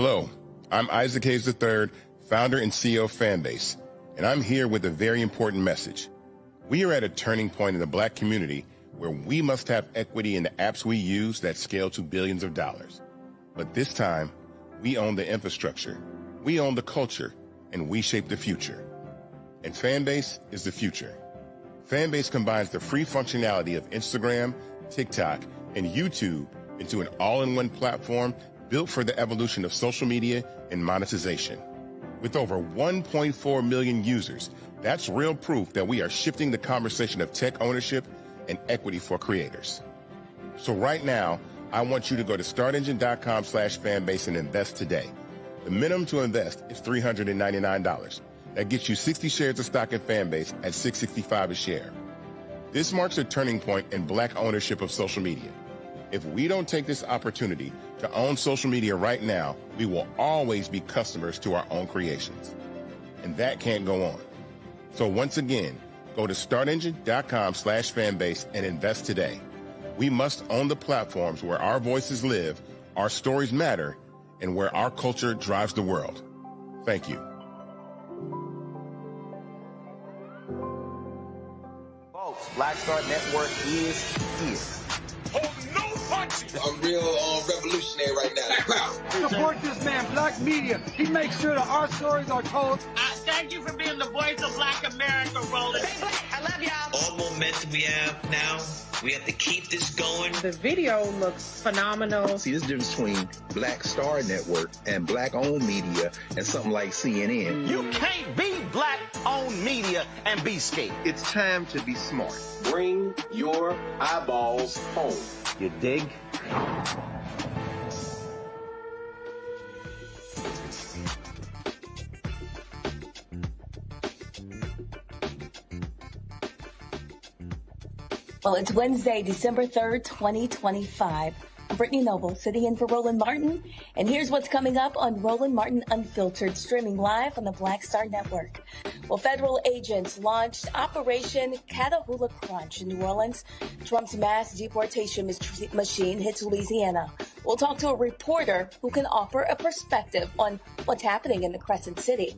Hello, I'm Isaac Hayes III, founder and CEO of Fanbase, and I'm here with a very important message. We are at a turning point in the Black community where we must have equity in the apps we use that scale to billions of dollars. But this time, we own the infrastructure, we own the culture, and we shape the future. And Fanbase is the future. Fanbase combines the free functionality of Instagram, TikTok, and YouTube into an all-in-one platform built for the evolution of social media and monetization. With over 1.4 million users, that's real proof that we are shifting the conversation of tech ownership and equity for creators. So right now, I want you to go to startengine.com/fanbase and invest today. The minimum to invest is $399. That gets you 60 shares of stock in Fanbase at $665 a share. This marks a turning point in Black ownership of social media. If we don't take this opportunity to own social media right now, we will always be customers to our own creations. And that can't go on. So once again, go to startengine.com/fanbase and invest today. We must own the platforms where our voices live, our stories matter, and where our culture drives the world. Thank you. Folks, Black Star Network is here. Oh, no punches! I'm real revolutionary right now. Support this man, Black Media. He makes sure that our stories are told. Thank you for being the voice of Black America, Roland. Stay black. I love y'all. All momentum we have now, we have to keep this going. The video looks phenomenal. See, this difference between Black Star Network and Black-owned media and something like CNN. You can't be Black-owned media and be scared. It's time to be smart. Bring your eyeballs home. You dig? Well, it's Wednesday, December 3rd, 2025. I'm Brittany Noble, sitting in for Roland Martin. And here's what's coming up on Roland Martin Unfiltered, streaming live on the Black Star Network. Well, federal agents launched Operation Catahoula Crunch in New Orleans. Trump's mass deportation machine hits Louisiana. We'll talk to a reporter who can offer a perspective on what's happening in the Crescent City.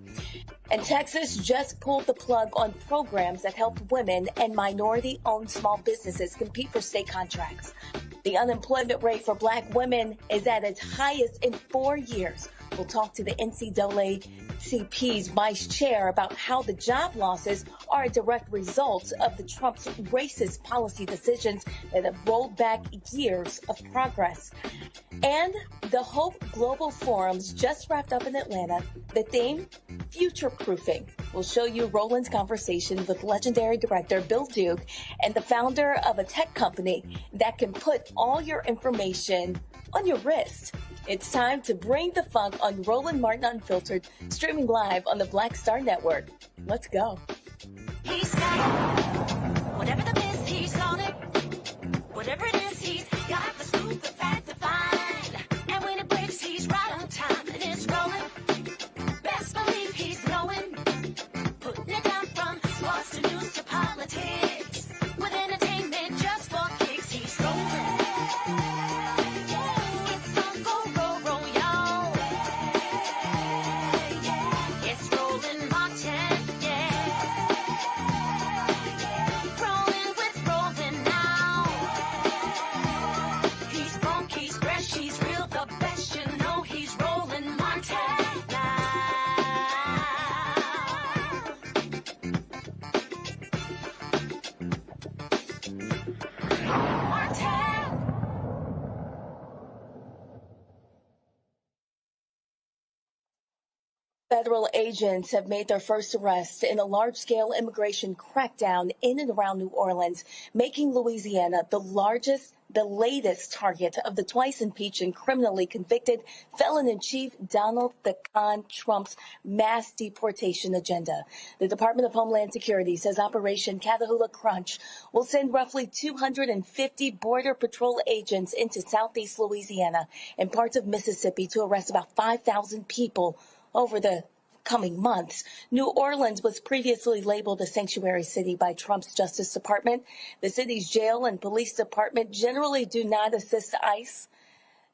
And Texas just pulled the plug on programs that help women and minority-owned small businesses compete for state contracts. The unemployment rate for Black women is at its highest in 4 years. We'll talk to the NAACP's vice chair about how the job losses are a direct result of the Trump's racist policy decisions that have rolled back years of progress. And the Hope Global Forums just wrapped up in Atlanta. The theme, future-proofing. We'll show you Roland's conversation with legendary director Bill Duke and the founder of a tech company that can put all your information on your wrist. It's time to bring the funk on Roland Martin Unfiltered, streaming live on the Black Star Network. Let's go. He's got it. Whatever the miss, he's on it. Whatever it is, he's got the scoop, the fact to find. And when it breaks, he's right on time and it's rolling. Best believe he's knowing. Putting it down from sports to news to politics. With entertainment just for kicks, he's rolling. Federal agents have made their first arrest in a large-scale immigration crackdown in and around New Orleans, making Louisiana the latest target of the twice impeached and criminally convicted felon-in-chief Donald Trump's mass deportation agenda. The Department of Homeland Security says Operation Catahoula Crunch will send roughly 250 Border Patrol agents into southeast Louisiana and parts of Mississippi to arrest about 5,000 people over the coming months. New Orleans was previously labeled a sanctuary city by Trump's Justice Department. The city's jail and police department generally do not assist ICE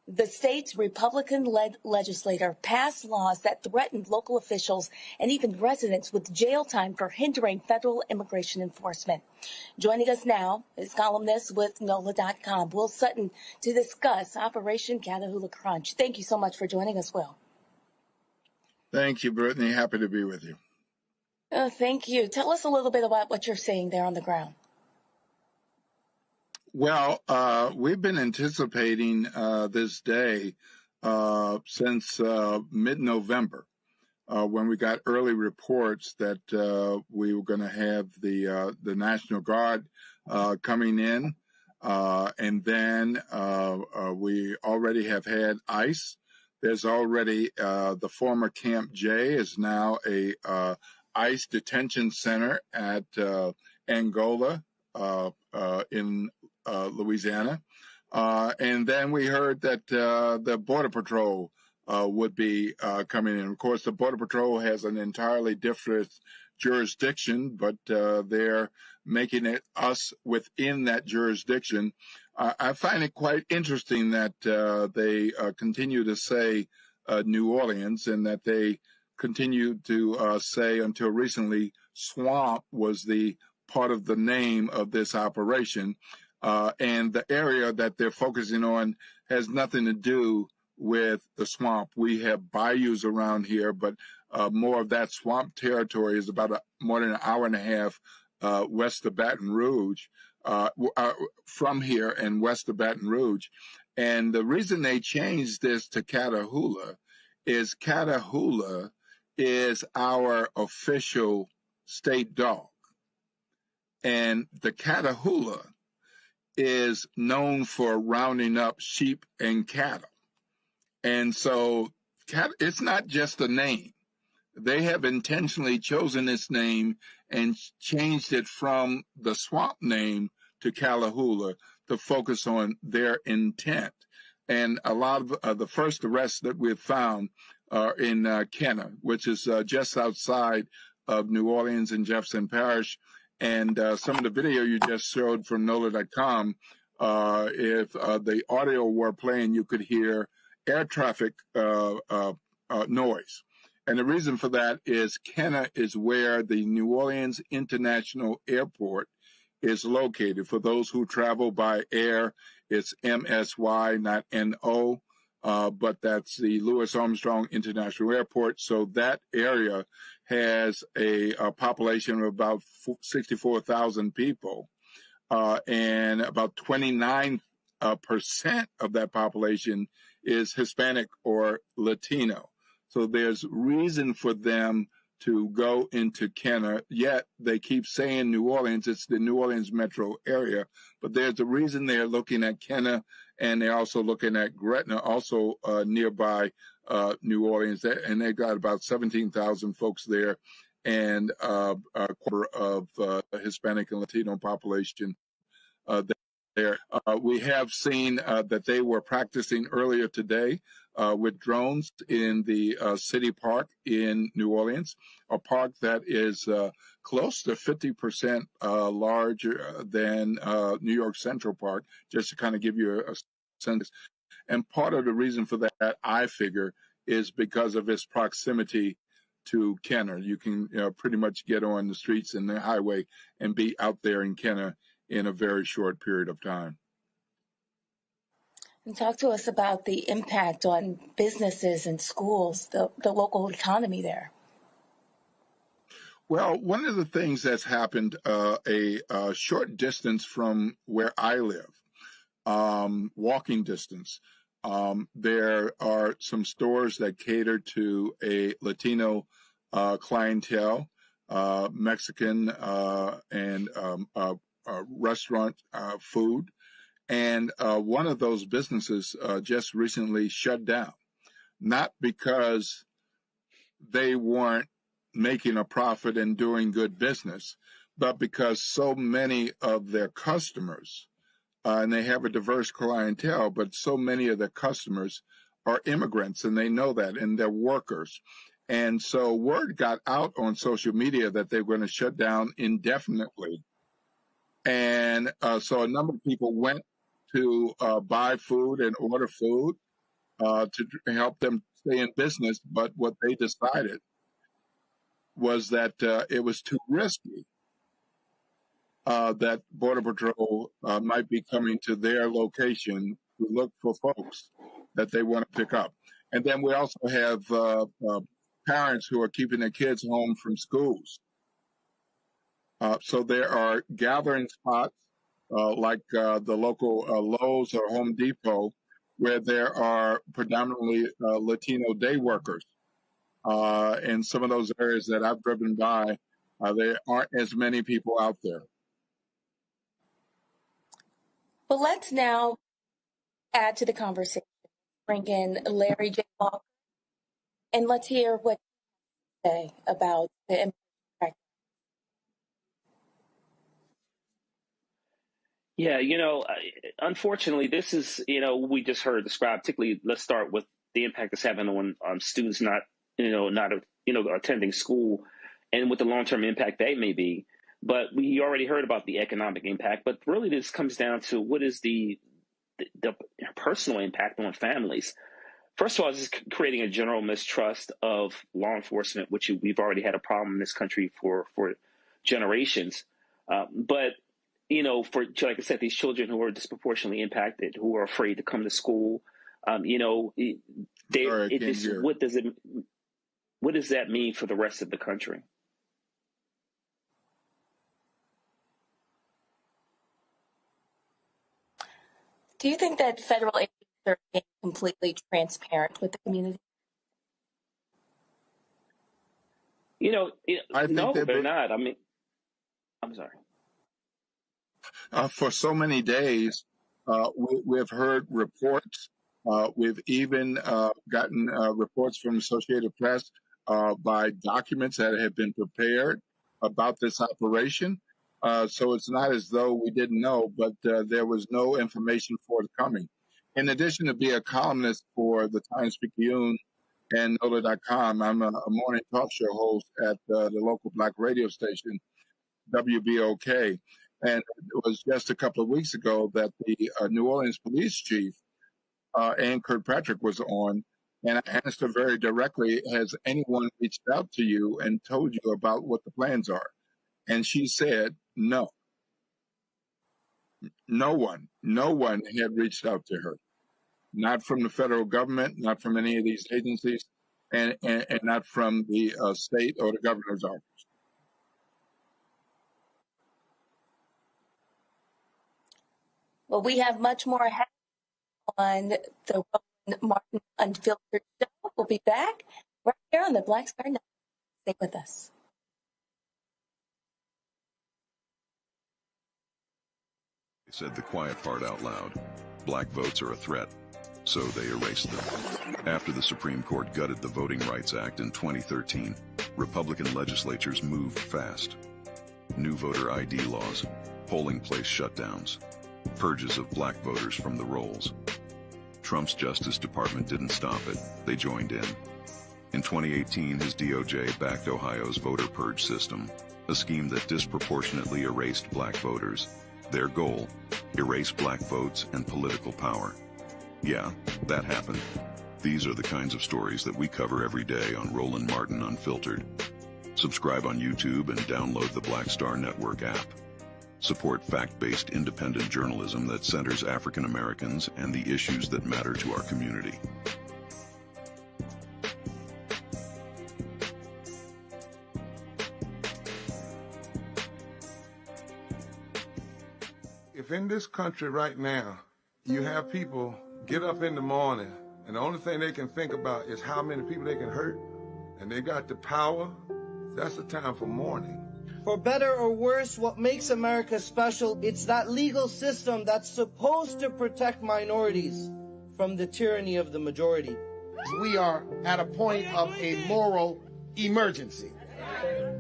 The state's Republican-led legislature passed laws that threatened local officials and even residents with jail time for hindering federal immigration enforcement. Joining us now is columnist with NOLA.com, Will Sutton, to discuss Operation Catahoula Crunch. Thank you so much for joining us, Will. Thank you, Brittany. Happy to be with you. Thank you. Tell us a little bit about what you're seeing there on the ground. Well, we've been anticipating this day since mid-November, when we got early reports that we were going to have the National Guard coming in, and then we already have had ICE. There's already the former Camp J is now a ICE detention center at Angola in Louisiana. And then we heard that the Border Patrol would be coming in. Of course, the Border Patrol has an entirely different jurisdiction, but they're making it us within that jurisdiction. I find it quite interesting that they continue to say New Orleans, and that they continue to say until recently Swamp was the part of the name of this operation. And the area that they're focusing on has nothing to do with the swamp. We have bayous around here, but more of that swamp territory is about more than an hour and a half west of Baton Rouge, from here and west of Baton Rouge. And the reason they changed this to Catahoula is our official state dog. And the Catahoula is known for rounding up sheep and cattle. And so it's not just a name. They have intentionally chosen this name and changed it from the swamp name to Catahoula to focus on their intent. And a lot of the first arrests that we've found are in Kenner, which is just outside of New Orleans in Jefferson Parish. And some of the video you just showed from NOLA.com, if the audio were playing, you could hear air traffic noise. And the reason for that is Kenner is where the New Orleans International Airport is located. For those who travel by air, it's MSY, not NO, but that's the Louis Armstrong International Airport. So that area has a population of about 64,000 people, and about 29% of that population is Hispanic or Latino. So there's reason for them to go into Kenner, yet they keep saying New Orleans. It's the New Orleans metro area, but there's a reason they're looking at Kenner, and they're also looking at Gretna, also nearby New Orleans, and they got about 17,000 folks there, and a quarter of Hispanic and Latino population there. We have seen that they were practicing earlier today with drones in the city park in New Orleans, a park that is close to 50% larger than New York Central Park, just to kind of give you a sense. And part of the reason for that, I figure, is because of its proximity to Kenner. You can pretty much get on the streets and the highway and be out there in Kenner in a very short period of time. And talk to us about the impact on businesses and schools, the local economy there. Well, one of the things that's happened a short distance from where I live, walking distance, there are some stores that cater to a Latino clientele, Mexican and restaurant food. And one of those businesses just recently shut down, not because they weren't making a profit and doing good business, but because so many of their customers, and they have a diverse clientele, but so many of their customers are immigrants, and they know that, and they're workers. And so word got out on social media that they were going to shut down indefinitely. And so a number of people went to buy food and order food, to help them stay in business. But what they decided was that it was too risky, that Border Patrol might be coming to their location to look for folks that they want to pick up. And then we also have parents who are keeping their kids home from schools. So there are gathering spots like the local Lowe's or Home Depot, where there are predominantly Latino day workers. In some of those areas that I've driven by, there aren't as many people out there. Well, let's now add to the conversation. Bring in Larry J. Walker, and let's hear what you say about the immigration practice. Yeah, unfortunately, this is, we just heard described, particularly, let's start with the impact it's having on students not attending school and what the long-term impact they may be. But we already heard about the economic impact, but really this comes down to what is the personal impact on families. First of all, it's creating a general mistrust of law enforcement, which we've already had a problem in this country for generations. But for, like I said, these children who are disproportionately impacted, who are afraid to come to school, what does that mean for the rest of the country? Do you think that federal agencies are being completely transparent with the community? I think no, they're not. I mean, I'm sorry. For so many days, we've heard reports. We've even gotten reports from Associated Press by documents that have been prepared about this operation. So it's not as though we didn't know, but there was no information forthcoming. In addition to being a columnist for the Times-Picayune and NOLA.com, I'm a morning talk show host at the local Black radio station, WBOK. And it was just a couple of weeks ago that the New Orleans police chief, Ann Kirkpatrick, was on. And I asked her very directly, has anyone reached out to you and told you about what the plans are? And she said, no. No one had reached out to her. Not from the federal government, not from any of these agencies, and not from the state or the governor's office. Well, we have much more ahead on the Roland Martin Unfiltered Show. We'll be back right here on the Black Star Network. Stay with us. They said the quiet part out loud. Black votes are a threat, so they erased them. After the Supreme Court gutted the Voting Rights Act in 2013, Republican legislatures moved fast. New voter ID laws, polling place shutdowns, purges of black voters from the rolls. Trump's Justice Department didn't stop it. They joined in. In 2018, his DOJ backed Ohio's voter purge system, a scheme that disproportionately erased black voters. Their goal, erase black votes and political power. Yeah, that happened. These are the kinds of stories that we cover every day on Roland Martin Unfiltered. Subscribe on YouTube and download the Black Star Network app. Support fact-based independent journalism that centers African Americans and the issues that matter to our community. If in this country right now, you have people get up in the morning and the only thing they can think about is how many people they can hurt, and they got the power, that's the time for mourning. For better or worse, what makes America special, it's that legal system that's supposed to protect minorities from the tyranny of the majority. We are at a point of a moral emergency.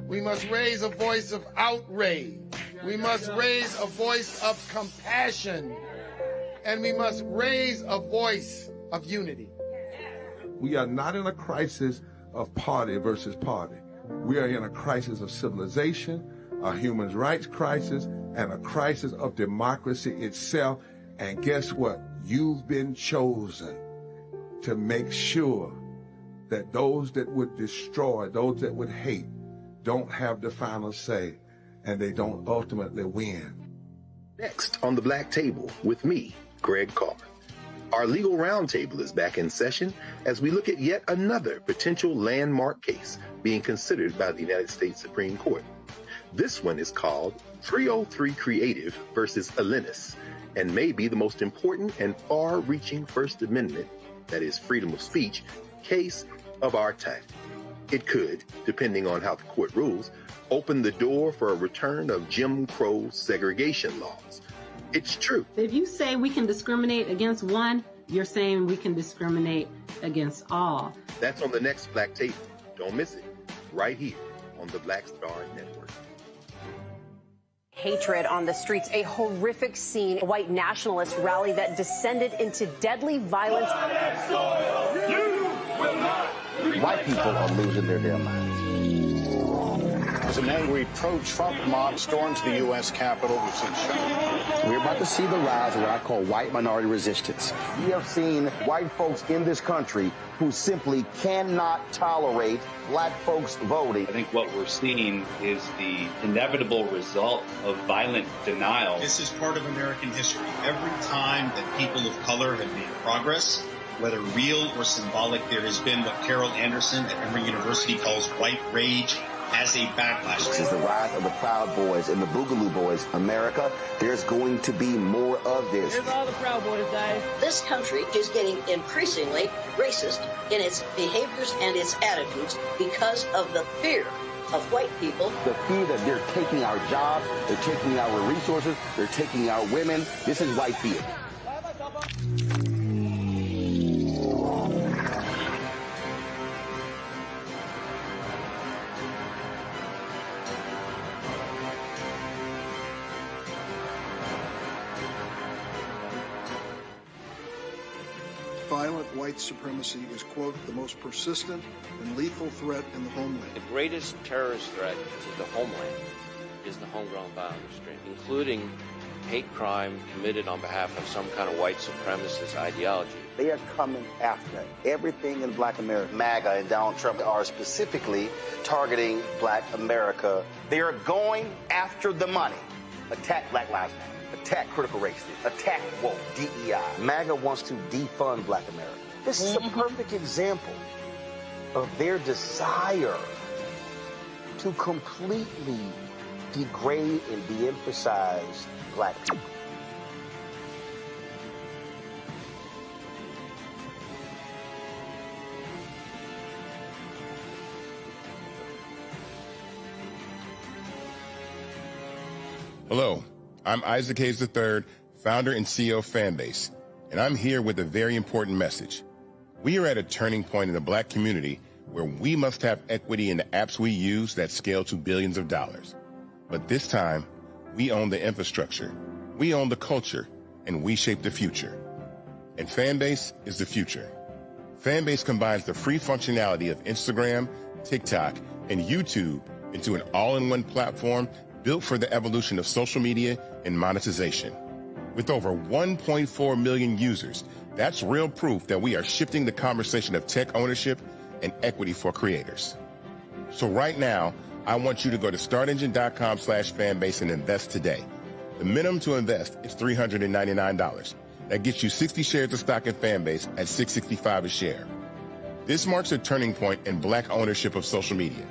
We must raise a voice of outrage. We must raise a voice of compassion. And we must raise a voice of unity. We are not in a crisis of party versus party. We are in a crisis of civilization, a human rights crisis, and a crisis of democracy itself. And guess what? You've been chosen to make sure that those that would destroy, those that would hate, don't have the final say, and they don't ultimately win. Next on the Black Table with me, Greg Carr. Our legal roundtable is back in session as we look at yet another potential landmark case being considered by the United States Supreme Court. This one is called 303 Creative versus Alennis, and may be the most important and far-reaching First Amendment, that is freedom of speech, case of our time. It could, depending on how the court rules, open the door for a return of Jim Crow segregation laws. It's true. If you say we can discriminate against one, you're saying we can discriminate against all. That's on the next Black Table. Don't miss it. Right here on the Black Star Network. Hatred on the streets, a horrific scene, a white nationalist rally that descended into deadly violence. White people are losing their damn minds. As an angry pro-Trump mob storms the U.S. Capitol, we've seen shooting. We're about to see the rise of what I call white minority resistance. We have seen white folks in this country who simply cannot tolerate black folks voting. I think what we're seeing is the inevitable result of violent denial. This is part of American history. Every time that people of color have made progress, whether real or symbolic, there has been what Carol Anderson at Emory University calls white rage as a backlash. This is the rise of the Proud Boys and the Boogaloo Boys. America, there's going to be more of this. Here's all the Proud Boys, guys. This country is getting increasingly racist in its behaviors and its attitudes because of the fear of white people. The fear that they're taking our jobs, they're taking our resources, they're taking our women. This is white fear. Violent white supremacy is, quote, the most persistent and lethal threat in the homeland. The greatest terrorist threat to the homeland is the homegrown violence stream, including hate crime committed on behalf of some kind of white supremacist ideology. They are coming after everything in black America. MAGA and Donald Trump are specifically targeting black America. They are going after the money. Attack Black Lives Matter. Attack critical race theory. Attack woke, DEI. MAGA wants to defund black America. This is a perfect example of their desire to completely degrade and de-emphasize black people. Hello, I'm Isaac Hayes III, founder and CEO of Fanbase, and I'm here with a very important message. We are at a turning point in the black community where we must have equity in the apps we use that scale to billions of dollars. But this time, we own the infrastructure, we own the culture, and we shape the future. And Fanbase is the future. Fanbase combines the free functionality of Instagram, TikTok, and YouTube into an all-in-one platform built for the evolution of social media and monetization. With over 1.4 million users, that's real proof that we are shifting the conversation of tech ownership and equity for creators. So right now, I want you to go to startengine.com/fanbase and invest today. The minimum to invest is $399. That gets you 60 shares of stock in Fanbase at $665 a share. This marks a turning point in black ownership of social media.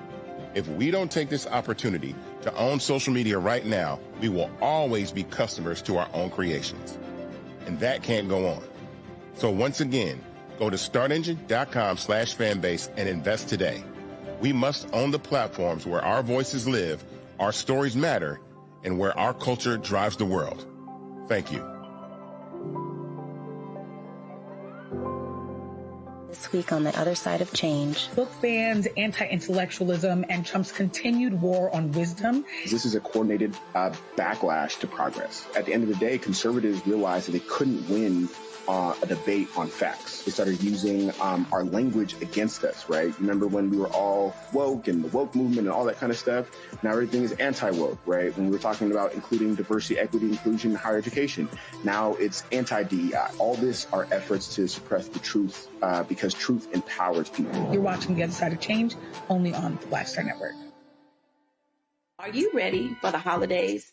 If we don't take this opportunity to own social media right now, we will always be customers to our own creations. And that can't go on. So once again, go to startengine.com/fanbase and invest today. We must own the platforms where our voices live, our stories matter, and where our culture drives the world. Thank you. This week on The Other Side of Change. Book bans, anti-intellectualism, and Trump's continued war on wisdom. This is a coordinated backlash to progress. At the end of the day, conservatives realized that they couldn't win a debate on facts. They started using our language against us, right? Remember when we were all woke and the woke movement and all that kind of stuff? Now everything is anti-woke, right? When we were talking about including diversity, equity, inclusion in higher education, now it's anti-DEI. All this are efforts to suppress the truth because truth empowers people. You're watching The Other Side of Change only on the Black Star Network. Are you ready for the holidays?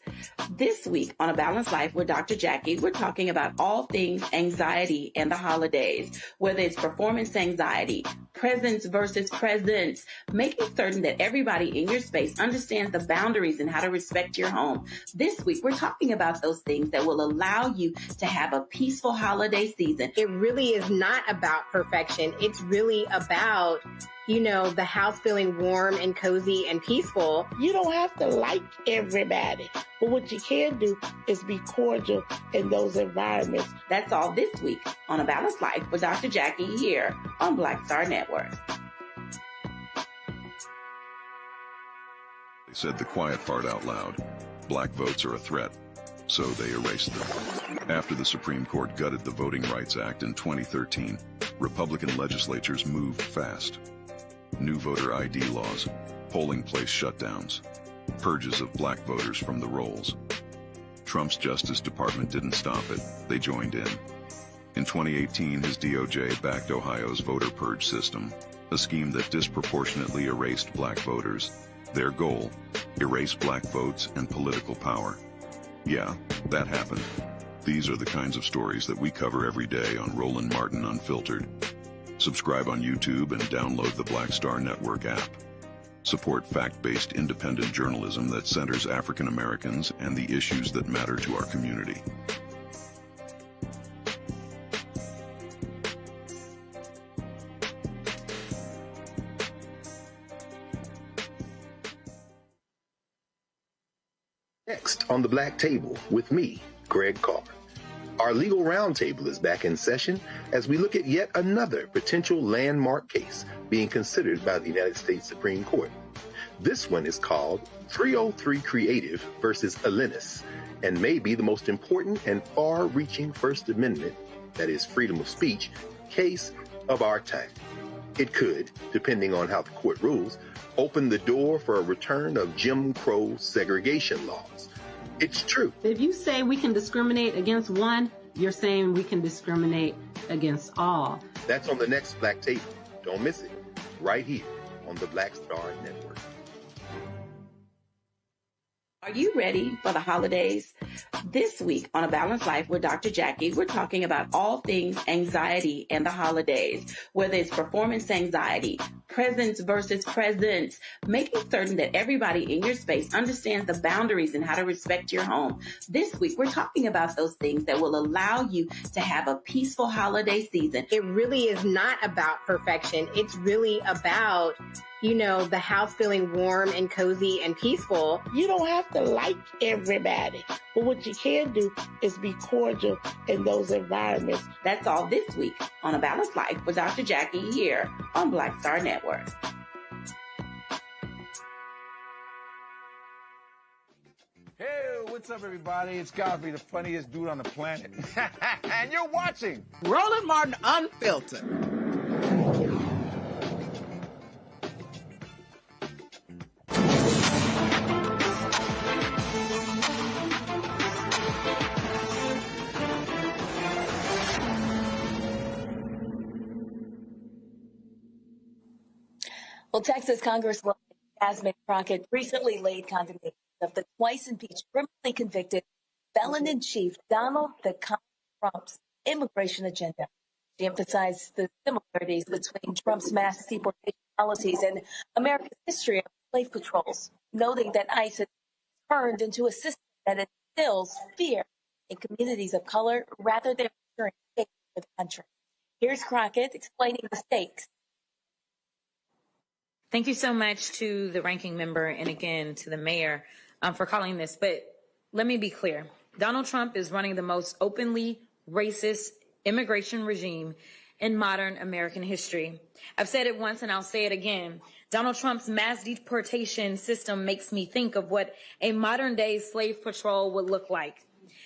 This week on A Balanced Life with Dr. Jackie, we're talking about all things anxiety and the holidays, whether it's performance anxiety, presence versus presence, making certain that everybody in your space understands the boundaries and how to respect your home. This week, we're talking about those things that will allow you to have a peaceful holiday season. It really is not about perfection. It's really about the house feeling warm and cozy and peaceful. You don't have to like everybody, but what you can do is be cordial in those environments. That's all this week on A Balanced Life with Dr. Jackie here on Black Star Network. They said the quiet part out loud. Black votes are a threat, so they erased them. After the Supreme Court gutted the Voting Rights Act in 2013, Republican legislatures moved fast. New voter ID laws, polling place shutdowns, purges of black voters from the rolls. Trump's Justice Department didn't stop it, they joined in. In 2018, his DOJ backed Ohio's voter purge system, a scheme that disproportionately erased black voters. Their goal, erase black votes and political power. Yeah, that happened. These are the kinds of stories that we cover every day on Roland Martin Unfiltered. Subscribe on YouTube and download the Black Star Network app. Support fact-based independent journalism that centers African Americans and the issues that matter to our community. Next on the Black Table with me, Greg Carr. Our legal roundtable is back in session as we look at yet another potential landmark case being considered by the United States Supreme Court. This one is called 303 Creative versus Alennis, and may be the most important and far-reaching First Amendment, that is freedom of speech, case of our time. It could, depending on how the court rules, open the door for a return of Jim Crow segregation laws. It's true. If you say we can discriminate against one, you're saying we can discriminate against all. That's on the next Black Table. Don't miss it. Right here on the Black Star Network. Are you ready for the holidays? This week on A Balanced Life with Dr. Jackie, we're talking about all things anxiety and the holidays, whether it's performance anxiety, presence versus presence, making certain that everybody in your space understands the boundaries and how to respect your home. This week, we're talking about those things that will allow you to have a peaceful holiday season. It really is not about perfection. It's really about the house feeling warm and cozy and peaceful. You don't have to like everybody, but what you can do is be cordial in those environments. That's all this week on A Balanced Life with Dr. Jackie here on Black Star Network. Hey, what's up, everybody? It's Godfrey, the funniest dude on the planet. And you're watching Roland Martin Unfiltered. Well, Texas Congresswoman Jasmine Crockett recently laid condemnation of the twice impeached, criminally convicted felon-in-chief Donald the Trump's immigration agenda. She emphasized the similarities between Trump's mass deportation policies and America's history of slave patrols, noting that ICE has turned into a system that instills fear in communities of color rather than ensuring safety for the country. Here's Crockett explaining the stakes. Thank you so much to the ranking member and again to the mayor for calling this. But let me be clear. Donald Trump is running the most openly racist immigration regime in modern American history. I've said it once and I'll say it again. Donald Trump's mass deportation system makes me think of what a modern day slave patrol would look like.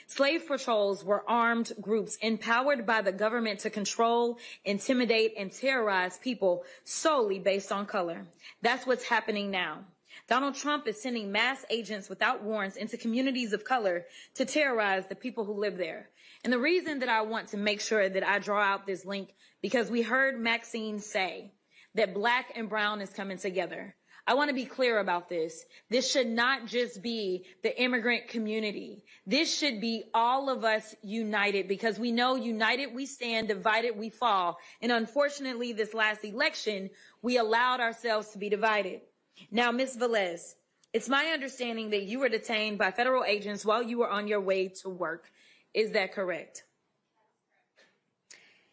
Slave patrols were armed groups empowered by the government to control, intimidate, and terrorize people solely based on color. That's what's happening now. Donald Trump is sending mass agents without warrants into communities of color to terrorize the people who live there. And the reason that I want to make sure that I draw out this link, because we heard Maxine say that black and brown is coming together. I want to be clear about this. This should not just be the immigrant community. This should be all of us united, because we know united we stand, divided we fall. And unfortunately, this last election, we allowed ourselves to be divided. Now, Ms. Velez, it's my understanding that you were detained by federal agents while you were on your way to work. Is that correct?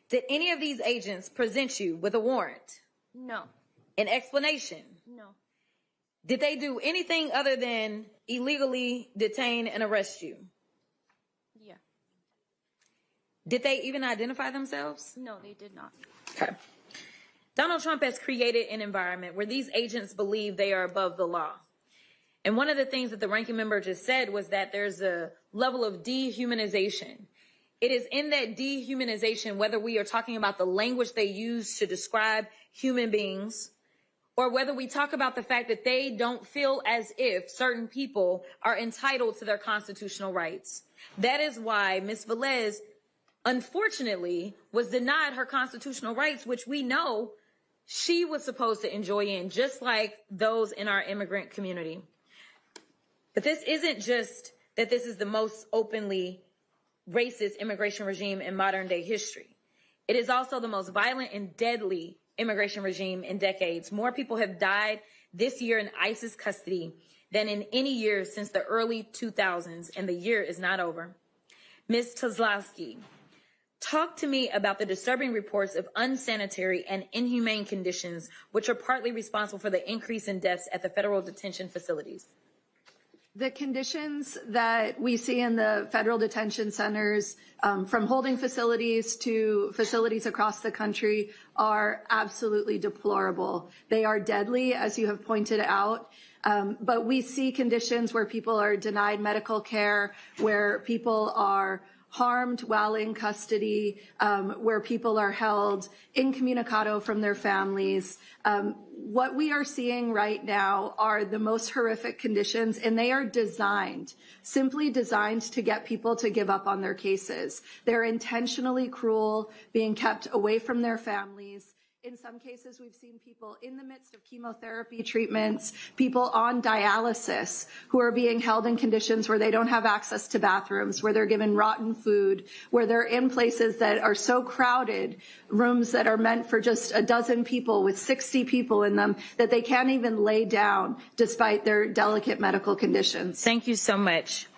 Did any of these agents present you with a warrant? No. An explanation? No. Did they do anything other than illegally detain and arrest you? Yeah. Did they even identify themselves? No, they did not. Okay. Donald Trump has created an environment where these agents believe they are above the law. And one of the things that the ranking member just said was that there's a level of dehumanization. It is in that dehumanization, whether we are talking about the language they use to describe human beings, or whether we talk about the fact that they don't feel as if certain people are entitled to their constitutional rights. That is why Ms. Velez, unfortunately, was denied her constitutional rights, which we know she was supposed to enjoy in, just like those in our immigrant community. But this isn't just that this is the most openly racist immigration regime in modern day history. It is also the most violent and deadly immigration regime in decades. More people have died this year in ISIS custody than in any year since the early 2000s, and the year is not over. Ms. Kozlowski, talk to me about the disturbing reports of unsanitary and inhumane conditions, which are partly responsible for the increase in deaths at the federal detention facilities. The conditions that we see in the federal detention centers, from holding facilities to facilities across the country, are absolutely deplorable. They are deadly, as you have pointed out. But we see conditions where people are denied medical care, where people are harmed while in custody, where people are held incommunicado from their families. What we are seeing right now are the most horrific conditions, and they are simply designed to get people to give up on their cases. They're intentionally cruel, being kept away from their families. In some cases, we've seen people in the midst of chemotherapy treatments, people on dialysis who are being held in conditions where they don't have access to bathrooms, where they're given rotten food, where they're in places that are so crowded, rooms that are meant for just a dozen people with 60 people in them, that they can't even lay down despite their delicate medical conditions. Thank you so much.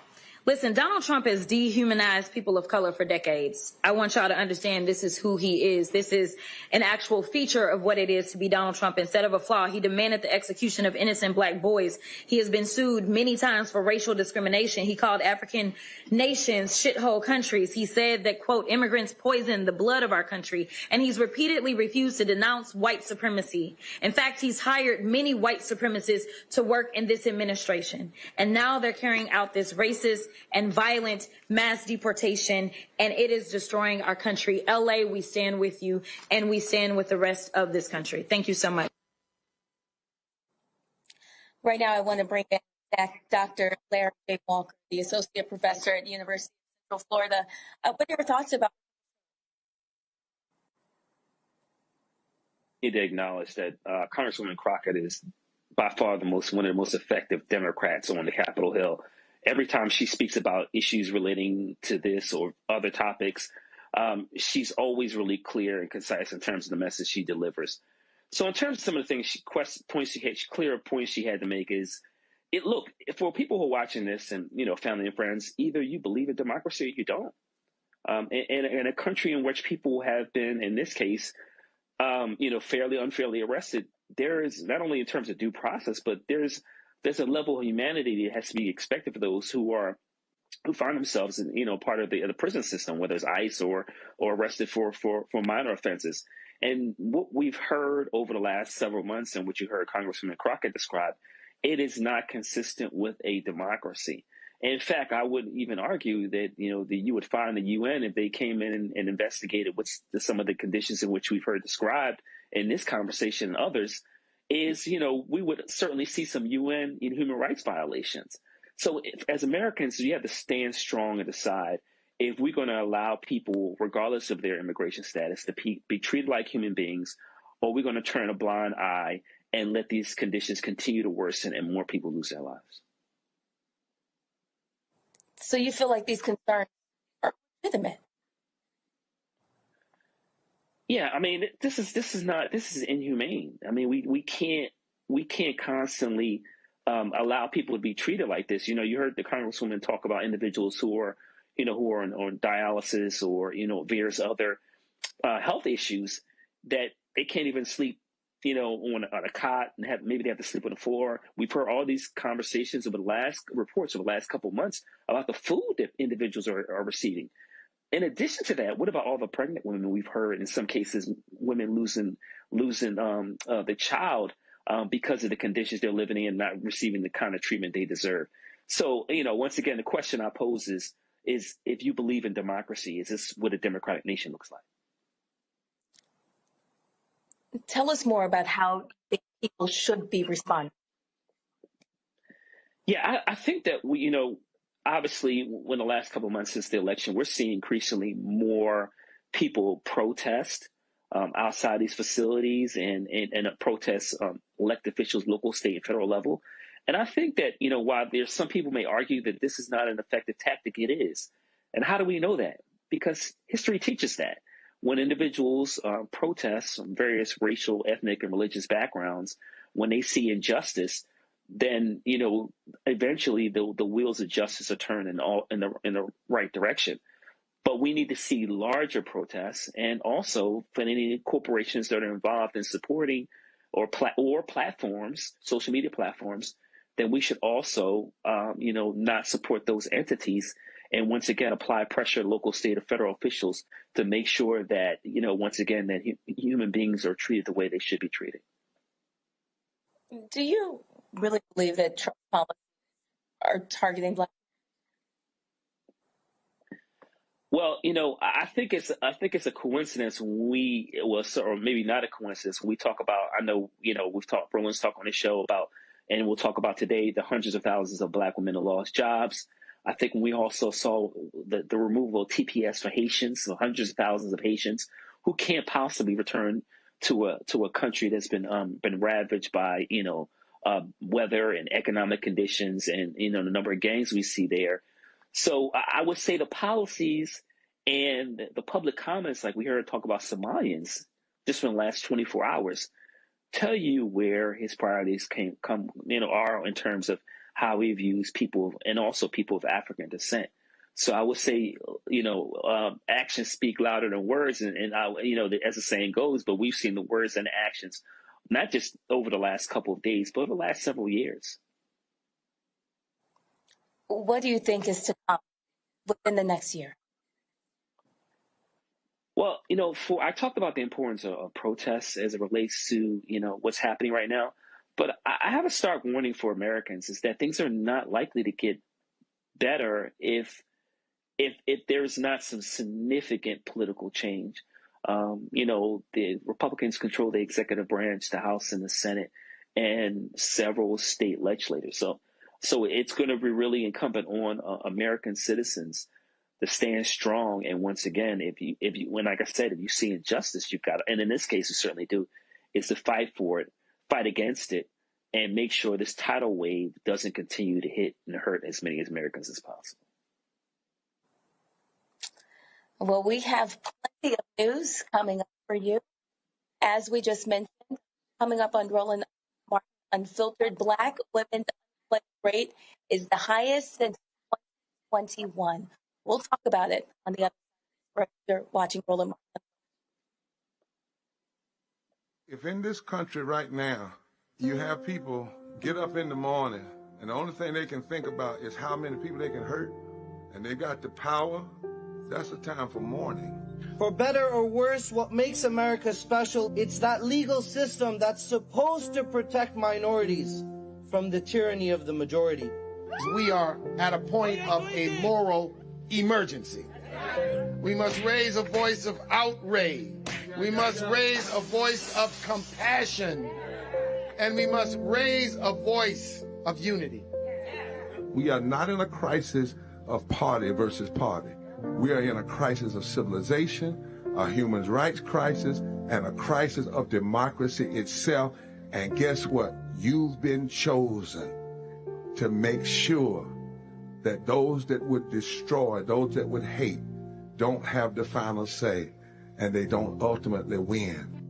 Listen, Donald Trump has dehumanized people of color for decades. I want y'all to understand this is who he is. This is an actual feature of what it is to be Donald Trump. Instead of a flaw, he demanded the execution of innocent black boys. He has been sued many times for racial discrimination. He called African nations shithole countries. He said that, quote, immigrants poison the blood of our country. And he's repeatedly refused to denounce white supremacy. In fact, he's hired many white supremacists to work in this administration. And now they're carrying out this racist and violent mass deportation, and it is destroying our country. LA, we stand with you, and we stand with the rest of this country. Thank you so much. Right now, I want to bring back Dr. Larry J. Walker, the associate professor at the University of Central Florida. What are your thoughts about? I need to acknowledge that Congresswoman Crockett is by far one of the most effective Democrats on the Capitol Hill. Every time she speaks about issues relating to this or other topics, she's always really clear and concise in terms of the message she delivers. So in terms of some of the things clear points she had to make is, look, for people who are watching this and, family and friends, either you believe in democracy or you don't. In a country in which people have been, in this case, fairly, unfairly arrested, there is not only in terms of due process, but there's a level of humanity that has to be expected for those who find themselves in, part of the prison system, whether it's ICE or arrested for minor offenses. And what we've heard over the last several months and what you heard Congresswoman Crockett describe it is not consistent with a democracy. In fact, I would even argue that, you would find the UN, if they came in and investigated what's some of the conditions in which we've heard described in this conversation and others, is, we would certainly see some UN human rights violations. So as Americans, you have to stand strong and decide if we're going to allow people, regardless of their immigration status, to be treated like human beings, or we're going to turn a blind eye and let these conditions continue to worsen and more people lose their lives. So you feel like these concerns are legitimate? Yeah, I mean, this is inhumane. I mean, we can't constantly allow people to be treated like this. You heard the Congresswoman talk about individuals who are on dialysis or various other health issues that they can't even sleep on a cot, and maybe they have to sleep on the floor. We've heard all these conversations over the last couple of months about the food that individuals are receiving. In addition to that, what about all the pregnant women we've heard, in some cases, women losing the child because of the conditions they're living in, not receiving the kind of treatment they deserve. So, once again, the question I pose is if you believe in democracy, is this what a democratic nation looks like? Tell us more about how people should be responding. Yeah, I think that obviously, in the last couple of months since the election, we're seeing increasingly more people protest outside these facilities and protest elected officials, local, state, and federal level. And I think that, while there's some people may argue that this is not an effective tactic, it is. And how do we know that? Because history teaches that. When individuals protest from various racial, ethnic, and religious backgrounds, when they see injustice, then eventually the wheels of justice are turned in the right direction. But we need to see larger protests, and also for any corporations that are involved in supporting or platforms, social media platforms, then we should also not support those entities. And once again, apply pressure to local, state, or federal officials to make sure that, once again, that human beings are treated the way they should be treated. Do you really believe that Trump policies are targeting Black? Well, I think it's a coincidence or maybe not a coincidence. When we talk about, I know, Roland's talk on this show about, and we'll talk about today, the hundreds of thousands of Black women who lost jobs. I think we also saw the removal of TPS for Haitians, so hundreds of thousands of Haitians who can't possibly return to a country that's been ravaged by weather and economic conditions, and the number of gangs we see there. So I would say the policies and the public comments, like we heard talk about Somalians just in the last 24 hours, tell you where his priorities are in terms of how he views people, and also people of African descent. So I would say, actions speak louder than words, and as the saying goes, but we've seen the words and the actions, not just over the last couple of days, but over the last several years. What do you think is to come within the next year? Well, I talked about the importance of protests as it relates to, what's happening right now. But I have a stark warning for Americans, is that things are not likely to get better if there's not some significant political change. The Republicans control the executive branch, the House and the Senate, and several state legislators. So it's going to be really incumbent on American citizens to stand strong. And once again, if you, like I said, if you see injustice, you've got to, and in this case, you certainly do, is to fight for it, fight against it, and make sure this tidal wave doesn't continue to hit and hurt as many Americans as possible. Well, we have plenty of news coming up for you. As we just mentioned, coming up on Roland Martin Unfiltered, Black women's unemployment rate is the highest since 2021. We'll talk about it on the other side. You're watching Roland Martin. If in this country right now, you have people get up in the morning and the only thing they can think about is how many people they can hurt, and they got the power, that's a time for mourning. For better or worse, what makes America special, it's that legal system that's supposed to protect minorities from the tyranny of the majority. We are at a point of a moral emergency. We must raise a voice of outrage. We must raise a voice of compassion. And we must raise a voice of unity. We are not in a crisis of party versus party. We are in a crisis of civilization, a human rights crisis, and a crisis of democracy itself. And guess what? You've been chosen to make sure that those that would destroy, those that would hate, don't have the final say, and they don't ultimately win.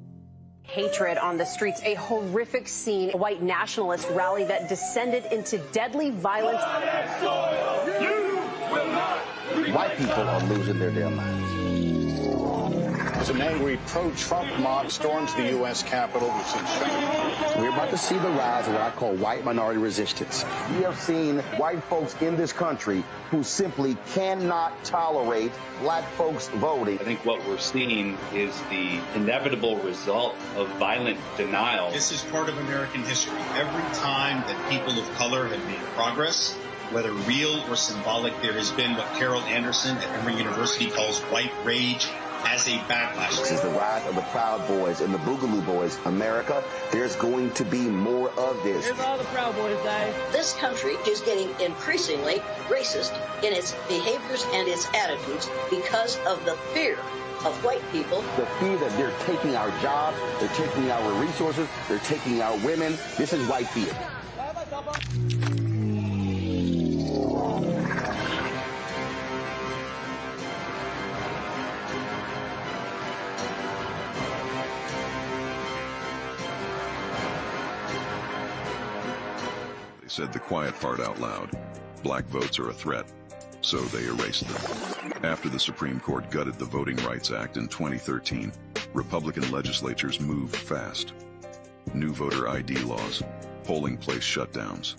Hatred on the streets, a horrific scene, a white nationalist rally that descended into deadly violence. White people are losing their damn minds. As an angry pro-Trump mob storms the U.S. Capitol, We're about to see the rise of what I call white minority resistance. We have seen white folks in this country who simply cannot tolerate black folks voting. I think what we're seeing is the inevitable result of violent denial. This is part of American history. Every time that people of color have made progress, whether real or symbolic, there has been what Carol Anderson at Emory University calls white rage as a backlash. This is the rise of the Proud Boys and the Boogaloo Boys. America, there's going to be more of this. Here's all the Proud Boys, guys. This country is getting increasingly racist in its behaviors and its attitudes because of the fear of white people. The fear that they're taking our jobs, they're taking our resources, they're taking our women. This is white fear. Said the quiet part out loud. Black votes are a threat, so they erased them. After the Supreme Court gutted the Voting Rights Act in 2013, Republican legislatures moved fast. New voter ID laws, polling place shutdowns,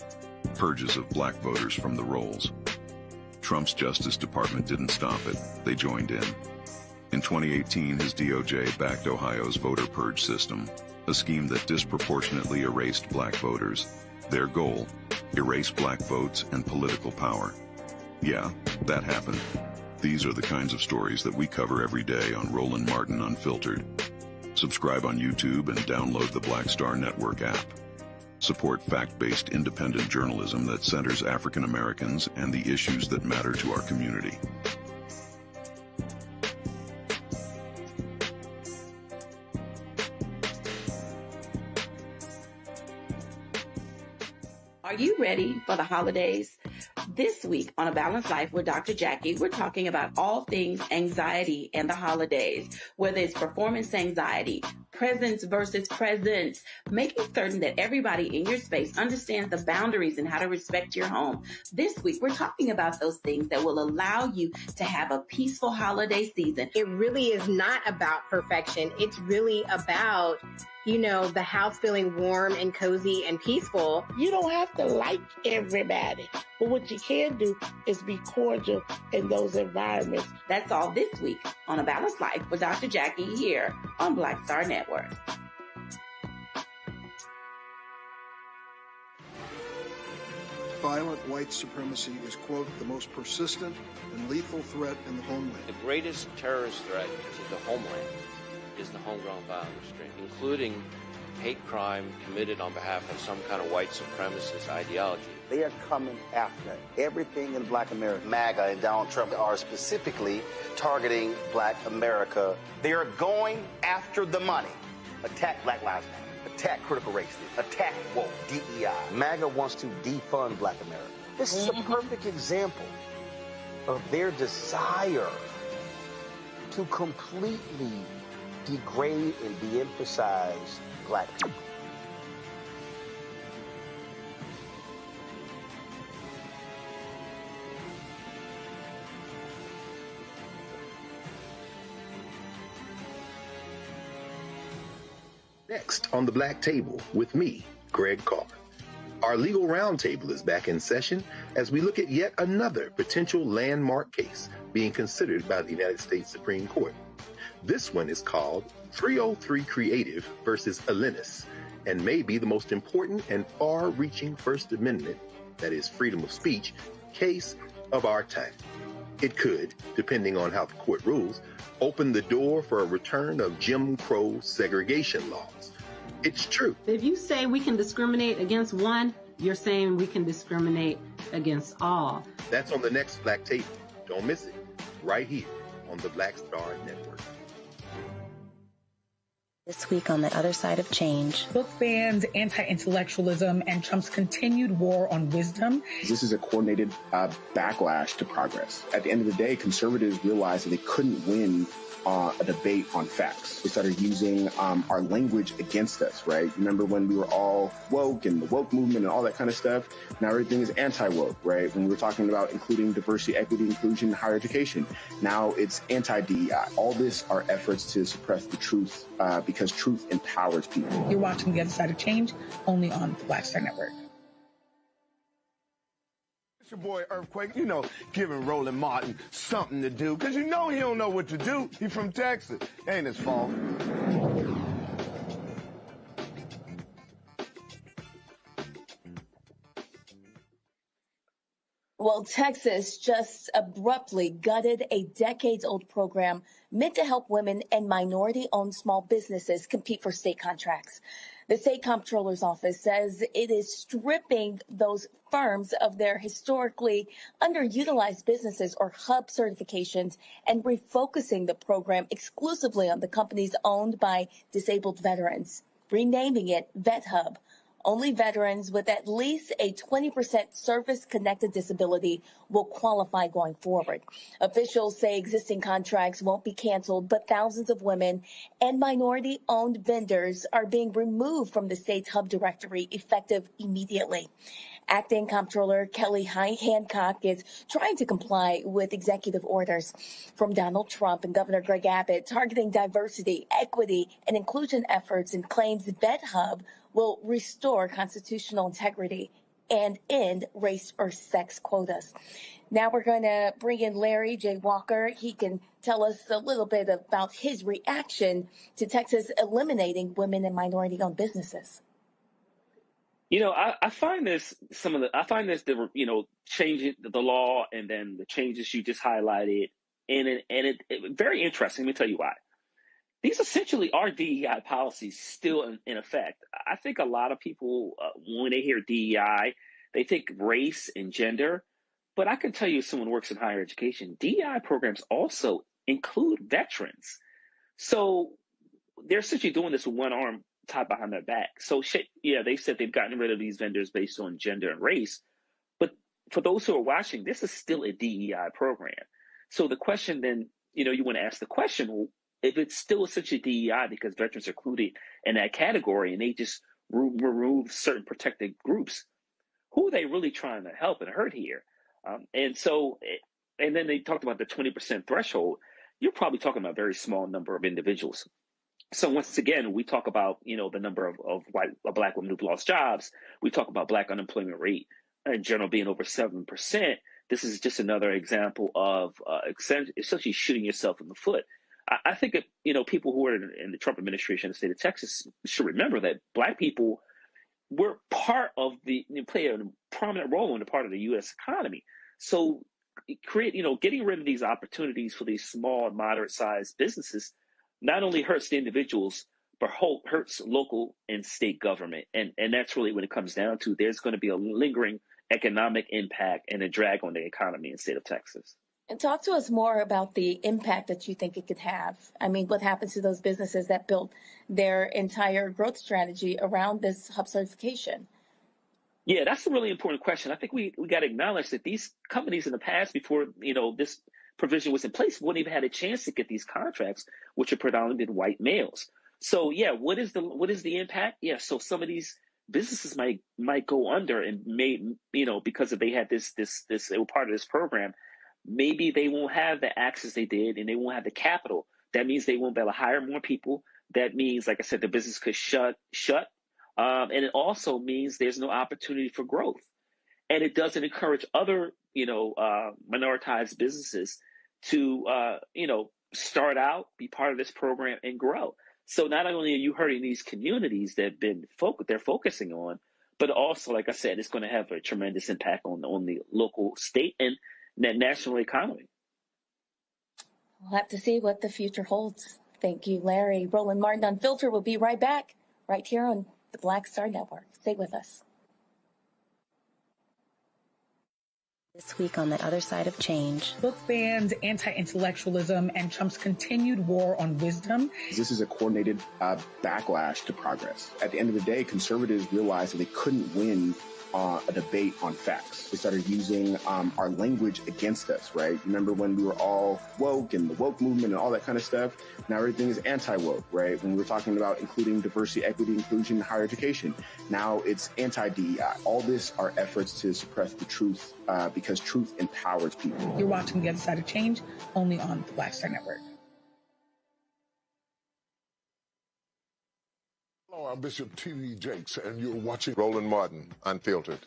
purges of black voters from the rolls. Trump's Justice Department didn't stop it, they joined in. In 2018, his DOJ backed Ohio's voter purge system, a scheme that disproportionately erased black voters. Their goal, erase black votes and political power. Yeah, that happened. These are the kinds of stories that we cover every day on Roland Martin Unfiltered. Subscribe on YouTube and download the Black Star Network app. Support fact-based independent journalism that centers African Americans and the issues that matter to our community. Are you ready for the holidays? This week on A Balanced Life with Dr. Jackie, we're talking about all things anxiety and the holidays, whether it's performance anxiety, presence versus presence, making certain that everybody in your space understands the boundaries and how to respect your home. This week, we're talking about those things that will allow you to have a peaceful holiday season. It really is not about perfection. It's really about, you know, the house feeling warm and cozy and peaceful. You don't have to like everybody, but what you can do is be cordial in those environments. That's all this week on A Balanced Life with Dr. Jackie here on Black Star Network. Violent white supremacy is, quote, the most persistent and lethal threat in the homeland. The greatest terrorist threat to the homeland is the homegrown violence stream, including hate crime committed on behalf of some kind of white supremacist ideology. They are coming after everything in black America. MAGA and Donald Trump are specifically targeting black America. They are going after the money. Attack Black Lives Matter. Attack critical race theory. Attack woke, DEI. MAGA wants to defund black America. This is a perfect example of their desire to completely degrade and de-emphasize black people. Next on the Black Table with me, Greg Carr. Our legal roundtable is back in session as we look at yet another potential landmark case being considered by the United States Supreme Court. This one is called 303 Creative versus Elenis, and may be the most important and far-reaching First Amendment, that is freedom of speech, case of our time. It could, depending on how the court rules, open the door for a return of Jim Crow segregation laws. It's true. If you say we can discriminate against one, you're saying we can discriminate against all. That's on the next Black Table. Don't miss it. Right here on the Black Star Network. This week on The Other Side of Change. Book bans, anti-intellectualism, and Trump's continued war on wisdom. This is a coordinated backlash to progress. At the end of the day, conservatives realized that they couldn't win a debate on facts. They started using our language against us, right? Remember when we were all woke and the woke movement and all that kind of stuff? Now everything is anti-woke, right? When we were talking about including diversity, equity, inclusion, higher education, now it's anti-DEI. All this are efforts to suppress the truth because truth empowers people. You're watching The Other Side of Change only on the Black Star Network. It's your boy Earthquake, giving Roland Martin something to do, because he don't know what to do. He's from Texas. Ain't his fault. Well, Texas just abruptly gutted a decades-old program meant to help women and minority-owned small businesses compete for state contracts. The state comptroller's office says it is stripping those firms of their historically underutilized businesses or hub certifications and refocusing the program exclusively on the companies owned by disabled veterans, renaming it Vet Hub. Only veterans with at least a 20% service-connected disability will qualify going forward. Officials say existing contracts won't be canceled, but thousands of women and minority-owned vendors are being removed from the state's hub directory effective immediately. Acting Comptroller Kelly Hancock is trying to comply with executive orders from Donald Trump and Governor Greg Abbott targeting diversity, equity, and inclusion efforts, and claims Vet Hub will restore constitutional integrity and end race or sex quotas. Now we're going to bring in Larry J. Walker. He can tell us a little bit about his reaction to Texas eliminating women and minority-owned businesses. I find this changing the law and then the changes you just highlighted, and it very interesting. Let me tell you why. These essentially are DEI policies still in effect. I think a lot of people, when they hear DEI, they think race and gender. But I can tell you, as someone who works in higher education, DEI programs also include veterans. So they're essentially doing this with one arm tied behind their back. So, they said they've gotten rid of these vendors based on gender and race. But for those who are watching, this is still a DEI program. So the question then, you want to ask the question, well, if it's still essentially DEI because veterans are included in that category and they just remove certain protected groups, who are they really trying to help and hurt here? And then they talked about the 20% threshold. You're probably talking about a very small number of individuals. So once again, we talk about, the number of Black women who've lost jobs. We talk about Black unemployment rate in general being over 7%. This is just another example of essentially shooting yourself in the foot. I think that, people who are in the Trump administration in the state of Texas should remember that Black people were play a prominent role in the part of the U.S. economy. So getting rid of these opportunities for these small and moderate-sized businesses not only hurts the individuals, but hurts local and state government. And that's really what it comes down to. There's going to be a lingering economic impact and a drag on the economy in the state of Texas. And talk to us more about the impact that you think it could have. I mean, what happens to those businesses that built their entire growth strategy around this hub certification? Yeah, that's a really important question. I think we got to acknowledge that these companies in the past, before this provision was in place, wouldn't even had a chance to get these contracts, which are predominantly white males. So yeah, what is the impact? Yeah, so some of these businesses might go under and may because if they had this they were part of this program. Maybe they won't have the access they did and they won't have the capital. That means they won't be able to hire more people. That means, like I said, the business could shut. And it also means there's no opportunity for growth. And it doesn't encourage other, minoritized businesses to, start out, be part of this program and grow. So not only are you hurting these communities that have been they're focusing on, but also, like I said, it's going to have a tremendous impact on the local, state, and national economy. We'll have to see what the future holds. Thank you, Larry. Roland Martin Unfiltered will be right back, right here on the Black Star Network. Stay with us. This week on the other side of change. Book bans, anti-intellectualism, and Trump's continued war on wisdom. This is a coordinated backlash to progress. At the end of the day, conservatives realized that they couldn't win a debate on facts. They started using our language against us, right? Remember when we were all woke and the woke movement and all that kind of stuff? Now everything is anti-woke, right? When we were talking about including diversity, equity, inclusion, higher education, now it's anti-DEI. All this are efforts to suppress the truth because truth empowers people. You're watching The Other Side of Change, only on the Black Star Network. Hello, I'm Bishop T.D. Jakes, and you're watching Roland Martin Unfiltered.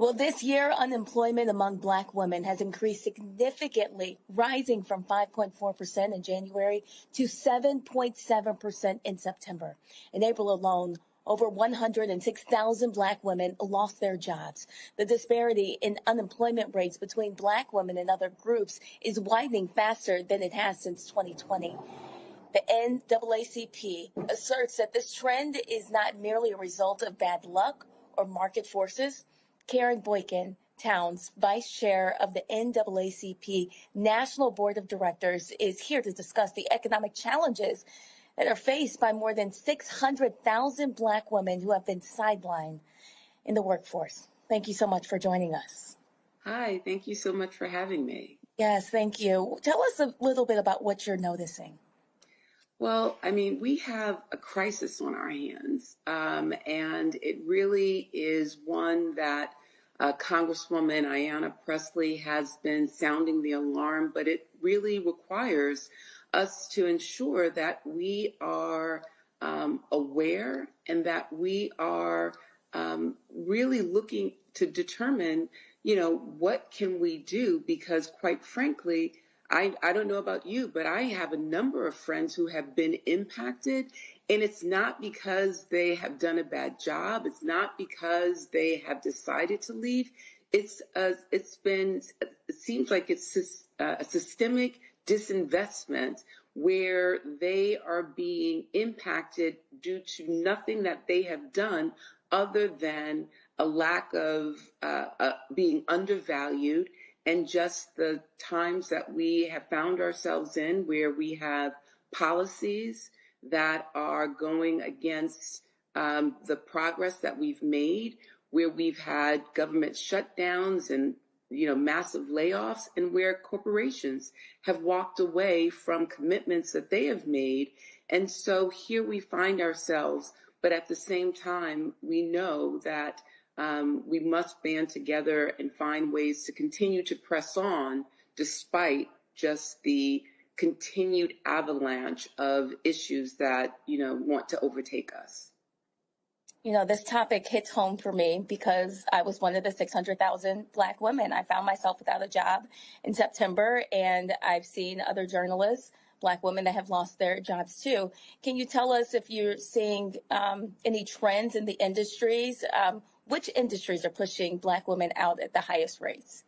Well, this year, unemployment among Black women has increased significantly, rising from 5.4% in January to 7.7% in September. In April alone, over 106,000 Black women lost their jobs. The disparity in unemployment rates between Black women and other groups is widening faster than it has since 2020. The NAACP asserts that this trend is not merely a result of bad luck or market forces. Karen Boykin Towns, Vice Chair of the NAACP National Board of Directors, is here to discuss the economic challenges that are faced by more than 600,000 Black women who have been sidelined in the workforce. Thank you so much for joining us. Hi, thank you so much for having me. Yes, thank you. Tell us a little bit about what you're noticing. Well, I mean, we have a crisis on our hands, and it really is one that Congresswoman Ayanna Pressley has been sounding the alarm, but it really requires us to ensure that we are aware and that we are really looking to determine, what can we do? Because quite frankly, I don't know about you, but I have a number of friends who have been impacted, and it's not because they have done a bad job. It's not because they have decided to leave. It seems like it's a systemic disinvestment where they are being impacted due to nothing that they have done other than a lack of being undervalued. And just the times that we have found ourselves in where we have policies that are going against the progress that we've made, where we've had government shutdowns and, massive layoffs, and where corporations have walked away from commitments that they have made. And so here we find ourselves, but at the same time, we know that we must band together and find ways to continue to press on despite just the continued avalanche of issues that, want to overtake us. This topic hits home for me because I was one of the 600,000 Black women. I found myself without a job in September, and I've seen other journalists, Black women, that have lost their jobs too. Can you tell us if you're seeing any trends in the industries? Which industries are pushing Black women out at the highest rates?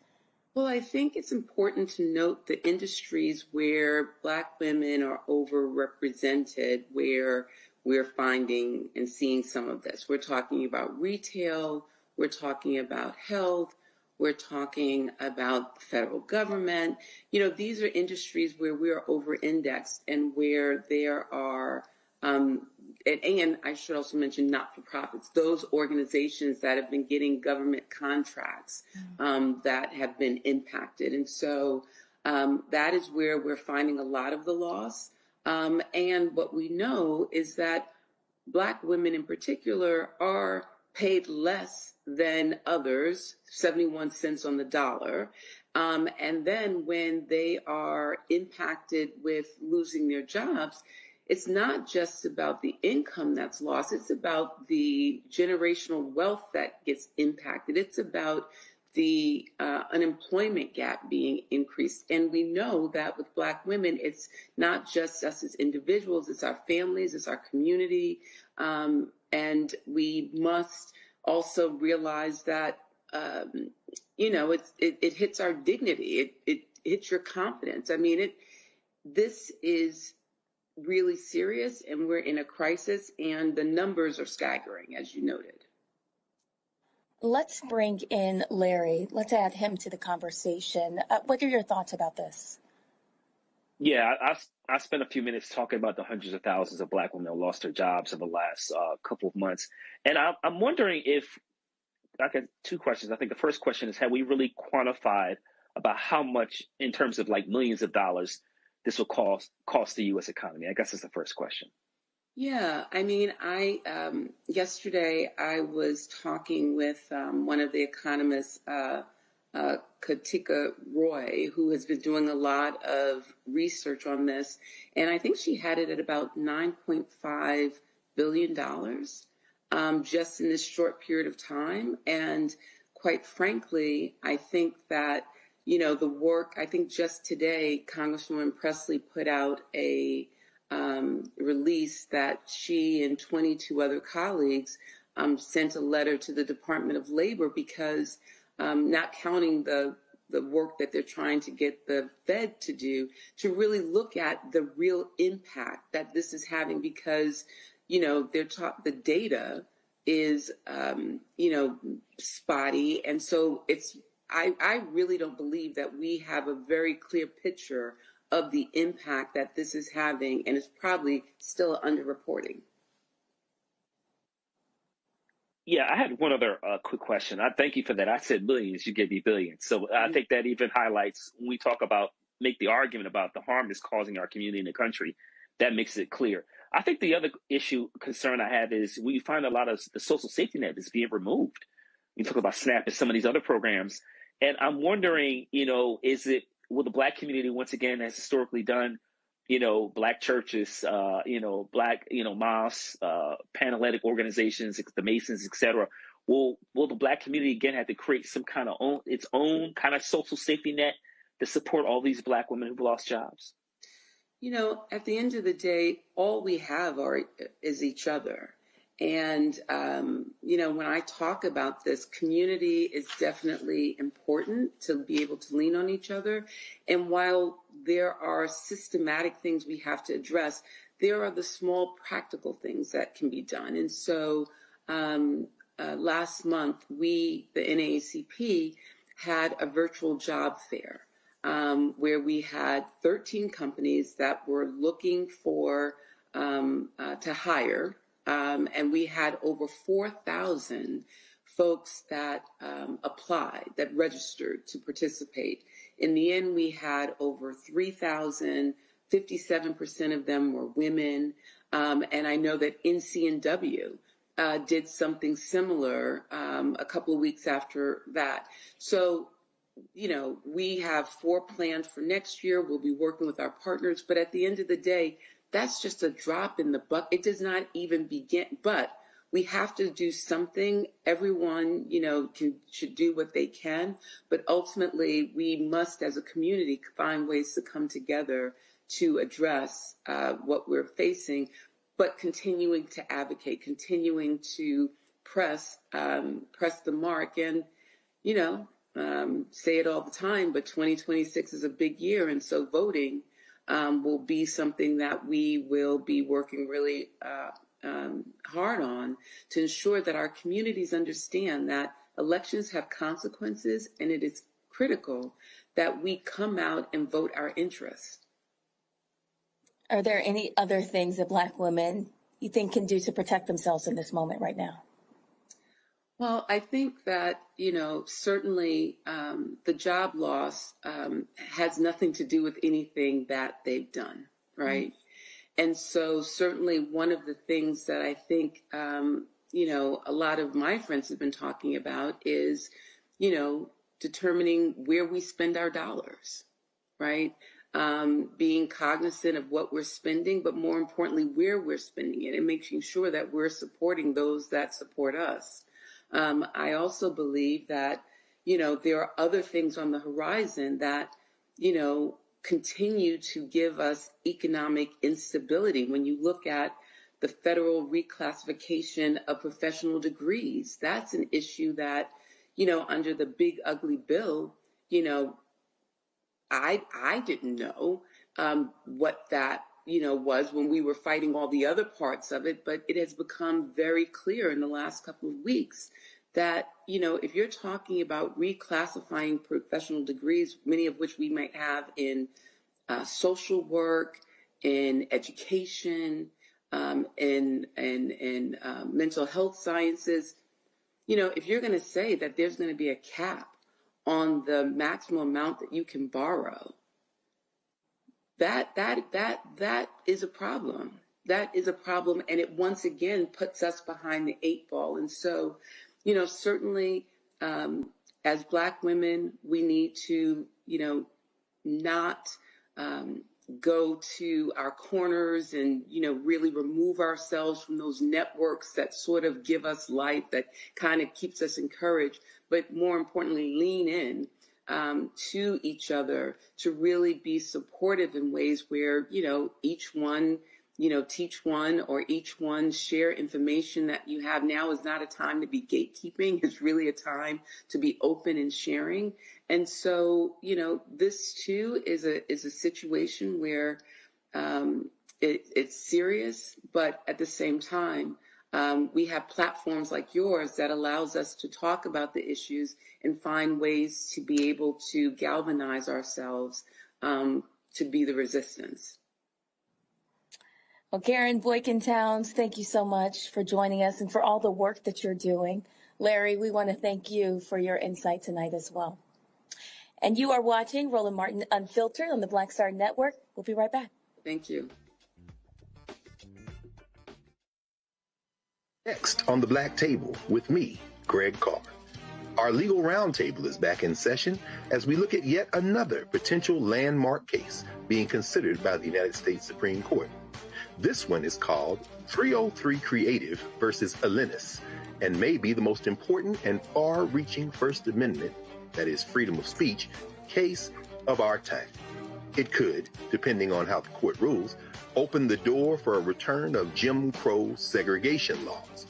Well, I think it's important to note the industries where Black women are overrepresented, where we're finding and seeing some of this. We're talking about retail, we're talking about health, we're talking about the federal government. These are industries where we are over-indexed and where there are and I should also mention not-for-profits, those organizations that have been getting government contracts that have been impacted. And so that is where we're finding a lot of the loss. And what we know is that Black women in particular are paid less than others, 71 cents on the dollar. And then when they are impacted with losing their jobs, it's not just about the income that's lost. It's about the generational wealth that gets impacted. It's about the unemployment gap being increased. And we know that with Black women, it's not just us as individuals, it's our families, it's our community. And we must also realize that, it hits our dignity. It hits your confidence. I mean, this is really serious, and we're in a crisis, and the numbers are staggering, as you noted. Let's bring in Larry. Let's add him to the conversation. What are your thoughts about this? Yeah, I spent a few minutes talking about the hundreds of thousands of Black women who lost their jobs in the last couple of months. And I'm wondering if, I got two questions. I think the first question is, have we really quantified about how much, in terms of like millions of dollars, this will cost the U.S. economy? I guess that's the first question. Yeah, I mean, yesterday I was talking with one of the economists, Katika Roy, who has been doing a lot of research on this, and I think she had it at about $9.5 billion just in this short period of time. And quite frankly, I think that, the work, I think just today, Congresswoman Presley put out a release that she and 22 other colleagues sent a letter to the Department of Labor because not counting the work that they're trying to get the Fed to do, to really look at the real impact that this is having, because, the data is, spotty. And so I really don't believe that we have a very clear picture of the impact that this is having, and it's probably still underreporting. Yeah, I had one other quick question. I thank you for that. I said millions, you gave me billions. So I think that even highlights, when we talk about, make the argument about the harm it's causing our community and the country, that makes it clear. I think the other concern I have is we find a lot of the social safety net is being removed. You talk about SNAP and some of these other programs. And I'm wondering, will the Black community, once again, as historically done, Black churches, Black, mosques, Panhellenic organizations, the Masons, et cetera, will the Black community again have to create some kind of its own kind of social safety net to support all these Black women who've lost jobs? At the end of the day, all we have is each other. And, when I talk about this, community is definitely important to be able to lean on each other. And while there are systematic things we have to address, there are the small practical things that can be done. And so last month, the NAACP, had a virtual job fair where we had 13 companies that were looking for to hire. And we had over 4,000 folks that applied, that registered to participate. In the end, we had over 3,000, 57% of them were women. And I know that NCNW did something similar a couple of weeks after that. So, we have 4 planned for next year. We'll be working with our partners. But at the end of the day, that's just a drop in the bucket. It does not even begin, but we have to do something. Everyone, should do what they can, but ultimately we must, as a community, find ways to come together to address what we're facing, but continuing to advocate, continuing to press the mark, and say it all the time, but 2026 is a big year, and so voting will be something that we will be working really hard on to ensure that our communities understand that elections have consequences, and it is critical that we come out and vote our interests. Are there any other things that Black women you think can do to protect themselves in this moment right now? Well, I think that, certainly the job loss has nothing to do with anything that they've done, right? Mm-hmm. And so certainly one of the things that I think, a lot of my friends have been talking about is, determining where we spend our dollars, right? Being cognizant of what we're spending, but more importantly, where we're spending it and making sure that we're supporting those that support us. I also believe that, there are other things on the horizon that, continue to give us economic instability. When you look at the federal reclassification of professional degrees, that's an issue that, under the big ugly bill, I didn't know what that, was when we were fighting all the other parts of it, but it has become very clear in the last couple of weeks that, if you're talking about reclassifying professional degrees, many of which we might have in social work, in education, in mental health sciences, if you're going to say that there's going to be a cap on the maximum amount that you can borrow, that is a problem. That is a problem, and it once again puts us behind the 8 ball. And so, certainly as Black women, we need to, not go to our corners and, really remove ourselves from those networks that sort of give us life, that kind of keeps us encouraged, but more importantly, lean in to each other to really be supportive in ways where, each one, teach one, or each one share information that you have. Now is not a time to be gatekeeping. It's really a time to be open and sharing. And so, this too is a situation where it's serious, but at the same time, we have platforms like yours that allows us to talk about the issues and find ways to be able to galvanize ourselves to be the resistance. Well, Karen Boykin-Towns, thank you so much for joining us and for all the work that you're doing. Larry, we want to thank you for your insight tonight as well. And you are watching Roland Martin Unfiltered on the Black Star Network. We'll be right back. Thank you. Next on the Black Table with me, Greg Carr. Our legal roundtable is back in session as we look at yet another potential landmark case being considered by the United States Supreme Court. This one is called 303 Creative versus Alennis, and may be the most important and far-reaching First Amendment, that is freedom of speech, case of our time. It could, depending on how the court rules, open the door for a return of Jim Crow segregation laws.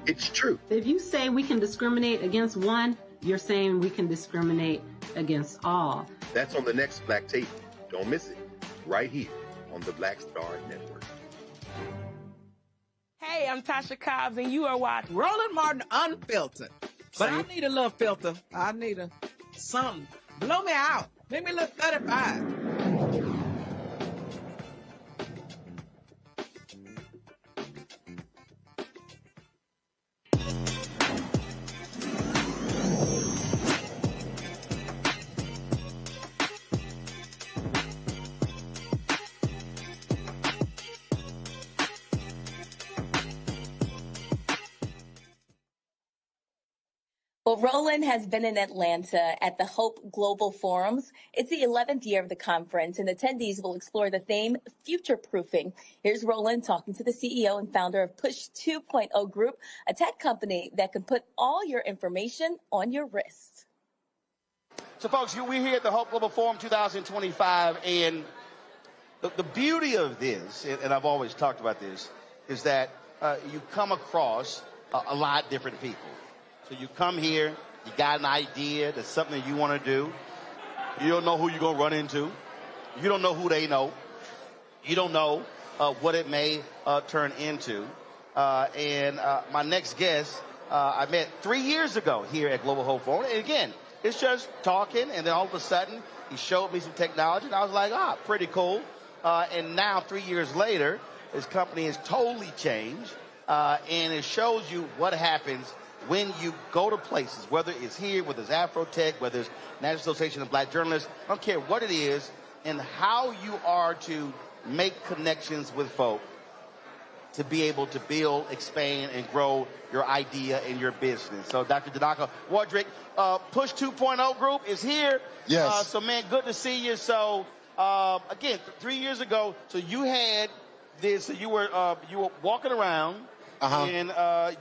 It's true. If you say we can discriminate against one, you're saying we can discriminate against all. That's on the next Black Table. Don't miss it. Right here on the Black Star Network. Hey, I'm Tasha Cobbs, and you are watching Roland Martin Unfiltered. But I need a little filter. I need something. Blow me out. Make me look 35. Well, Roland has been in Atlanta at the Hope Global Forums. It's the 11th year of the conference, and attendees will explore the theme future-proofing. Here's Roland talking to the CEO and founder of Push 2.0 Group, a tech company that can put all your information on your wrist. So, folks, we're here at the Hope Global Forum 2025, and the beauty of this, and I've always talked about this, is that you come across a lot of different people. So you come here, you got an idea, there's something that you want to do. You don't know who you're going to run into. You don't know who they know. You don't know what it may turn into. And my next guest, I met 3 years ago here at Global Hope Forum. And again, it's just talking, and then all of a sudden, he showed me some technology, and I was like, pretty cool. And now, 3 years later, his company has totally changed, and it shows you what happens when you go to places, whether it's here, whether it's Afrotech, whether it's National Association of Black Journalists, I don't care what it is, and how you are to make connections with folk to be able to build, expand, and grow your idea and your business. So Dr. Janaka Wardrick, Push 2.0 group is here. Yes. So, man, good to see you. So, again, 3 years ago, so you had this, so you were walking around, and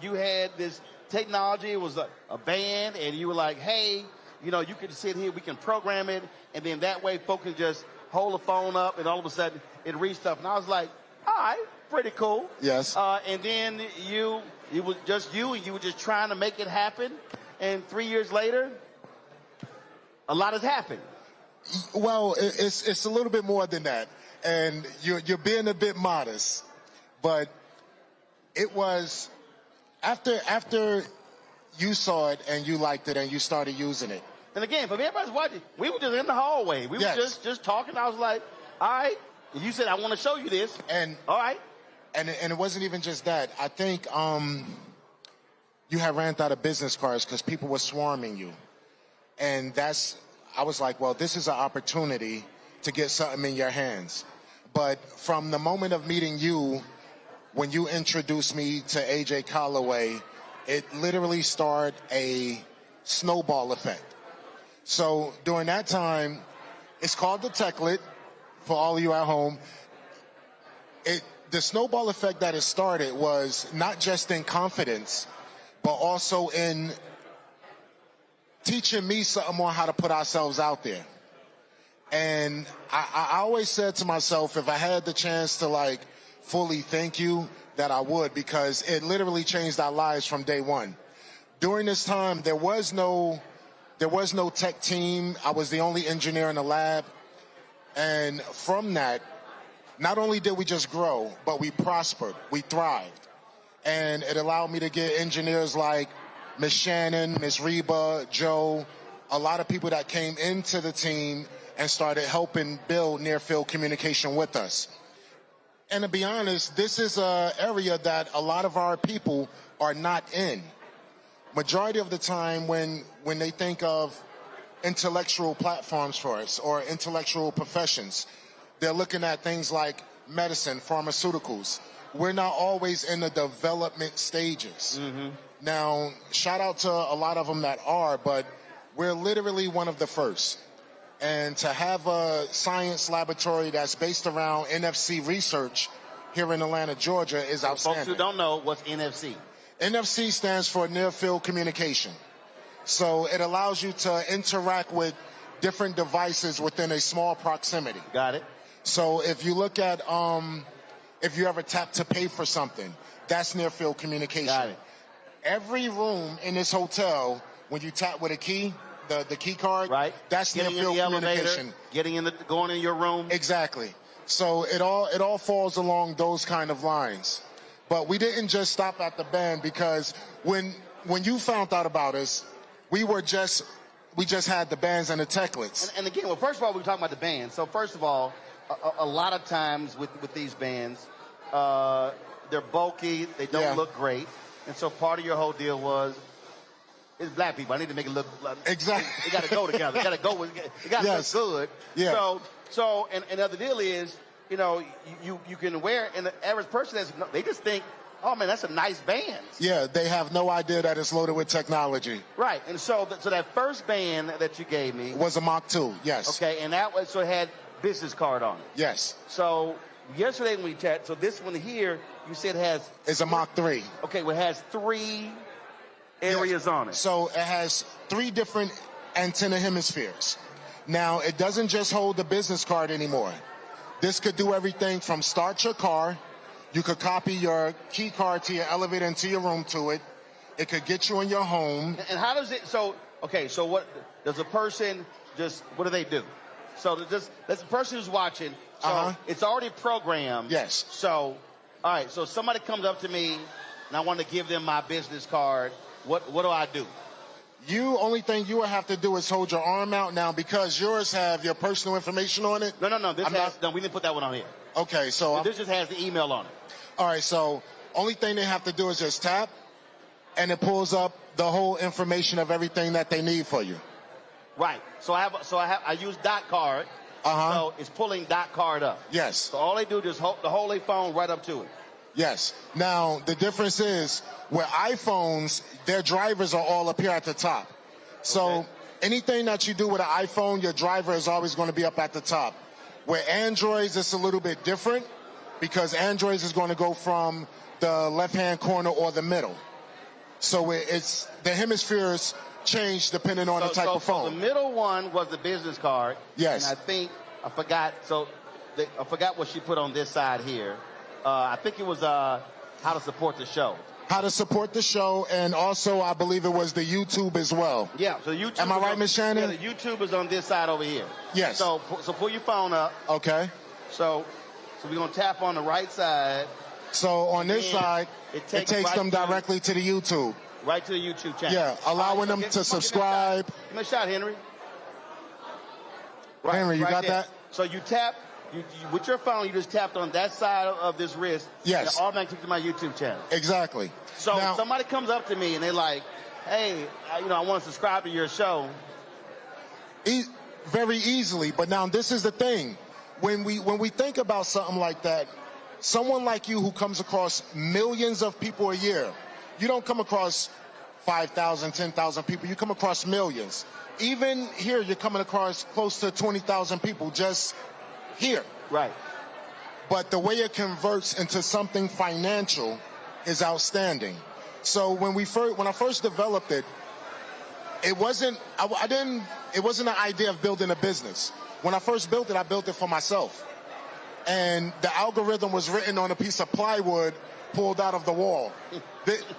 you had this technology. It was a band, and you were like, hey, you know, you can sit here, we can program it, and then that way folks can just hold the phone up, and all of a sudden it reads stuff. And I was like, all right, pretty cool. Yes. And then it was just you, and you were just trying to make it happen. And 3 years later, a lot has happened. Well, it's a little bit more than that. And you're being a bit modest. But it was after you saw it and you liked it and you started using it. And again, for everybody's watching, we were just in the hallway. We were just talking. I was like, all right. And you said, I want to show you this. And all right. And it wasn't even just that. I think you had ran out of business cards because people were swarming you. And I was like, well, this is an opportunity to get something in your hands. But from the moment of meeting you, when you introduced me to AJ Calloway, it literally started a snowball effect. So during that time, it's called the Techlet for all of you at home. The snowball effect that it started was not just in confidence, but also in teaching me something more how to put ourselves out there. And I always said to myself, if I had the chance to like fully thank you, that I would, because it literally changed our lives from day one. During this time, there was no tech team. I was the only engineer in the lab. And from that, not only did we just grow, but we prospered, we thrived. And it allowed me to get engineers like Miss Shannon, Miss Reba, Joe, a lot of people that came into the team and started helping build near-field communication with us. And to be honest, this is an area that a lot of our people are not in. Majority of the time when they think of intellectual platforms for us or intellectual professions, they're looking at things like medicine, pharmaceuticals. We're not always in the development stages. Mm-hmm. Now, shout out to a lot of them that are, but we're literally one of the first. And to have a science laboratory that's based around NFC research here in Atlanta, Georgia is outstanding. Folks who don't know, what's NFC? NFC stands for Near Field Communication. So it allows you to interact with different devices within a small proximity. Got it. So if you look at, if you ever tap to pay for something, that's near field communication. Got it. Every room in this hotel, when you tap with a key, the key card, right? That's near field communication. Going in your room. Exactly. So it all falls along those kind of lines. But we didn't just stop at the band, because when you found out about us, we just had the bands and the Techlets. And again, well, first of all, we're talking about the bands. So first of all, a lot of times with these bands, they're bulky, they don't look great. And so part of your whole deal was, it's black people, I need to make it look like exactly. It got to go together. It got to go. It got to look good. Yeah. So the other deal is, you know, you can wear, and the average person they just think, oh man, that's a nice band. Yeah, they have no idea that it's loaded with technology. Right, and so that first band that you gave me was a Mach 2. Yes. Okay, and that was, so it had business card on it. Yes. So yesterday when we chat, so this one here, you said has it's a Mach 3. Okay, well, it has 3 areas on it. So it has 3 different antenna hemispheres. Now, it doesn't just hold the business card anymore. This could do everything from start your car. You could copy your key card to your elevator and to your room to it. It could get you in your home. And how does it, so what, does a person what do they do? So that's the person who's watching, so it's already programmed. Yes. So, all right, so somebody comes up to me and I want to give them my business card. What do I do? Only thing you would have to do is hold your arm out now, because yours have your personal information on it. No, we didn't put that one on here. Okay, so this just has the email on it. All right, so only thing they have to do is just tap, and it pulls up the whole information of everything that they need for you. Right. So I use dot card. So it's pulling dot card up. Yes. So all they do is hold their phone right up to it. Yes. Now, the difference is with iPhones, their drivers are all up here at the top. So anything that you do with an iPhone, your driver is always going to be up at the top. With Androids, it's a little bit different because Androids is going to go from the left-hand corner or the middle. So it's the hemispheres change depending on the type of phone. So the middle one was the business card. Yes. And I forgot. So I forgot what she put on this side here. I think it was how to support the show. How to support the show, and also I believe it was the YouTube as well. Yeah, so YouTube. Am I right, Ms. Shannon? Yeah, the YouTube is on this side over here. Yes. So pull your phone up. Okay. So we're gonna tap on the right side. So on this side, it takes right them directly to the YouTube. Right to the YouTube channel. Yeah, allowing them to subscribe. Give me a shot, Henry. Right, Henry, you got there. that? So you tap. You, with your phone, you just tapped on that side of this wrist. Yes. And automatically to my YouTube channel. Exactly. So now, if somebody comes up to me and they're like, hey, I want to subscribe to your show. Very easily. But now this is the thing. When we think about something like that, someone like you who comes across millions of people a year, you don't come across 5,000, 10,000 people. You come across millions. Even here, you're coming across close to 20,000 people just here. Right. But the way it converts into something financial is outstanding. So when I first developed it, it wasn't an idea of building a business. When I first built it, I built it for myself. And the algorithm was written on a piece of plywood pulled out of the wall.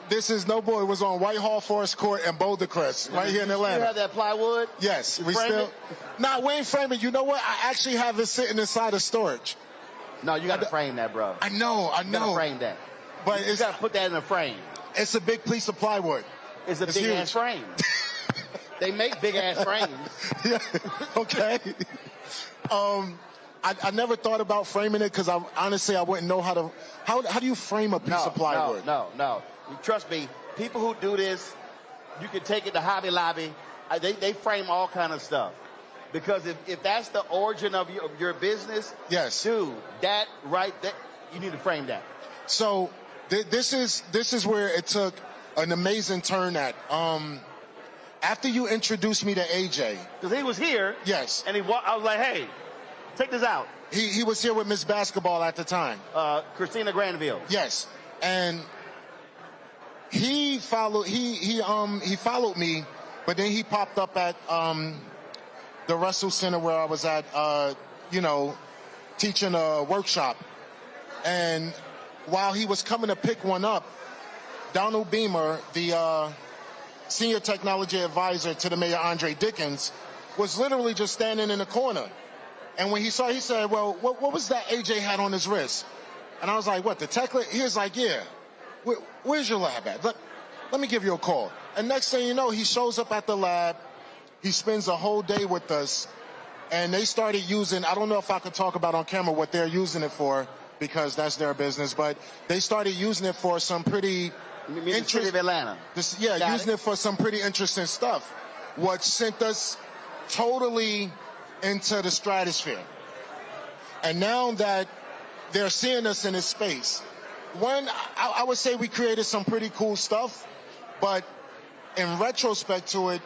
This is it was on Whitehall Forest Court and Boulder Crest, right here in Atlanta. You have that plywood? Yes. We still. Nah, we ain't framing. You know what? I actually have it sitting inside of storage. No, you got to frame that, bro. I know. You got to frame that. But you got to put that in a frame. It's a big piece of plywood. It's a big ass frame. They make big ass frames. Yeah. Okay. I never thought about framing it because honestly I wouldn't know how do you frame a piece of plywood? No. Trust me, people who do this, you can take it to Hobby Lobby. They frame all kind of stuff. Because if that's the origin of your business, yes, dude, that you need to frame that. So this is where it took an amazing turn at. After you introduced me to AJ, because he was here, yes, and I was like, hey, check this out. He was here with Miss Basketball at the time, Christina Granville. Yes, and he followed me, but then he popped up at the Russell Center where I was at, teaching a workshop. And while he was coming to pick one up, Donald Beamer, the senior technology advisor to the Mayor Andre Dickens, was literally just standing in the corner. And when he saw, he said, well, what was that AJ had on his wrist? And I was like, what, the tech lab? He was like, yeah. Where's your lab at? Let me give you a call. And next thing you know, he shows up at the lab. He spends a whole day with us. And they started using, I don't know if I could talk about on camera what they're using it for, because that's their business, but they started using it for some pretty interesting of Atlanta. Using it for some pretty interesting stuff, which sent us totally into the stratosphere. And now that they're seeing us in this space, I would say we created some pretty cool stuff, but in retrospect to it,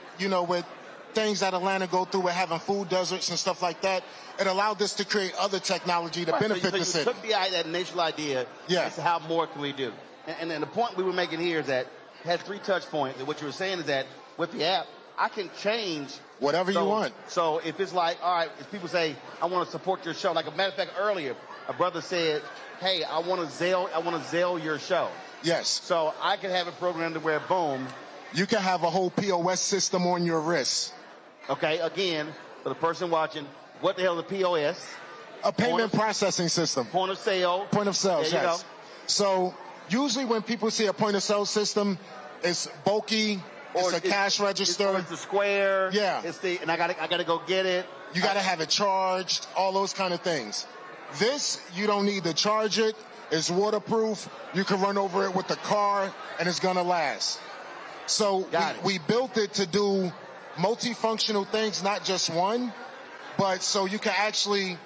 with things that Atlanta go through with having food deserts and stuff like that, it allowed us to create other technology to benefit the city. So you took that initial idea, as to how more can we do. And then the point we were making here is that it has 3 touch points. And what you were saying is that with the app, I can change whatever you want. So if it's like, all right, if people say, I want to support your show, like a matter of fact, earlier, a brother said, hey, I want to Zelle your show. Yes. So I can have a program to where, boom, you can have a whole POS system on your wrist. Okay, again, for the person watching, what the hell is a POS? A payment processing system. Point of sale. Point of sale, there you yes. Go. So usually when people see a point of sale system, it's bulky, it's a cash register. It's a square. Yeah. And I gotta go get it. You gotta have it charged, all those kind of things. This, you don't need to charge it. It's waterproof. You can run over it with the car and it's gonna last. So we built it to do multifunctional things, not just one, but so you can actually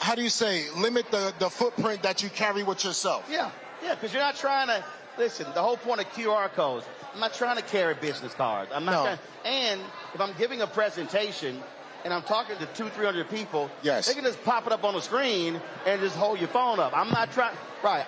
how do you say, limit the footprint that you carry with yourself. Yeah, because you're not trying to, listen, the whole point of QR codes, I'm not trying to carry business cards. I'm not trying, and if I'm giving a presentation and I'm talking to 200-300 people, yes, they can just pop it up on the screen and just hold your phone up. I'm not trying, right,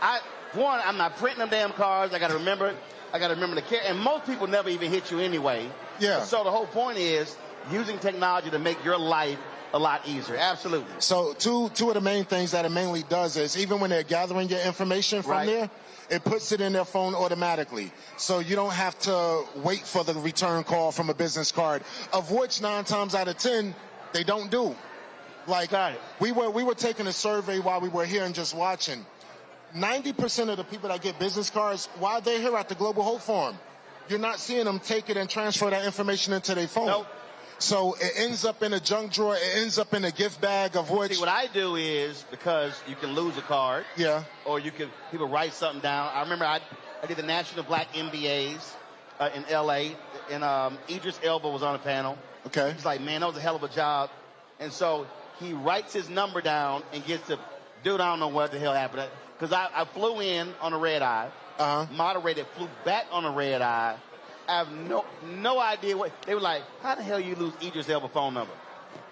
I'm not printing them damn cards. I got to remember to carry, and most people never even hit you anyway. Yeah. So the whole point is using technology to make your life a lot easier. Absolutely. So two of the main things that it mainly does is even when they're gathering your information from there, it puts it in their phone automatically. So you don't have to wait for the return call from a business card, of which 9 times out of 10, they don't do. Like, we were taking a survey while we were here and just watching. 90% of the people that get business cards, while they're here at the Global Hope Forum, you're not seeing them take it and transfer that information into their phone. Nope. So it ends up in a junk drawer. It ends up in a gift bag, of which... See, what I do is, because you can lose a card. Yeah. Or people write something down. I remember I did the National Black MBAs in L.A., and Idris Elba was on the panel. Okay. He's like, man, that was a hell of a job. And so he writes his number down and gets to, dude, I don't know what the hell happened. Because I flew in on a red eye, moderated, flew back on a red eye. I have no idea what, they were like, how the hell you lose Idris Elba's phone number?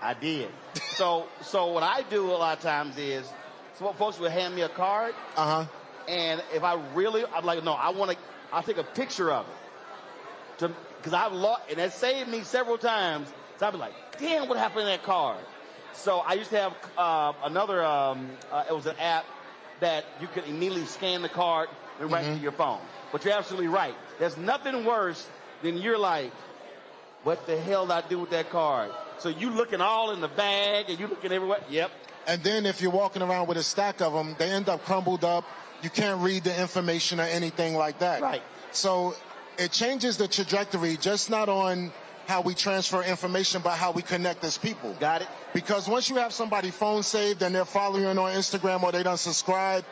I did. So what I do a lot of times is, so folks will hand me a card, and if I'm like, no, I'll take a picture of it. Because I've lost, and that saved me several times. So I'll be like, damn, what happened to that card? So I used to have another, it was an app that you could immediately scan the card and right to your phone. But you're absolutely right. There's nothing worse than you're like, what the hell did I do with that card? So you looking all in the bag and you looking everywhere. Yep. And then if you're walking around with a stack of them, they end up crumbled up. You can't read the information or anything like that. Right. So it changes the trajectory, just not on how we transfer information, but how we connect as people. Got it. Because once you have somebody's phone saved and they're following you on Instagram or they done subscribe,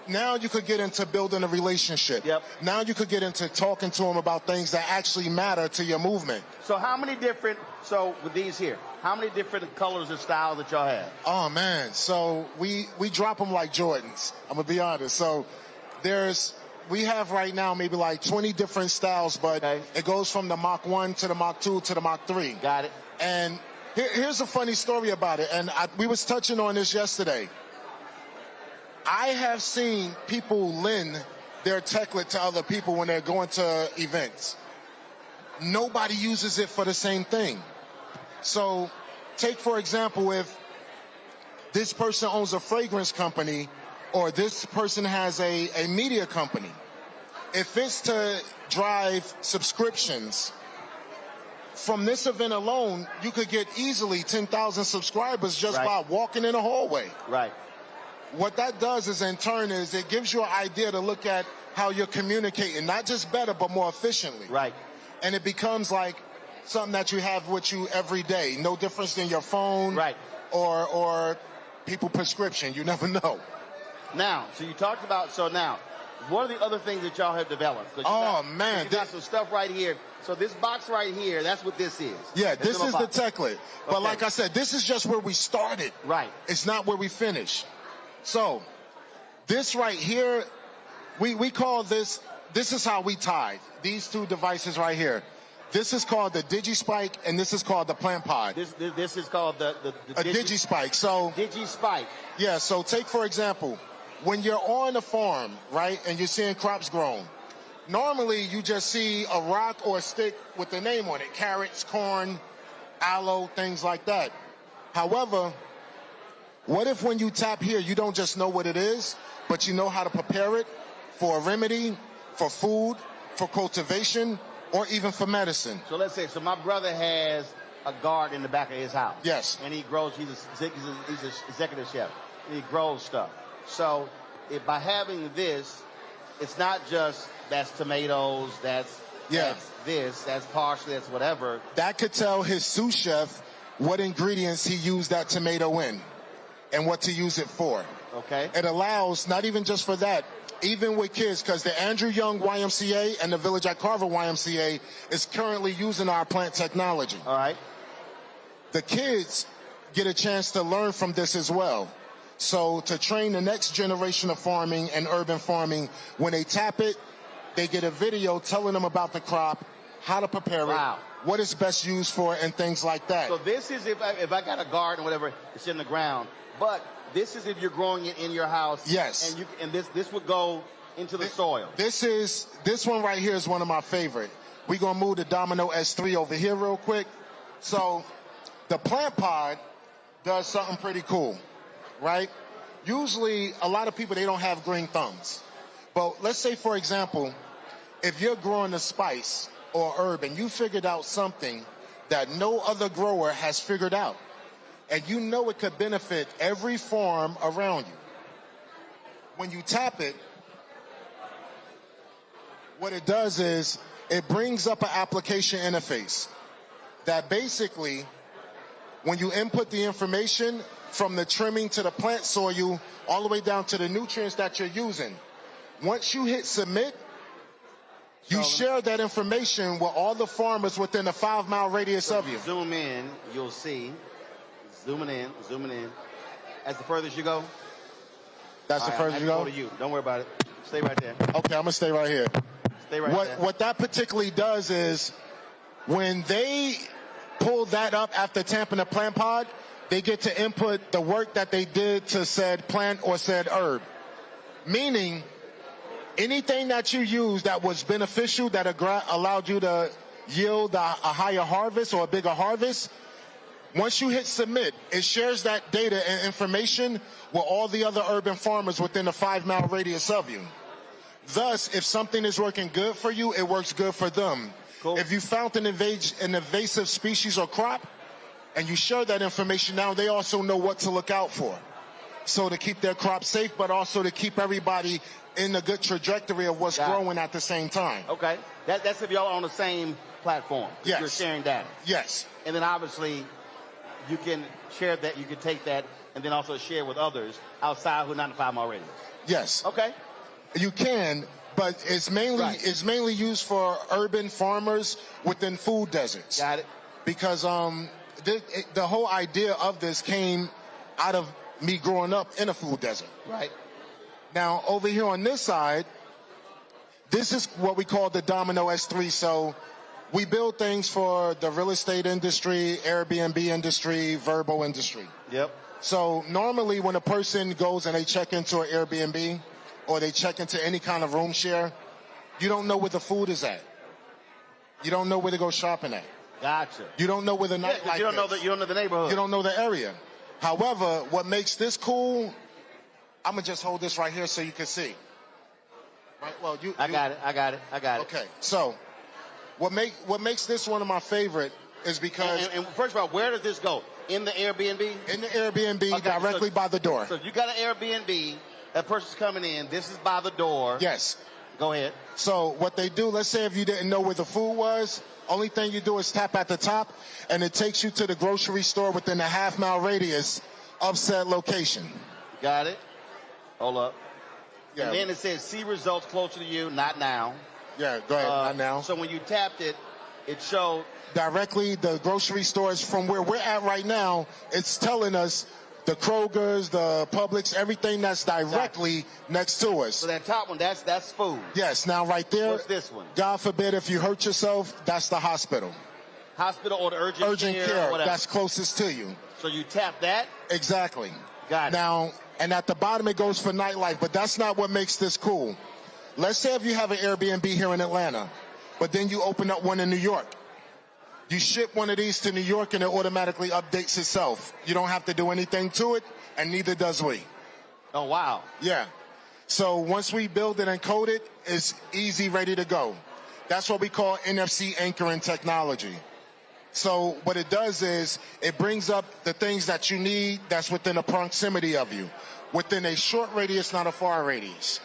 now you could get into building a relationship. Yep. Now you could get into talking to them about things that actually matter to your movement. So with these here, how many different colors and styles that y'all have? Oh, man. So we drop them like Jordans. I'm going to be honest. So we have right now maybe like 20 different styles, but it goes from the Mach 1 to the Mach 2 to the Mach 3. Got it. And here's a funny story about it. And we was touching on this yesterday. I have seen people lend their techlet to other people when they're going to events. Nobody uses it for the same thing. So take, for example, if this person owns a fragrance company or this person has a media company, if it's to drive subscriptions, from this event alone, you could get easily 10,000 subscribers just by walking in a hallway. Right. What that does is, in turn, is it gives you an idea to look at how you're communicating, not just better, but more efficiently. Right. And it becomes like something that you have with you every day. No difference than your phone or people's prescription. You never know. Now, so you talked about, what are the other things that y'all have developed? Oh, man. You got some stuff right here. So this box right here, that's what this is. Yeah, this is the techlet. But like I said, this is just where we started. Right. It's not where we finish. So this right here, we call this is how we tithe. These two devices right here. This is called the DigiSpike, and this is called the Plant Pod. This is called the DigiSpike. So DigiSpike. Yeah. So take, for example, when you're on a farm, right, and you're seeing crops grown, normally you just see a rock or a stick with the name on it: carrots, corn, aloe, things like that. However, what if when you tap here, you don't just know what it is, but you know how to prepare it for a remedy, for food, for cultivation, or even for medicine? So let's say, my brother has a garden in the back of his house. Yes. And he grows, he's an executive chef. And he grows stuff. So by having this, it's not just that's tomatoes, that's this, that's parsley, that's whatever. That could tell his sous chef what ingredients he used that tomato in and what to use it for. Okay. It allows, not even just for that, even with kids, because the Andrew Young YMCA and the Village at Carver YMCA is currently using our plant technology. All right. The kids, get a chance to learn from this as well. So to train the next generation of farming and urban farming, when they tap it, they get a video telling them about the crop, how to prepare it, what it's best used for, and things like that. So this is if I got a garden or whatever, it's in the ground. But this is if you're growing it in your house. Yes. And this would go into the soil. This one right here is one of my favorite. We're going to move the Domino S3 over here real quick. So the plant pod does something pretty cool, right? Usually a lot of people, they don't have green thumbs. But let's say, for example, if you're growing a spice or herb and you figured out something that no other grower has figured out, and you know it could benefit every farm around you, when you tap it, what it does is it brings up an application interface that basically, when you input the information from the trimming to the plant soil, all the way down to the nutrients that you're using, once you hit submit, you share that information with all the farmers within a 5-mile radius of you. Zoom in, you'll see. Zooming in. As the furthest you go. That's the furthest you go? To you. Don't worry about it. Stay right there. Okay, I'm going to stay right here. Stay right there. What that particularly does is when they pull that up after tamping the plant pod, they get to input the work that they did to said plant or said herb. Meaning, anything that you use that was beneficial, that allowed you to yield a higher harvest or a bigger harvest, once you hit submit, it shares that data and information with all the other urban farmers within a 5-mile radius of you. Thus, if something is working good for you, it works good for them. Cool. If you found an invasive species or crop, and you share that information, now they also know what to look out for. So to keep their crop safe, but also to keep everybody in a good trajectory of what's growing at the same time. Okay. That's if y'all are on the same platform. Yes. You're sharing data. Yes. And then obviously you can share that, you can take that and then also share with others outside who are not in 5-mile radius. Yes. Okay. You can, but it's mainly used for urban farmers within food deserts. Got it. Because the whole idea of this came out of me growing up in a food desert. Right. Now, over here on this side, this is what we call the Domino S3. So we build things for the real estate industry, Airbnb industry, Verbo industry. Yep. So normally when a person goes and they check into an Airbnb or they check into any kind of room share, you don't know where the food is at. You don't know where to go shopping at. Gotcha. You don't know where the nightlife is. You don't know the neighborhood. You don't know the area. However, what makes this cool, I'm going to just hold this right here so you can see. Right? Well, I got it. Okay. So, what makes this one of my favorite is because... And first of all, where does this go? In the Airbnb? In the Airbnb, directly by the door. So if you got an Airbnb, that person's coming in, this is by the door. Yes. Go ahead. So what they do, let's say if you didn't know where the food was, only thing you do is tap at the top, and it takes you to the grocery store within a 5-mile radius of said location. Got it. Hold up. Yeah. And then it says, see results closer to you, not now. Yeah, go ahead, not now. So when you tapped it, it showed... Directly, the grocery stores from where we're at right now, it's telling us the Kroger's, the Publix, everything that's directly next to us. So that top one, that's food. Yes, now right there. What's this one? God forbid if you hurt yourself, that's the hospital. Hospital or the urgent care or whatever. That's closest to you. So you tap that? Exactly. Got it. Now, and at the bottom it goes for nightlife, but that's not what makes this cool. Let's say if you have an Airbnb here in Atlanta, but then you open up one in New York. You ship one of these to New York and it automatically updates itself. You don't have to do anything to it, and neither does we. Oh, wow. Yeah. So once we build it and code it, it's easy, ready to go. That's what we call NFC anchoring technology. So what it does is it brings up the things that you need that's within a proximity of you, within a short radius, not a far radius.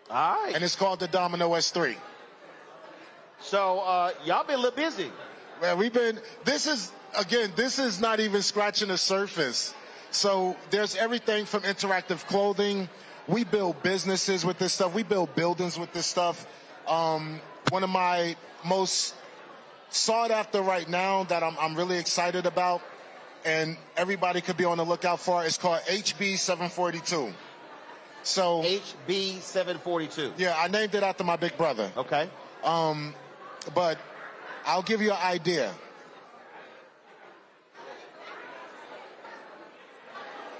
All right. And it's called the Domino S3. So y'all been a little busy. Well, this is not even scratching the surface. So there's everything from interactive clothing. We build businesses with this stuff. We build buildings with this stuff. One of my most sought after right now that I'm really excited about, and everybody could be on the lookout for it. It's called HB 742. So HB 742. Yeah, I named it after my big brother. Okay. But I'll give you an idea.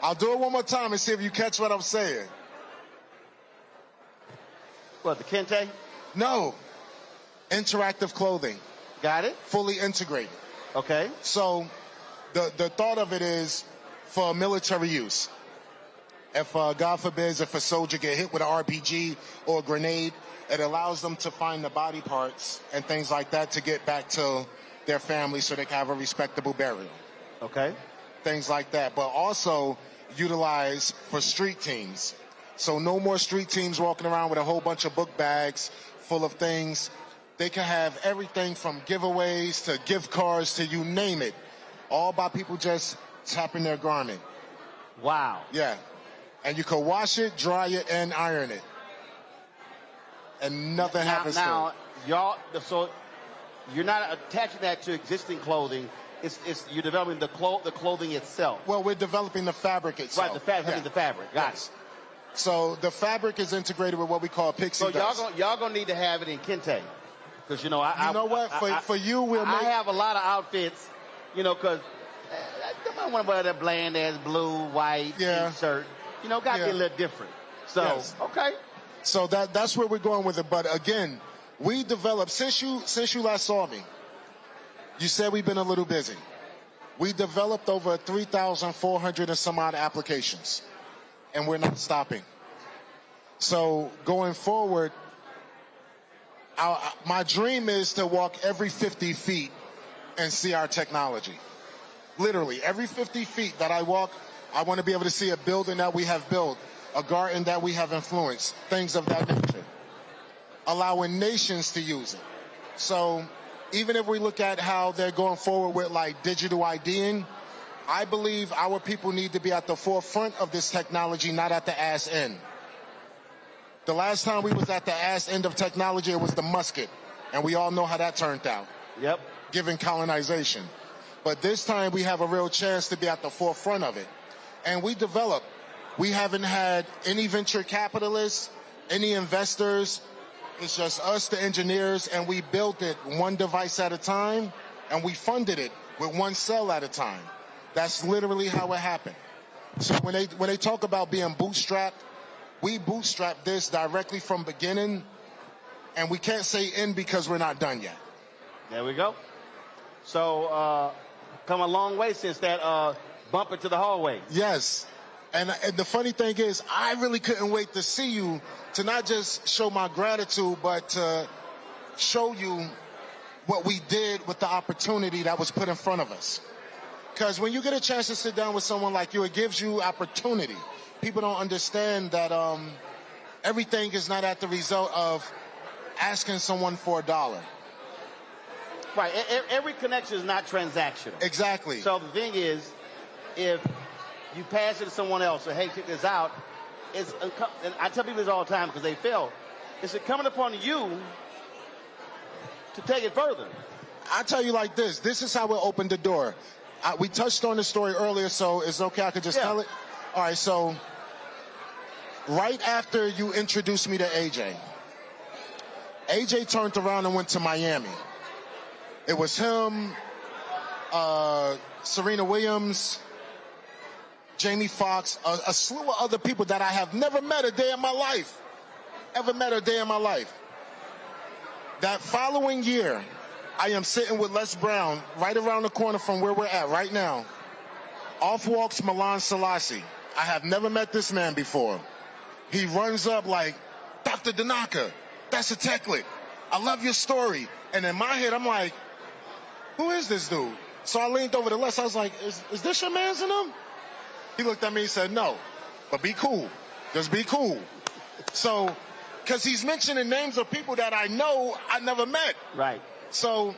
I'll do it one more time and see if you catch what I'm saying. What, the Kente? No. Interactive clothing. Got it. Fully integrated. Okay. So the thought of it is for military use. If, God forbid, if a soldier get hit with an RPG or a grenade, it allows them to find the body parts and things like that to get back to their family so they can have a respectable burial. Okay. Things like that. But also utilize for street teams. So no more street teams walking around with a whole bunch of book bags full of things. They can have everything from giveaways to gift cards to you name it, all by people just tapping their garment. Wow. Yeah. And you can wash it, dry it, and iron it. And nothing happens to it. Now, y'all, so you're not attaching that to existing clothing. It's you're developing the clothing itself. Well, we're developing the fabric itself. Right, the fabric. Got it. So the fabric is integrated with what we call pixie dust. So y'all gonna need to have it in Kente, because you know for you we'll make. I have a lot of outfits, you know, because I might want to wear that bland ass blue, white T-shirt. You know, got to be a little different. So okay. So that's where we're going with it. But again, we developed since you last saw me. You said we've been a little busy. We developed over 3,400 and some odd applications, and we're not stopping. So going forward, my dream is to walk every 50 feet and see our technology. Literally, every 50 feet that I walk, I want to be able to see a building that we have built, a garden that we have influenced, things of that nature. Allowing nations to use it. So even if we look at how they're going forward with like digital IDing, I believe our people need to be at the forefront of this technology, not at the ass end. The last time we was at the ass end of technology, it was the musket. And we all know how that turned out. Yep. Given colonization. But this time we have a real chance to be at the forefront of it. And we develop. We haven't had any venture capitalists, any investors. It's just us, the engineers, and we built it one device at a time, and we funded it with one cell at a time. That's literally how it happened. So when they talk about being bootstrapped, we bootstrapped this directly from beginning, and we can't say in because we're not done yet. There we go. So come a long way since that bump into the hallway. Yes. And the funny thing is, I really couldn't wait to see you, to not just show my gratitude, but to show you what we did with the opportunity that was put in front of us. Because when you get a chance to sit down with someone like you, it gives you opportunity. People don't understand that everything is not at the result of asking someone for $1. Right. Every connection is not transactional. Exactly. So the thing is, if you pass it to someone else, so hey, check this out, and I tell people this all the time because they fail, it's incumbent upon you to take it further. I tell you like this is how it opened the door. We touched on the story earlier, so it's okay, I could just tell it? All right, so right after you introduced me to AJ turned around and went to Miami. It was him, Serena Williams, Jamie Foxx, a slew of other people that I have never met a day in my life. That following year, I am sitting with Les Brown right around the corner from where we're at right now. Off walks Milan Selassie. I have never met this man before. He runs up like, Dr. Danaka, that's a techlet. I love your story. And in my head, I'm like, who is this dude? So I leaned over to Les. I was like, is this your man's in him? He looked at me and said, no, but be cool. Just be cool. So, because he's mentioning names of people that I know I never met. Right. So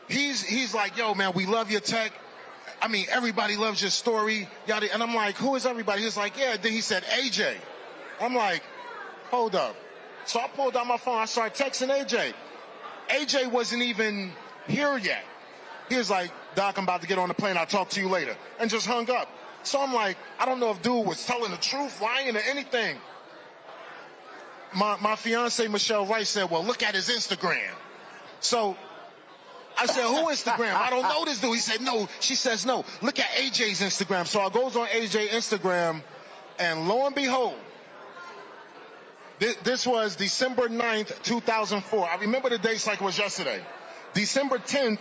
he's like, yo, man, we love your tech. I mean, everybody loves your story. Yada. And I'm like, who is everybody? He's like, yeah. Then he said, AJ. I'm like, hold up. So I pulled out my phone. I started texting AJ. AJ wasn't even here yet. He was like, Doc, I'm about to get on the plane. I'll talk to you later. And just hung up. So I'm like, I don't know if dude was telling the truth, lying, or anything. My fiance, Michelle Rice, said, well, look at his Instagram. So I said, who Instagram? I don't know this dude. He said, no. She says, no. Look at AJ's Instagram. So I goes on AJ's Instagram, and lo and behold, this was December 9th, 2004. I remember the dates like it was yesterday. December 10th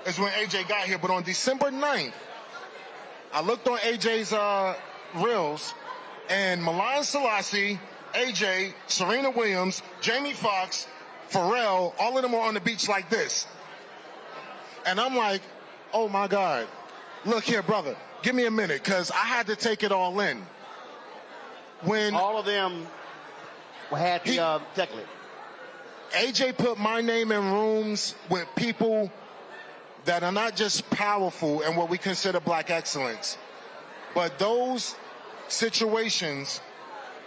is when AJ got here, but on December 9th, I looked on AJ's reels, and Milan Selassie, AJ, Serena Williams, Jamie Foxx, Pharrell, all of them are on the beach like this. And I'm like, oh my God, look here, brother, give me a minute, because I had to take it all in. When all of them had the technique. AJ put my name in rooms with people that are not just powerful and what we consider black excellence, but those situations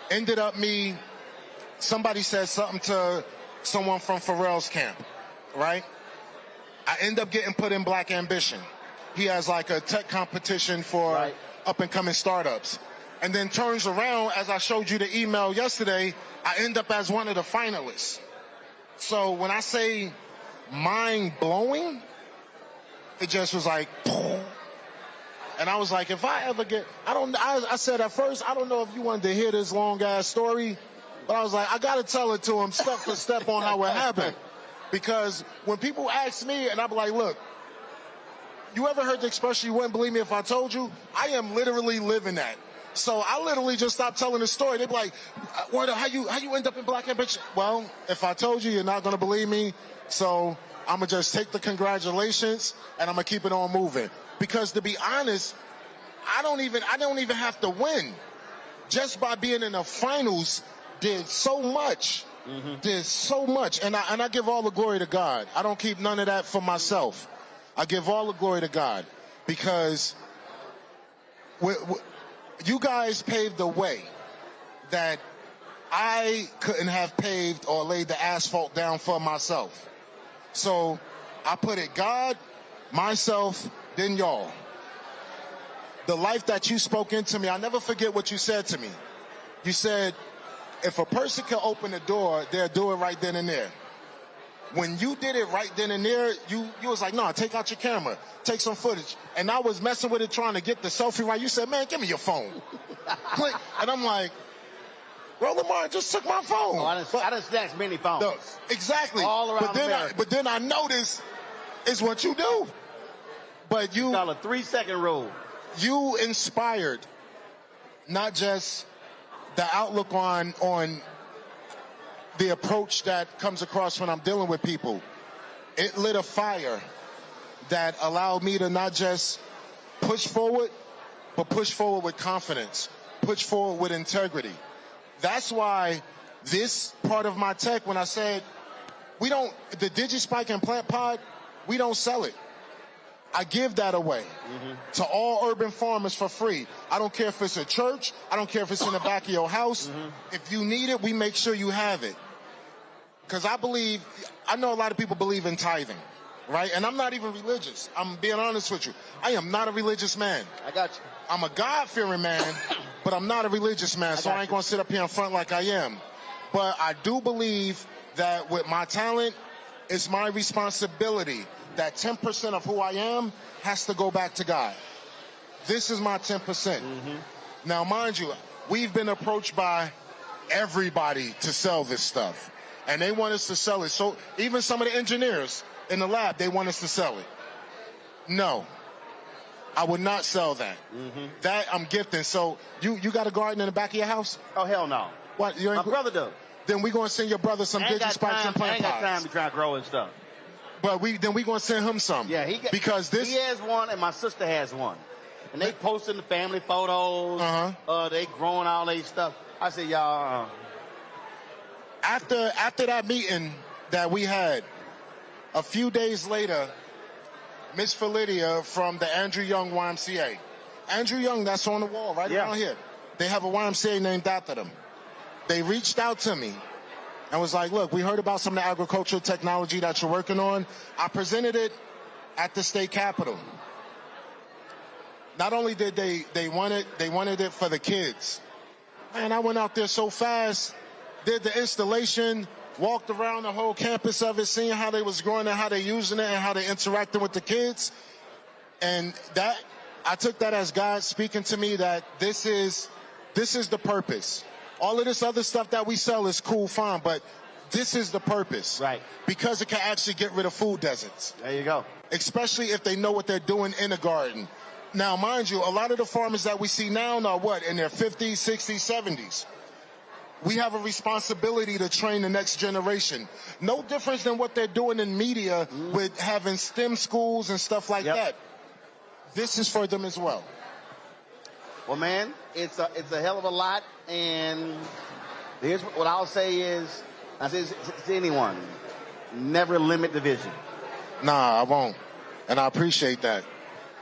ended up somebody said something to someone from Pharrell's camp, right? I end up getting put in Black Ambition. He has like a tech competition for up and coming startups. And then turns around, as I showed you the email yesterday, I end up as one of the finalists. So when I say mind blowing, it just was like, and I was like, if I ever get, I said at first, I don't know if you wanted to hear this long ass story, but I was like, I got to tell it to him step for step on how it happened. Because when people ask me, and I'm like, look, you ever heard the expression, you wouldn't believe me if I told you? I am literally living that. So I literally just stopped telling the story. They'd be like, how you end up in Black Ambition? Well, if I told you, you're not going to believe me. So I'm going to just take the congratulations and I'm going to keep it on moving. Because to be honest, I don't even have to win. Just by being in the finals did so much. Did so much. And I give all the glory to God. I don't keep none of that for myself. I give all the glory to God. Because you guys paved the way that I couldn't have paved or laid the asphalt down for myself. So I put it God, myself, then y'all. The life that you spoke into me, I'll never forget what you said to me. You said, if a person can open the door, they'll do it right then and there. When you did it right then and there, you was like, no, take out your camera, take some footage. And I was messing with it, trying to get the selfie right. You said, man, give me your phone. Click. And I'm like, Roland Martin just took my phone. Oh, I done snatched many phones. No, exactly. All around America. But then I noticed it's what you do. But it's called a 3-second rule. You inspired not just the outlook on the approach that comes across when I'm dealing with people. It lit a fire that allowed me to not just push forward, but push forward with confidence, push forward with integrity. That's why this part of my tech, when I said, the DigiSpike and Plant Pod, we don't sell it. I give that away to all urban farmers for free. I don't care if it's a church. I don't care if it's in the back of your house. If you need it, we make sure you have it. Because I know a lot of people believe in tithing, right? And I'm not even religious. I'm being honest with you. I am not a religious man. I got you. I'm a God-fearing man, but I'm not a religious man, so I ain't going to sit up here in front like I am. But I do believe that with my talent, it's my responsibility that 10% of who I am has to go back to God. This is my 10%. Now, mind you, we've been approached by everybody to sell this stuff. And they want us to sell it. So even some of the engineers in the lab, they want us to sell it. No, I would not sell that. That I'm gifting. So you got a garden in the back of your house? Oh, hell no. What? My brother does. Then we're going to send your brother some DigiSpikes and Plant Pods. I ain't got time to try to grow and stuff. But then we going to send him some. Yeah, he has one and my sister has one. And they posting the family photos. They growing all their stuff. I said, y'all. After that meeting that we had, a few days later, Miss Philidia from the Andrew Young YMCA. Andrew Young, that's on the wall right around here. They have a YMCA named after them. They reached out to me and was like, look, we heard about some of the agricultural technology that you're working on. I presented it at the state capitol. Not only did they wanted it for the kids. Man, I went out there so fast, did the installation, walked around the whole campus of it, seeing how they was growing and how they using it and how they interacting with the kids. And that, I took that as God speaking to me that this is the purpose. All of this other stuff that we sell is cool, fine, but this is the purpose. Right. Because it can actually get rid of food deserts. There you go. Especially if they know what they're doing in the garden. Now, mind you, a lot of the farmers that we see now are what, in their 50s, 60s, 70s. We have a responsibility to train the next generation. No difference than what they're doing in media with having STEM schools and stuff like that. This is for them as well. Well, man, it's a hell of a lot, and here's what I'll say is, I say to anyone, never limit the vision. Nah, I won't. And I appreciate that.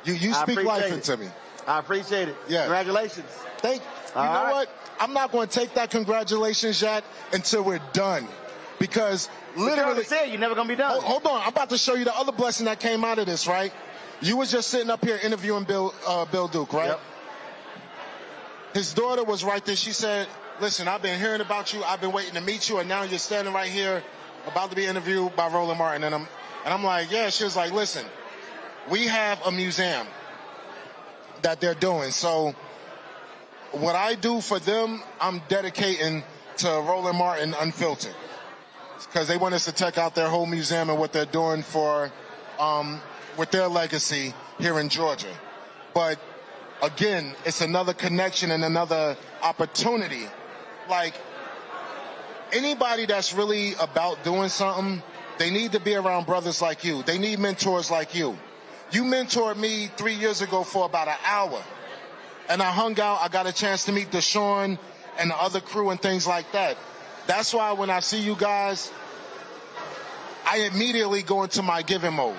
You speak life into me. I appreciate it. Yeah. Congratulations. You know what? I'm not going to take that congratulations yet until we're done. Because literally... you're never going to be done. Hold on. I'm about to show you the other blessing that came out of this, right? You was just sitting up here interviewing Bill Duke, right? Yep. His daughter was right there. She said, listen, I've been hearing about you. I've been waiting to meet you. And now you're standing right here about to be interviewed by Roland Martin. And I'm like, yeah. She was like, listen, we have a museum that they're doing. So what I do for them, I'm dedicating to Roland Martin Unfiltered. Because they want us to check out their whole museum and what they're doing for with their legacy here in Georgia. But again, it's another connection and another opportunity. Like, anybody that's really about doing something, they need to be around brothers like you. They need mentors like you. You mentored me 3 years ago for about an hour. And I hung out. I got a chance to meet Deshaun and the other crew and things like that. That's why when I see you guys, I immediately go into my giving mode.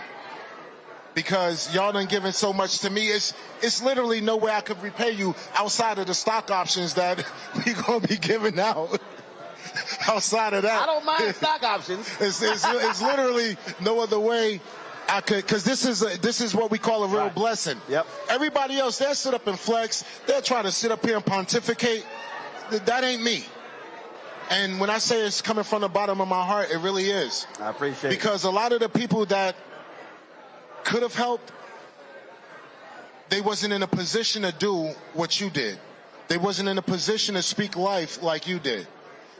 Because y'all done given so much to me. It's literally no way I could repay you outside of the stock options that we going to be giving out. Outside of that. I don't mind stock options. It's literally no other way I could, because this is what we call a real blessing. Yep. Everybody else, they'll sit up and flex. They'll try to sit up here and pontificate. That ain't me. And when I say it's coming from the bottom of my heart, it really is. I appreciate it. Because a lot of the people that could have helped, they wasn't in a position to do what you did. They wasn't in a position to speak life like you did.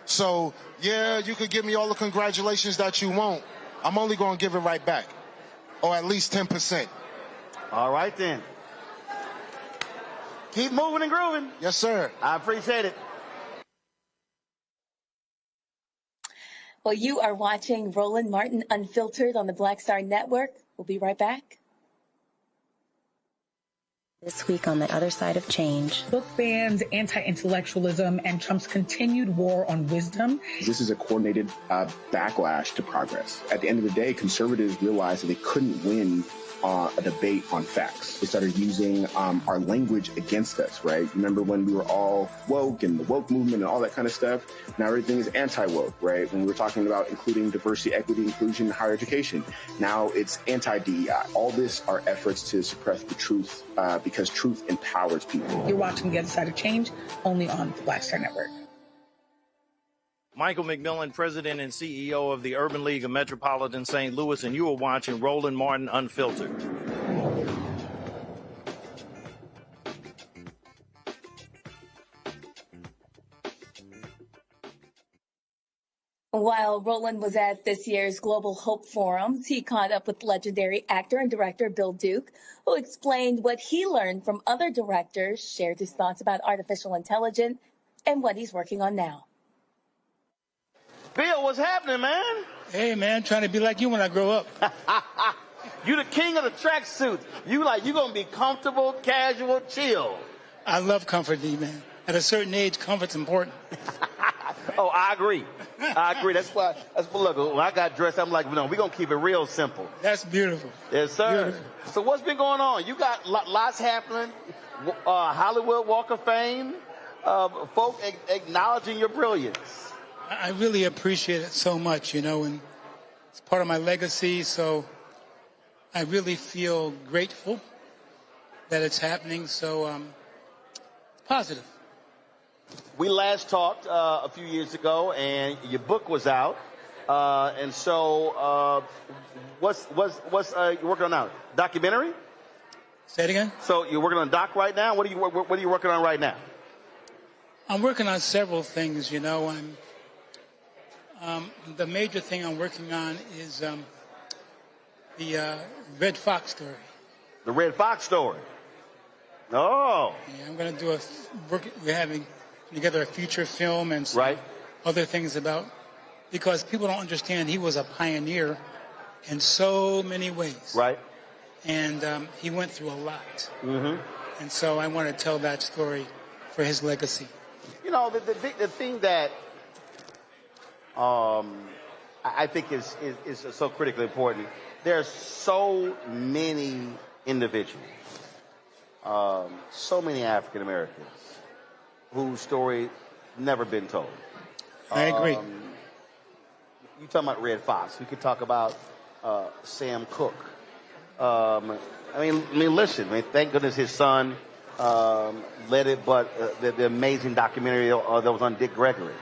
So, yeah, you could give me all the congratulations that you want. I'm only going to give it right back. Or at least 10%. All right, then. Keep moving and grooving. Yes, sir. I appreciate it. Well, you are watching Roland Martin Unfiltered on the Black Star Network. We'll be right back. This week on the other side of change. Book bans, anti-intellectualism, and Trump's continued war on wisdom. This is a coordinated backlash to progress. At the end of the day, conservatives realized that they couldn't win a debate on facts. They started using our language against us, right? Remember when we were all woke and the woke movement and all that kind of stuff? Now everything is anti-woke, right? When we were talking about including diversity, equity, inclusion, higher education, now it's anti-DEI. All this are efforts to suppress the truth because truth empowers people. You're watching The Other Side of Change only on the Black Star Network. Michael McMillan, President and CEO of the Urban League of Metropolitan St. Louis, and you are watching Roland Martin Unfiltered. While Roland was at this year's Global Hope Forums, he caught up with legendary actor and director Bill Duke, who explained what he learned from other directors, shared his thoughts about artificial intelligence, and what he's working on now. Bill, what's happening, man? Hey, man, trying to be like you when I grow up. You the king of the tracksuit. You gonna be comfortable, casual, chill. I love comfort, man. At a certain age, comfort's important. Oh, I agree. That's why. Look, when I got dressed, I'm like, no, we're gonna keep it real simple. That's beautiful. Yes, sir. Beautiful. So what's been going on? You got lots happening. Hollywood Walk of Fame. Folk acknowledging your brilliance. I really appreciate it so much, and it's part of my legacy, so I really feel grateful that it's happening. So positive. We last talked a few years ago, and your book was out. And so, what's you working on now? Documentary? Say it again. So you're working on a doc right now. What are you working on right now? I'm working on several things. You know, the major thing I'm working on is the Red Fox story. The Red Fox story. Oh. Yeah, I'm going to do we're having together a feature film and some other things about, because people don't understand he was a pioneer in so many ways. Right. And he went through a lot. Mm-hmm. And so I want to tell that story for his legacy. You know, the thing that I think is so critically important, there's so many individuals, so many African Americans whose story never been told. I agree. You talking about Red Fox? We could talk about Sam Cooke. I mean, listen. Thank goodness his son led it, but the amazing documentary that was on Dick Gregory,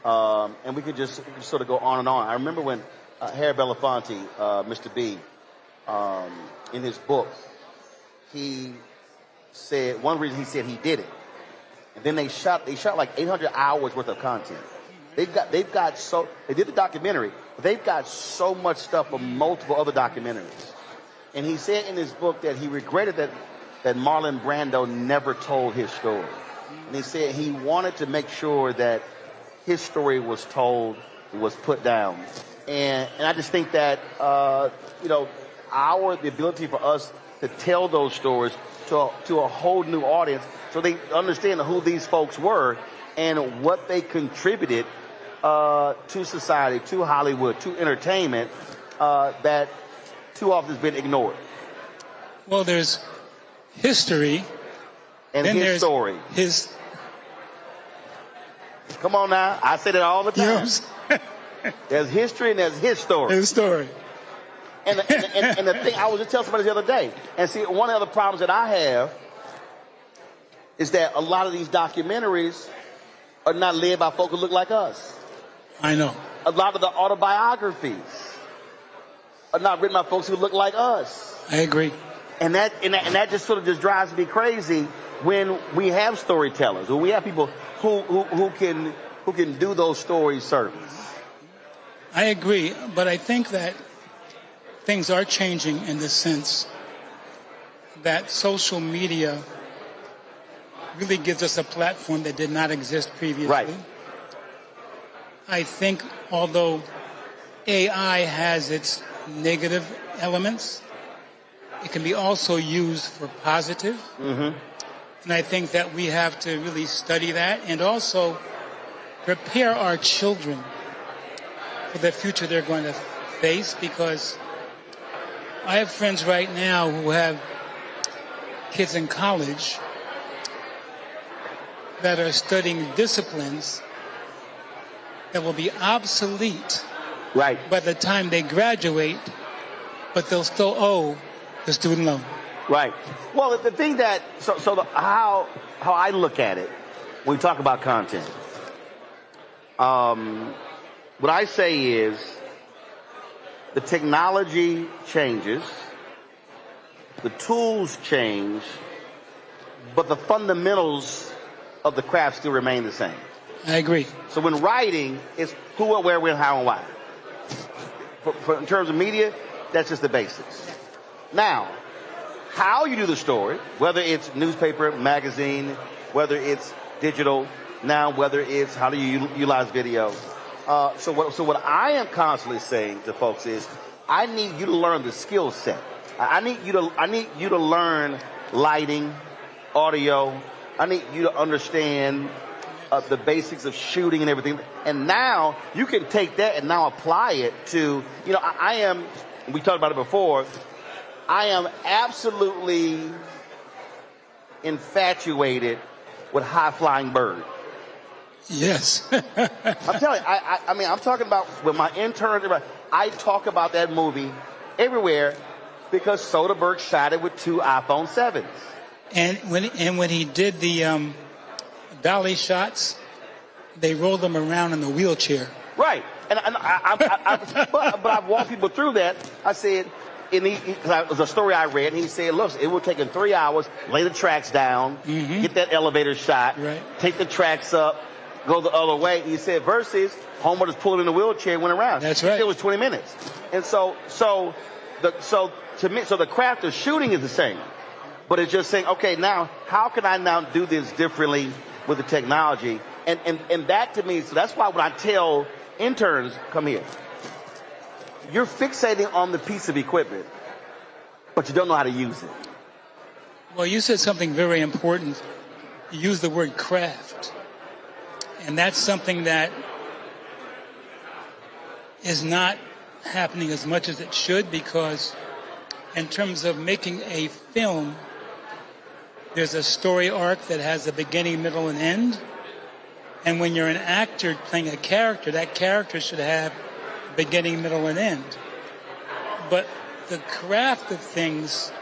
and we could just sort of go on and on. I remember when Harry Belafonte, Mr. B, in his book, he said one reason he said he did it, and then they shot like 800 hours worth of content. They did the documentary, but they've got so much stuff from multiple other documentaries. And he said in his book that he regretted that Marlon Brando never told his story. And he said he wanted to make sure that his story was told, was put down. And I just think that, the ability for us to tell those stories to a whole new audience so they understand who these folks were and what they contributed to society, to Hollywood, to entertainment, that too often has been ignored. Well, there's history. And then his story. Come on now. I say that all the time. Yes. There's history and there's his story. His story. And the thing, I was just telling somebody the other day, and see, one of the problems that I have is that a lot of these documentaries are not led by folk who look like us. I know. A lot of the autobiographies are not written by folks who look like us. I agree. And that just sort of just drives me crazy when we have storytellers, when we have people who can do those stories service. I agree, but I think that things are changing in the sense that social media really gives us a platform that did not exist previously. Right. I think although AI has its negative elements, it can be also used for positive. Mm-hmm. And I think that we have to really study that and also prepare our children for the future they're going to face, because I have friends right now who have kids in college that are studying disciplines that will be obsolete by the time they graduate, but they'll still owe the student loan. Right. Well, the thing that how I look at it when we talk about content, what I say is the technology changes, the tools change, but the fundamentals of the craft still remain the same. I agree. So when writing, it's who, what, where, when, how, and why. In terms of media, that's just the basics. Now, how you do the story, whether it's newspaper, magazine, whether it's digital, now whether it's how do you utilize video. So what I am constantly saying to folks is, I need you to learn the skill set. I need you to learn lighting, audio. I need you to understand the basics of shooting and everything. And now you can take that and now apply it to, we talked about it before, I am absolutely infatuated with High Flying Bird. Yes. I'm telling you, I'm talking about with my interns, I talk about that movie everywhere, Because Soderbergh shot it with 2 iPhone 7s. And when he did the dolly shots, they rolled them around in the wheelchair. Right. And but I've walked people through that. I said, it was a story I read, and he said, look, it would take him 3 hours, lay the tracks down, get that elevator shot, take the tracks up, go the other way. And he said, versus Homer just pulled in the wheelchair and went around. That's right. It was 20 minutes. And so the craft of shooting is the same. But it's just saying, okay, now, how can I now do this differently with the technology? And that to me, so that's why when I tell interns, come here, you're fixating on the piece of equipment, but you don't know how to use it. Well, you said something very important. You used the word craft. And that's something that is not happening as much as it should, because in terms of making a film, there's a story arc that has a beginning, middle, and end. And when you're an actor playing a character, that character should have beginning, middle, and end. But the craft of things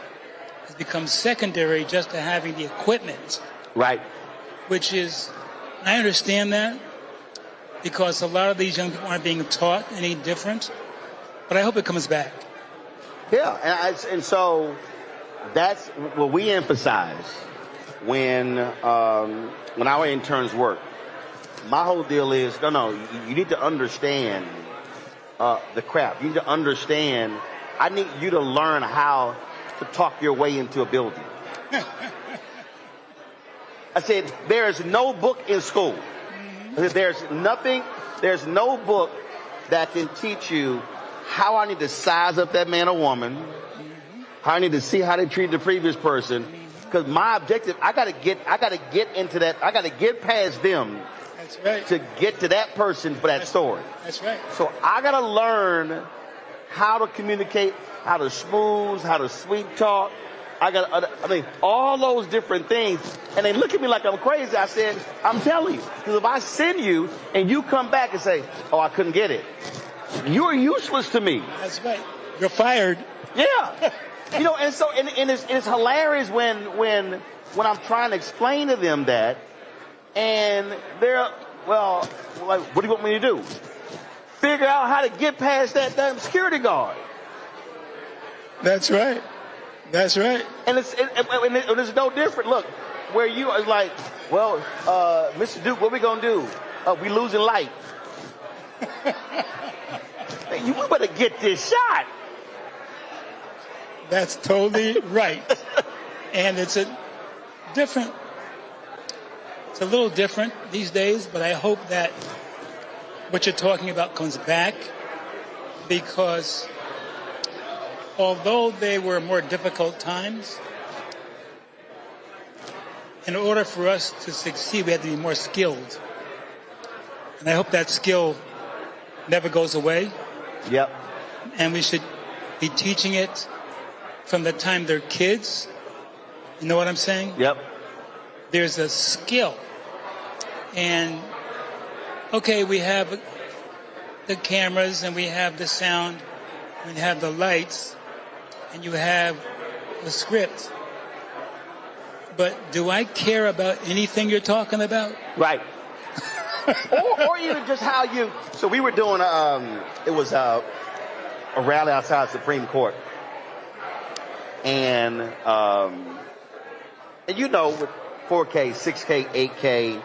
has become secondary just to having the equipment. Right. Which is, I understand that, because a lot of these young people aren't being taught any different. But I hope it comes back. Yeah, and so that's what we emphasize when our interns work. My whole deal is, you need to understand the craft. You need to understand, I need you to learn how to talk your way into a building. I said, there is no book in school. There's no book that can teach you how I need to size up that man or woman, how I need to see how they treat the previous person. Because my objective, I gotta get into that, I gotta get past them. That's right. To get to that person for that story. That's right. So I gotta learn how to communicate, how to schmooze, how to sweet talk. All those different things. And they look at me like I'm crazy. I said, I'm telling you. Because if I send you and you come back and say, oh, I couldn't get it, you're useless to me. That's right. You're fired. Yeah. And so it's hilarious when I'm trying to explain to them that, and they're, well, like, what do you want me to do? Figure out how to get past that damn security guard. That's right. That's right. And it's no different. Look, where you are like, well, Mr. Duke, what we gonna do? We losing light. You better get this shot. That's totally right. And it's a little different these days, but I hope that what you're talking about comes back, because although they were more difficult times, in order for us to succeed, we had to be more skilled. And I hope that skill never goes away. Yep. And we should be teaching it from the time they're kids. You know what I'm saying? Yep. There's a skill. And, okay, we have the cameras and we have the sound, we have the lights, and you have the script. But do I care about anything you're talking about? Right. or even just how you... So we were doing, it was a rally outside the Supreme Court. And with 4K, 6K, 8K,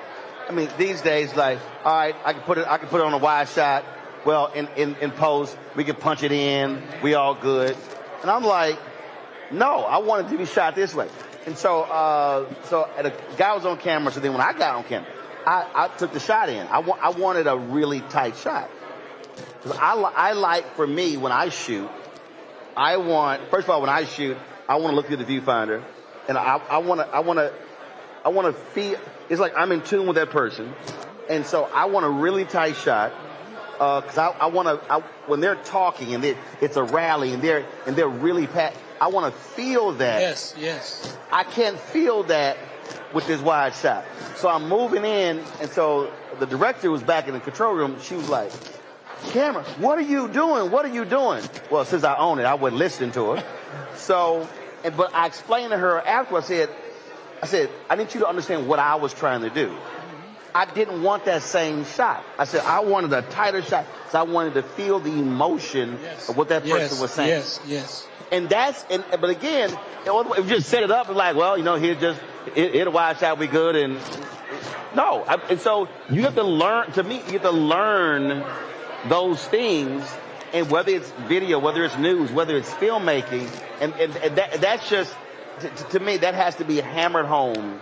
I mean, these days, like, all right, I can put it on a wide shot. Well, in post, we can punch it in. We all good. And I'm like, no, I want it to be shot this way. And so the guy was on camera. So then when I got on camera, I took the shot in. I wanted a really tight shot. I like, for me, when I shoot, first of all, when I shoot, I want to look through the viewfinder, and I want to feel, it's like I'm in tune with that person. And so I want a really tight shot, because I want to, when they're talking and it's a rally and they're really packed, I want to feel that. Yes, yes. I can't feel that with this wide shot. So I'm moving in, and so the director was back in the control room. She was like, camera, what are you doing? What are you doing? Well, since I own it, I wasn't listening to her. So, but I explained to her after, I said, I need you to understand what I was trying to do. I didn't want that same shot. I said, I wanted a tighter shot because I wanted to feel the emotion of what that person was saying. Yes. And but again, if you just set it up, it's like, well, here's just, hit a wide shot, we good. And no. And so you have to learn, to me, you have to learn those things. And whether it's video, whether it's news, whether it's filmmaking, and that's just, to me, that has to be hammered home.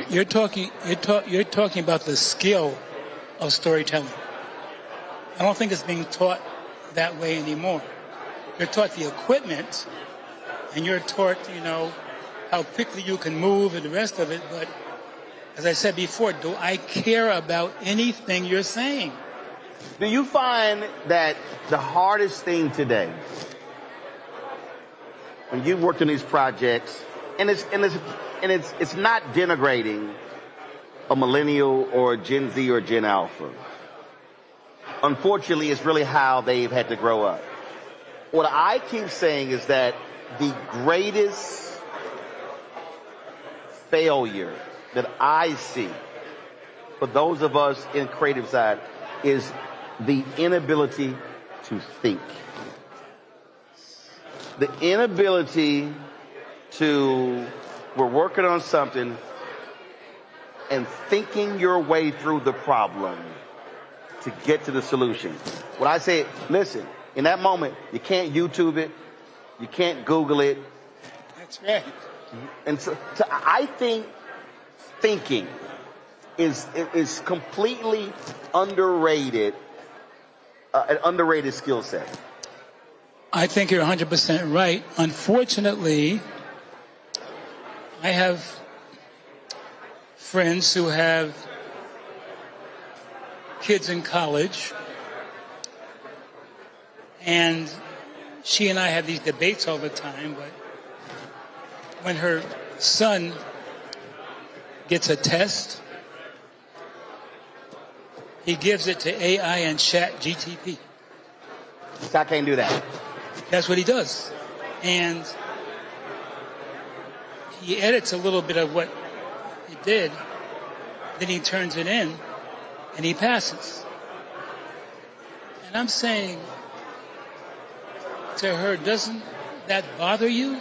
You're talking about the skill of storytelling. I don't think it's being taught that way anymore. You're taught the equipment, and you're taught, how quickly you can move and the rest of it. But as I said before, do I care about anything you're saying? Do you find that the hardest thing today, when you worked on these projects, and it's not denigrating a millennial or a Gen Z or Gen Alpha. Unfortunately, it's really how they've had to grow up. What I keep saying is that the greatest failure that I see for those of us in creative side is the inability to think. The inability to, we're working on something and thinking your way through the problem to get to the solution. When I say, listen, in that moment, you can't YouTube it, you can't Google it. That's right. And so I think thinking is completely underrated, an underrated skill set. I think you're 100% right. Unfortunately, I have friends who have kids in college, and she and I have these debates all the time, but when her son gets a test, he gives it to AI and Chat GTP. I can't do that. That's what he does. And he edits a little bit of what he did, then he turns it in, and he passes. And I'm saying to her, doesn't that bother you?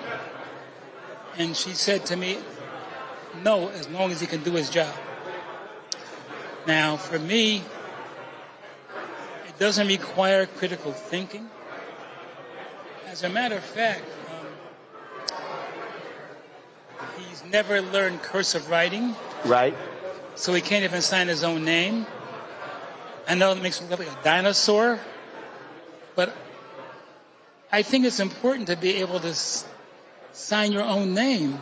And she said to me, no, as long as he can do his job. Now, for me, it doesn't require critical thinking. As a matter of fact, he's never learned cursive writing. Right. So he can't even sign his own name. I know it makes him look like a dinosaur, but I think it's important to be able to sign your own name.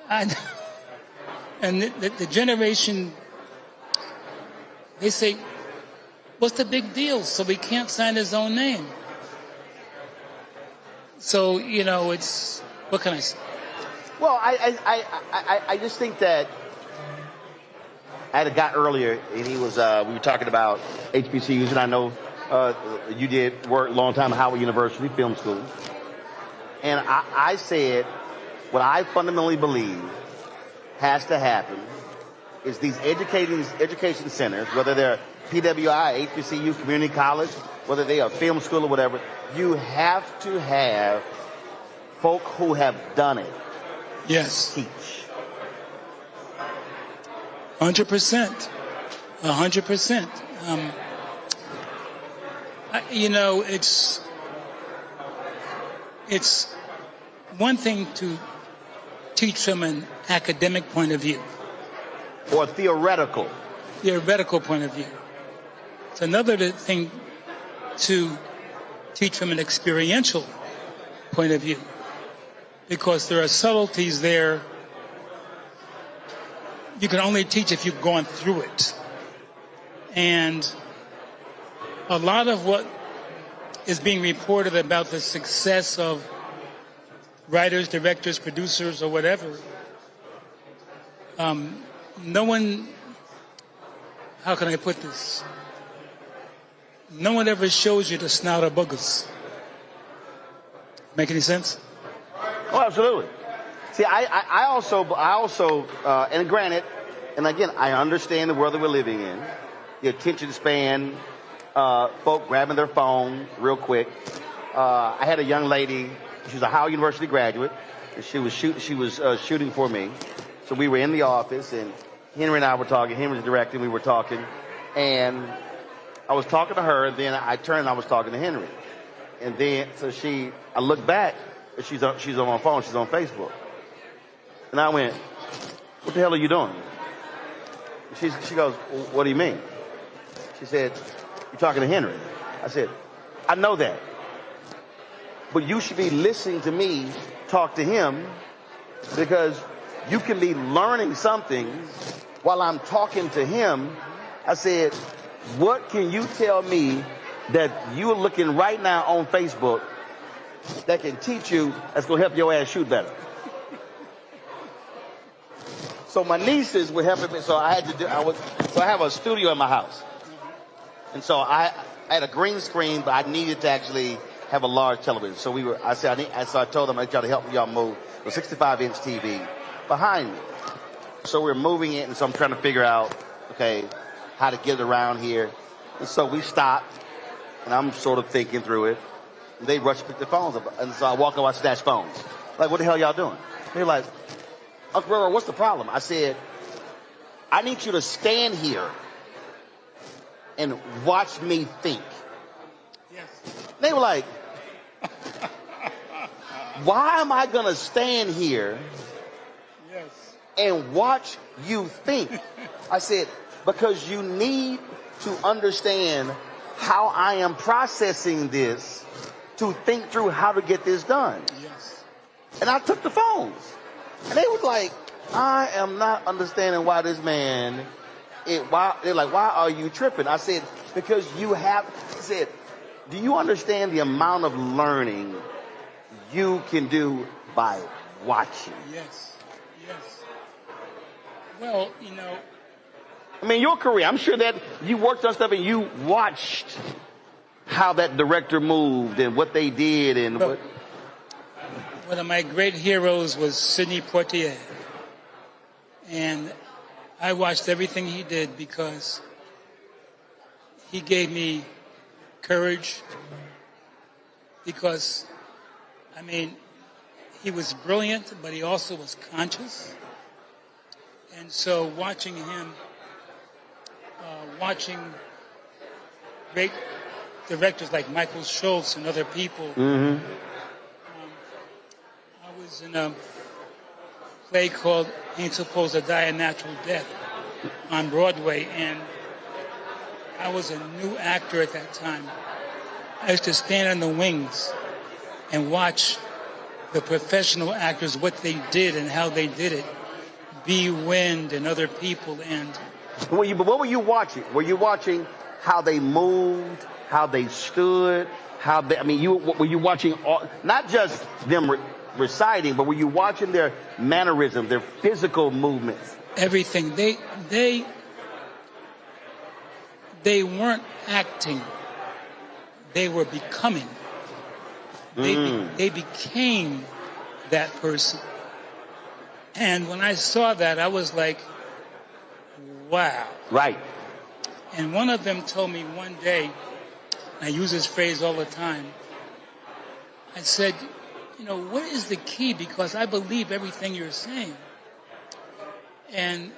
And the generation, they say, what's the big deal? So he can't sign his own name. So, it's, what can I say? Well, I just think that I had a guy earlier, and he was, we were talking about HBCUs, and I know you did work a long time at Howard University Film School. And I said, what I fundamentally believe has to happen is these education centers, whether they're PWI, HBCU, community college, whether they are film school or whatever, you have to have folk who have done it. Yes. Teach. 100%. 100%. It's one thing to teach from an academic point of view. Or theoretical. Theoretical point of view. It's another thing to teach from an experiential point of view. Because there are subtleties there you can only teach if you've gone through it. And a lot of what is being reported about the success of writers, directors, producers, or whatever, no one, how can I put this? no one ever shows you the snout of boogers. Make any sense? Oh, absolutely. See, I also, and granted, and again, I understand the world that we're living in. The attention span, folk grabbing their phone real quick. I had a young lady. She was a Howard University graduate. And she was shooting for me. So we were in the office, and Henry and I were talking. Henry was directing. We were talking, and I was talking to her. And then I turned and I was talking to Henry. And then I looked back. And she's on my phone. She's on Facebook. And I went, "What the hell are you doing?" She goes, "What do you mean?" She said, "You're talking to Henry." I said, "I know that. But you should be listening to me talk to him, because you can be learning something while I'm talking to him." I said, "What can you tell me that you're looking right now on Facebook that can teach you, that's going to help your ass shoot better?" So my nieces were helping me. So I have a studio in my house. And so I had a green screen, but I needed to actually have a large television. So I told them, I tried to help y'all move the 65-inch TV behind me. So we're moving it, and so I'm trying to figure out, okay, how to get it around here. And so we stopped, and I'm sort of thinking through it. And they rushed to pick their phones up. And so I walk over, I snatch phones. Like, "What the hell y'all doing?" They're like, "Uncle Roro, what's the problem?" I said, "I need you to stand here and watch me think." Yes. They were like, "Why am I going to stand here and watch you think?" I said, "Because you need to understand how I am processing this to think through how to get this done." Yes. And I took the phones. And they was like, "I am not understanding why this man, they're like, why are you tripping?" I said, "Because I said, do you understand the amount of learning you can do by watching?" Yes. Well, I mean, your career, I'm sure that you worked on stuff and you watched how that director moved and what they did and what. One of my great heroes was Sidney Poitier. And I watched everything he did because he gave me courage. Because, he was brilliant, but he also was conscious. And so watching him, watching great directors like Michael Schultz and other people. Mm-hmm. I was in a play called Ain't Supposed to Die a Natural Death on Broadway, and I was a new actor at that time. I used to stand in the wings and watch the professional actors, what they did and how they did it. B. Wind and other people. And but what were you watching? Were you watching how they moved, how they stood, were you watching not just them reciting, but were you watching their mannerisms, their physical movements? Everything. They weren't acting. They were becoming. They became that person. And when I saw that, I was like, wow. Right. And one of them told me one day, I use this phrase all the time, I said, what is the key? Because I believe everything you're saying. And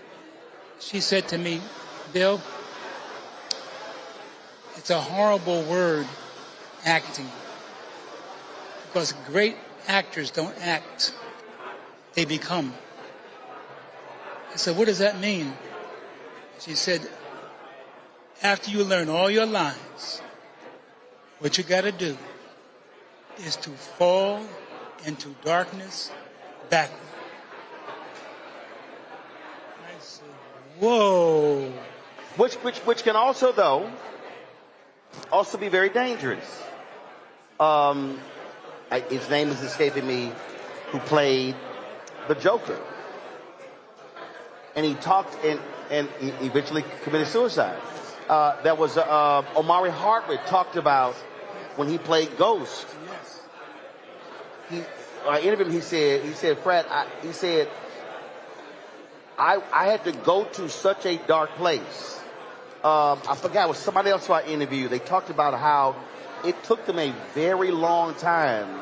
she said to me, "Bill, it's a horrible word, acting. Because great actors don't act. They become." I said, "What does that mean?" She said, "After you learn all your lines, what you got to do is to fall into darkness backward." I said, whoa. Which can also, though, be very dangerous. His name is escaping me, who played the Joker. And he talked and he eventually committed suicide. that was Omari Hardwick talked about when he played Ghost. I interviewed him. He said, Fred, I had to go to such a dark place. I forgot, it was somebody else who I interviewed. They talked about how it took them a very long time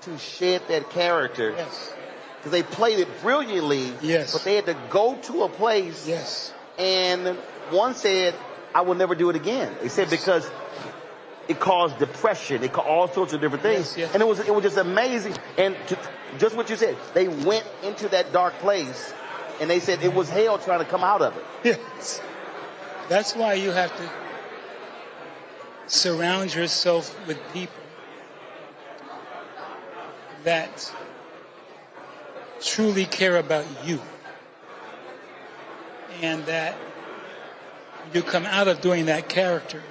to shed that character. Yes. Because they played it brilliantly. Yes. But they had to go to a place. Yes. And one said, I will never do it again. They said because it caused depression. It caused all sorts of different things. Yes. And it was just amazing. And just what you said, they went into that dark place and they said it was hell trying to come out of it. Yes. That's why you have to surround yourself with people that truly care about you, and that you come out of doing that character.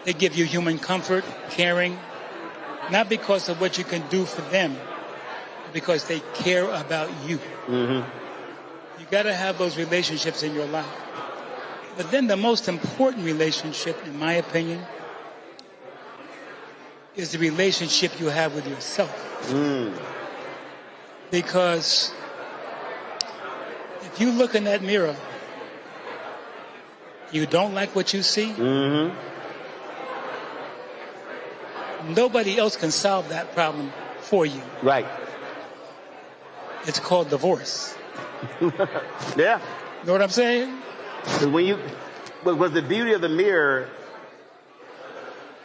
They give you human comfort, caring, not because of what you can do for them, but because they care about you. Mm-hmm. You got to have those relationships in your life. But then the most important relationship, in my opinion, is the relationship you have with yourself. Because if you look in that mirror, you don't like what you see, nobody else can solve that problem for you. Right. It's called divorce. Yeah. Know what I'm saying? With the beauty of the mirror,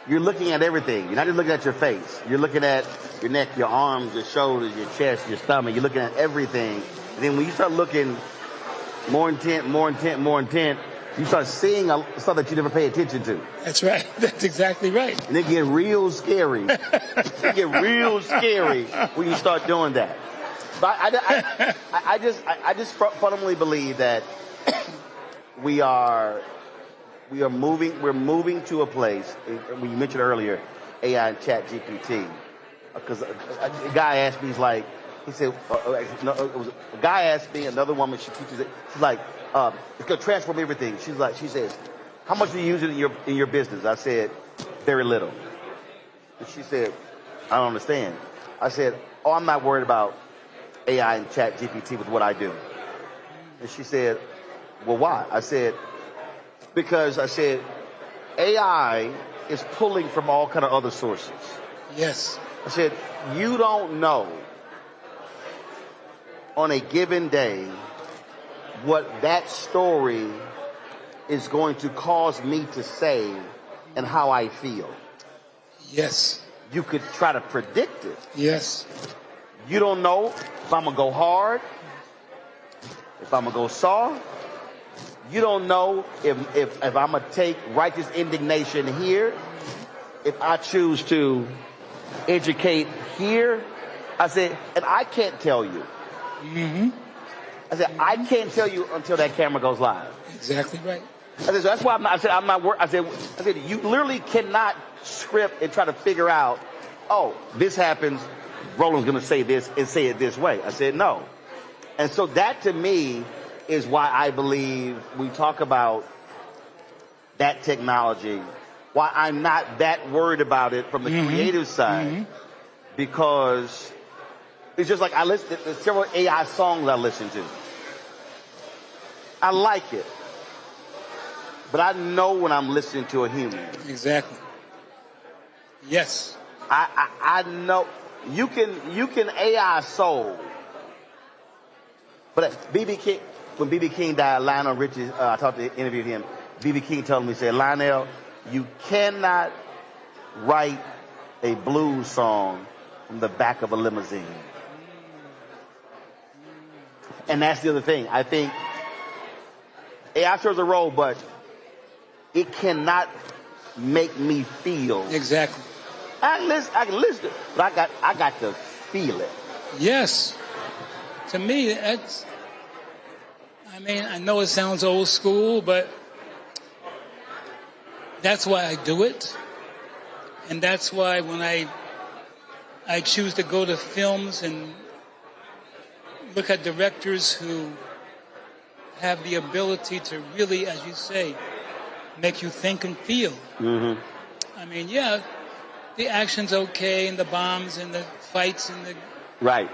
you're looking at everything. You're not just looking at your face. You're looking at your neck, your arms, your shoulders, your chest, your stomach. You're looking at everything. And then when you start looking more intent, you start seeing stuff that you never pay attention to. That's right. That's exactly right. And it get real scary. It get real scary when you start doing that. But I just fundamentally believe that we're moving to a place. When you mentioned earlier, AI and Chat GPT, because a guy asked me, a guy asked me, another woman, she teaches it. She's like, it's gonna transform everything. She says, how much do you use it in your business? I said, very little. And she said, I don't understand. I said, I'm not worried about AI and Chat GPT with what I do. And she said, well, why? I said, because AI is pulling from all kind of other sources. Yes. I said, you don't know on a given day what that story is going to cause me to say and how I feel. Yes. You could try to predict it. Yes. You don't know if I'm going to go hard, if I'm going to go soft. You don't know if I'm going to take righteous indignation here, if I choose to educate here. I said, and I can't tell you. Mm-hmm. I said, I can't tell you until that camera goes live. Exactly right. I said, so that's why I'm not worried. I said, you literally cannot script and try to figure out, oh, this happens, Roland's going to say this and say it this way. I said, no. And so that to me is why I believe we talk about that technology, why I'm not that worried about it from the creative side, because it's just like there's several AI songs I listen to. I like it, but I know when I'm listening to a human. Exactly. Yes. I know you can AI soul, but BB King, when BB King died, Lionel Richie, I interviewed him. BB King told me, he said, Lionel, you cannot write a blues song from the back of a limousine. And that's the other thing. I think AI serves a role, but it cannot make me feel. Exactly. I can listen, but I got to feel it. Yes. To me, I know it sounds old school, but that's why I do it. And that's why when I choose to go to films and look at directors who have the ability to really, as you say, make you think and feel. Mm-hmm. I mean, yeah, the action's okay, and the bombs and the fights and the... Right.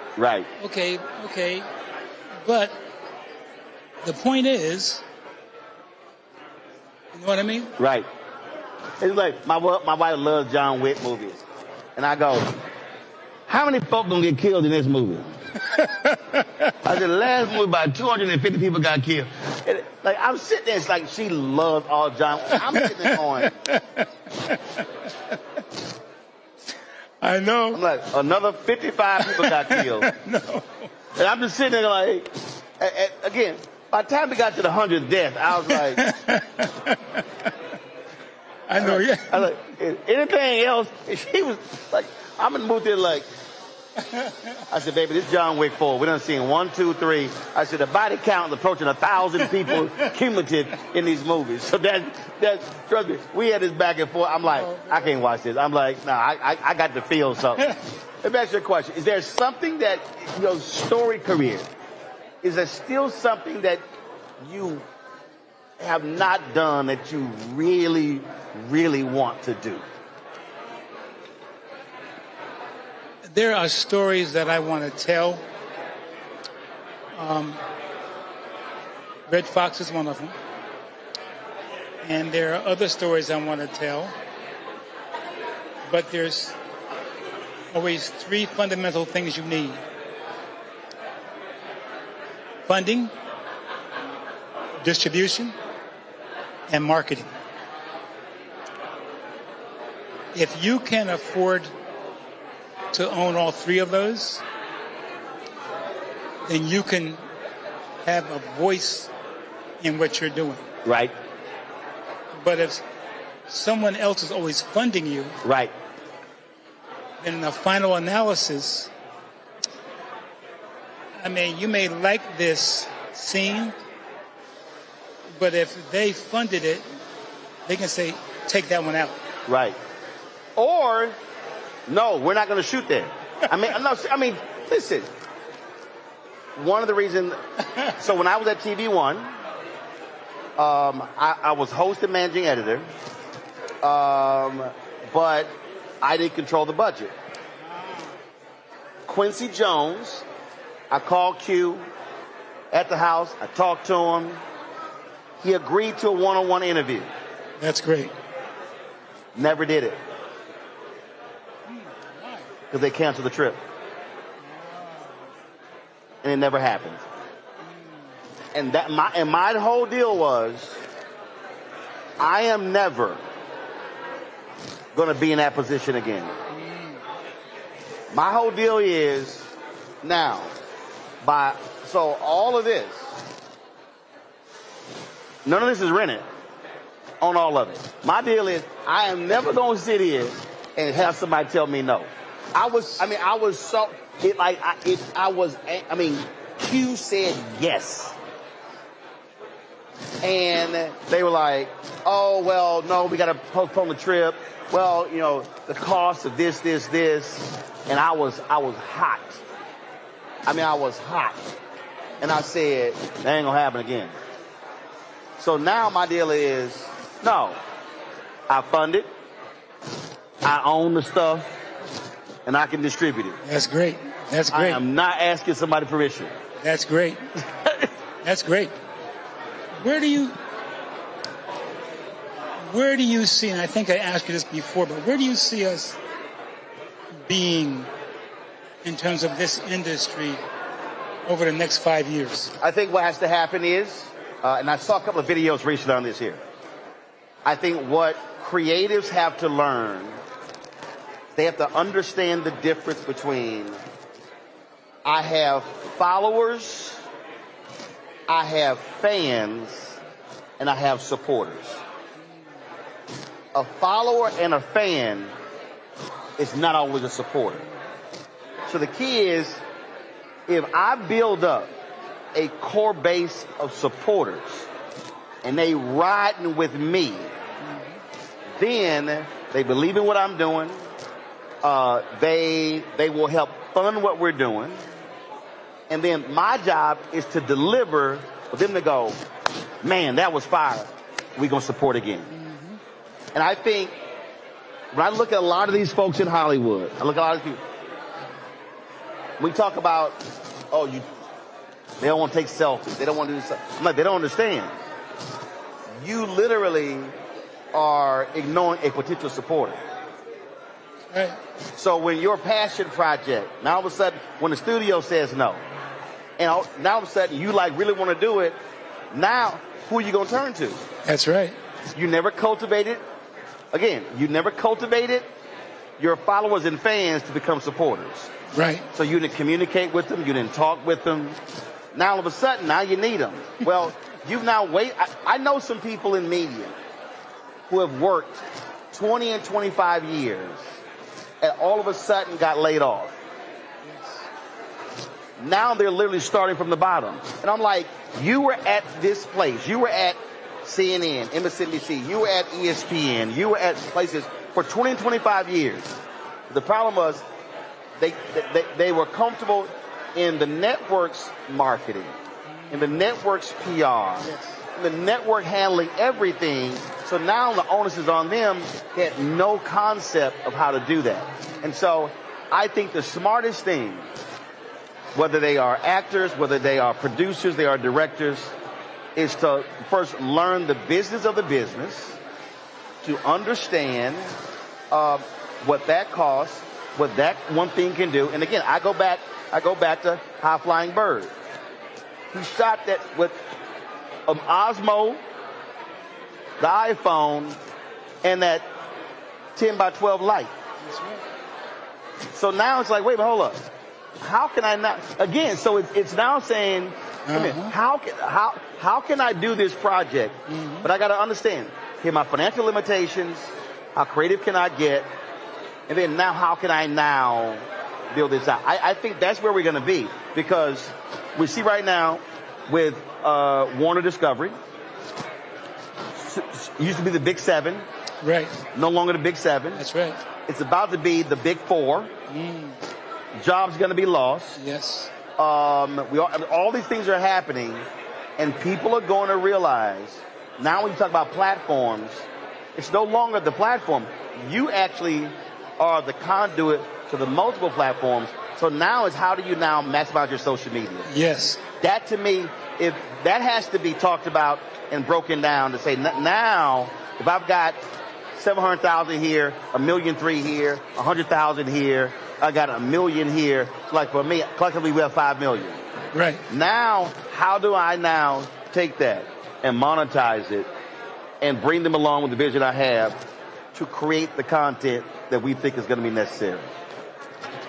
Okay. But the point is, you know what I mean? Right. It's like, my wife loves John Wick movies. And I go, how many folk gonna get killed in this movie? I said, the last movie, about 250 people got killed. And, like, I'm sitting there, it's like she loves all John. I'm sitting there going, I know. I'm like, another 55 people got killed. No. And I'm just sitting there like, again, by the time we got to the 100th death, I was like, I know, yeah. I was like, anything else? She was like, I'm in the mood there like, I said, baby, this is John Wick 4. We done seen 1, 2, 3. I said, the body count is approaching 1,000 people cumulative in these movies. So that trust me, we had this back and forth. I'm like, I can't watch this. I'm like, nah, I got to feel something. Let me ask you a question. Is there something that, your story career, is there still something that you have not done that you really, really want to do? There are stories that I want to tell. Red Fox is one of them. And there are other stories I want to tell. But there's always 3 fundamental things you need. Funding, distribution, and marketing. If you can afford to own all 3 of those, then you can have a voice in what you're doing. Right. But if someone else is always funding you, right, then in the final analysis, I mean, you may like this scene, but if they funded it, they can say, take that one out. Right. Or, no, we're not going to shoot there. I mean, listen. One of the reasons, so when I was at TV One, I was host and managing editor, but I didn't control the budget. Quincy Jones, I called Q at the house. I talked to him. He agreed to a one-on-one interview. That's great. Never did it. Because they canceled the trip. And it never happened. And my whole deal was, I am never going to be in that position again. My whole deal is, now, so all of this, none of this is rented on all of it. My deal is, I am never going to sit here and have somebody tell me no. Q said yes. And they were like, oh, well, no, we got to postpone the trip. Well, you know, the cost of this. And I was hot. I was hot. And I said, that ain't going to happen again. So now my deal is, no, I fund it. I own the stuff. And I can distribute it. That's great. That's great. I am not asking somebody permission. That's great. That's great. Where do you see, and I think I asked you this before, but where do you see us being in terms of this industry over the next 5 years? I think what has to happen is, and I saw a couple of videos recently on this here, I think what creatives have to learn, they have to understand the difference between, I have followers, I have fans, and I have supporters. A follower and a fan is not always a supporter. So the key is, if I build up a core base of supporters and they riding with me, then they believe in what I'm doing. They will help fund what we're doing. And then my job is to deliver For them to go, man, that was fire. We're going to support again. And I think when I look at a lot of these folks in Hollywood, I look at a lot of people. We talk about, they don't want to take selfies. They don't want to do something. I'm like, they don't understand. You literally are ignoring a potential supporter. Right. So when your passion project, now all of a sudden, when the studio says no, and now all of a sudden you like really want to do it, now who are you going to turn to? That's right. You never cultivated, again, you never cultivated your followers and fans to become supporters. Right. So you didn't communicate with them, you didn't talk with them. Now all of a sudden, now you need them. Well, you've now I know some people in media who have worked 20 and 25 years and all of a sudden got laid off. Now they're literally starting from the bottom. And I'm like, you were at this place. You were at CNN, MSNBC. You were at ESPN. You were at places for 20 and 25 years. The problem was they were comfortable in the network's marketing, in the network's PR, in the network handling everything. So now the onus is on them. They had no concept of how to do that. And so I think the smartest thing, whether they are actors, whether they are producers, they are directors, is to first learn the business of the business, to understand what that costs, what that one thing can do. And again, I go back to High Flying Bird. He shot that with Osmo, the iPhone, and that 10 by 12 light. That's right. So now it's like, wait, but hold up. How can I not? Again, so it's now saying, come here, how can I do this project? But I got to understand, here are my financial limitations. How creative can I get? And then now, how can I now build this out? I think that's where we're going to be, because we see right now with Warner Discovery, used to be the Big Seven. Right. No longer the Big Seven. That's right. It's about to be the Big Four. Jobs going to be lost. Yes. All these things are happening, and people are going to realize, now when you talk about platforms, it's no longer the platform. You actually are the conduit to the multiple platforms. So now is, how do you now maximize your social media? Yes. That, to me, if that has to be talked about and broken down to say, now if I've got 700,000 here, 1.3 million here, 100,000 here, I got 1 million here. Like for me, collectively we have 5 million. Right. Now, how do I now take that and monetize it and bring them along with the vision I have to create the content that we think is going to be necessary?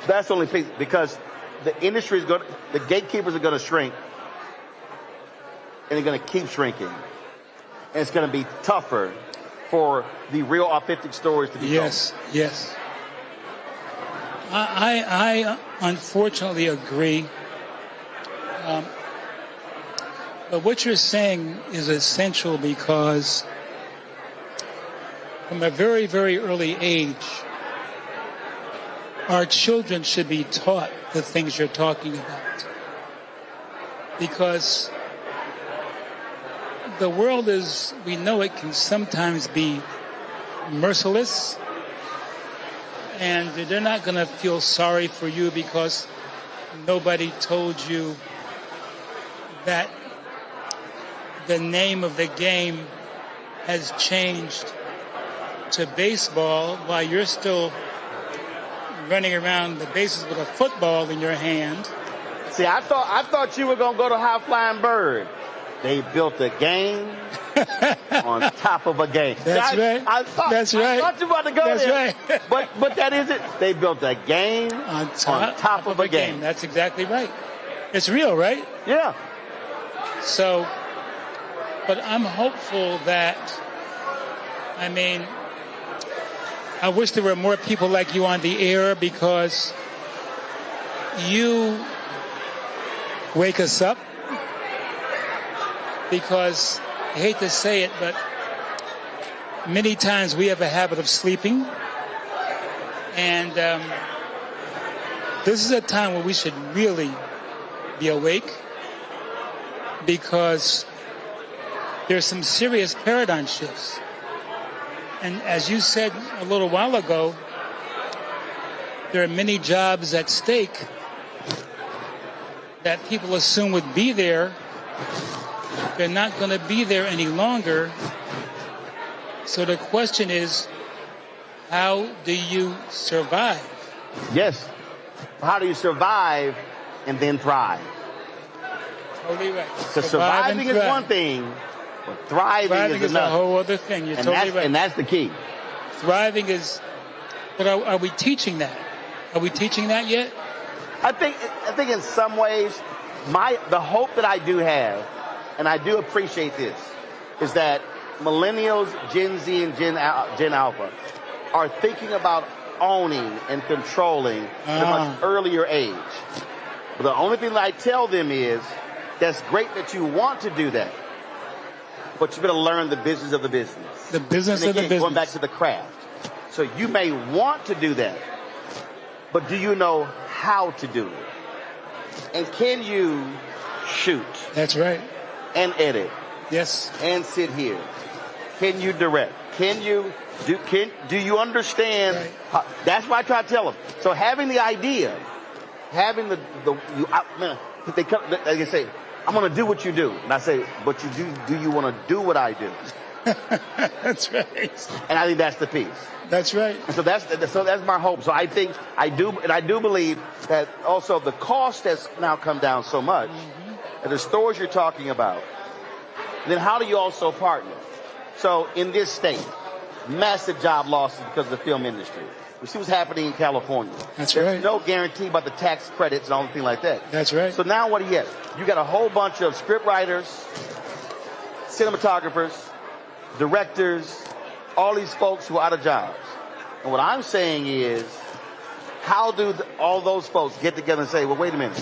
That's the only piece, because the industry is going, the gatekeepers are going to shrink, and they're going to keep shrinking, and it's going to be tougher for the real authentic stories to be told. Yes. I unfortunately agree. But what you're saying is essential, because from a very, very early age, our children should be taught the things you're talking about. Because the world, as we know it, can sometimes be merciless, and they're not going to feel sorry for you because nobody told you that the name of the game has changed to baseball while you're still running around the bases with a football in your hand. See, I thought you were going to go to High Flying Bird. They built a game on top of a game. That's right. I thought you were about to go That's there. Right. but that isn't. They built a game on top of a game. That's exactly right. It's real, right? Yeah. So, but I'm hopeful that, I wish there were more people like you on the air, because you wake us up. Because, I hate to say it, but many times we have a habit of sleeping. And this is a time where we should really be awake because there's some serious paradigm shifts. And as you said a little while ago, there are many jobs at stake that people assume would be there. They're not going to be there any longer. So the question is, how do you survive? Yes. How do you survive and then thrive? Totally right. So surviving is one thing, but thriving is a whole other thing. You're totally right. And that's the key. Thriving is, but are we teaching that? Are we teaching that yet? I think in some ways, the hope that I do have, and I do appreciate this, is that millennials, Gen Z, and Gen Alpha are thinking about owning and controlling at a much earlier age. But the only thing that I tell them is, that's great that you want to do that, but you better learn the business of the business. The business of the business. Going back to the craft. So you may want to do that, but do you know how to do it? And can you shoot? That's right. And edit? Yes. And sit here? Can you direct? Can you do you understand? Right. How, that's why I try to tell them. So having the idea, having they say, I'm going to do what you do. And I say, but do you want to do what I do? That's right. And I think that's the piece. That's right. And so that's my hope. So I think I do believe that also the cost has now come down so much. Mm-hmm. And the stores you're talking about. Then how do you also partner? So in this state, massive job losses because of the film industry. We see what's happening in California. That's There's right. no guarantee about the tax credits and all the thing like that. That's right. So now what do you get? You got a whole bunch of script writers, cinematographers, directors, all these folks who are out of jobs. And what I'm saying is, how do all those folks get together and say, well, wait a minute.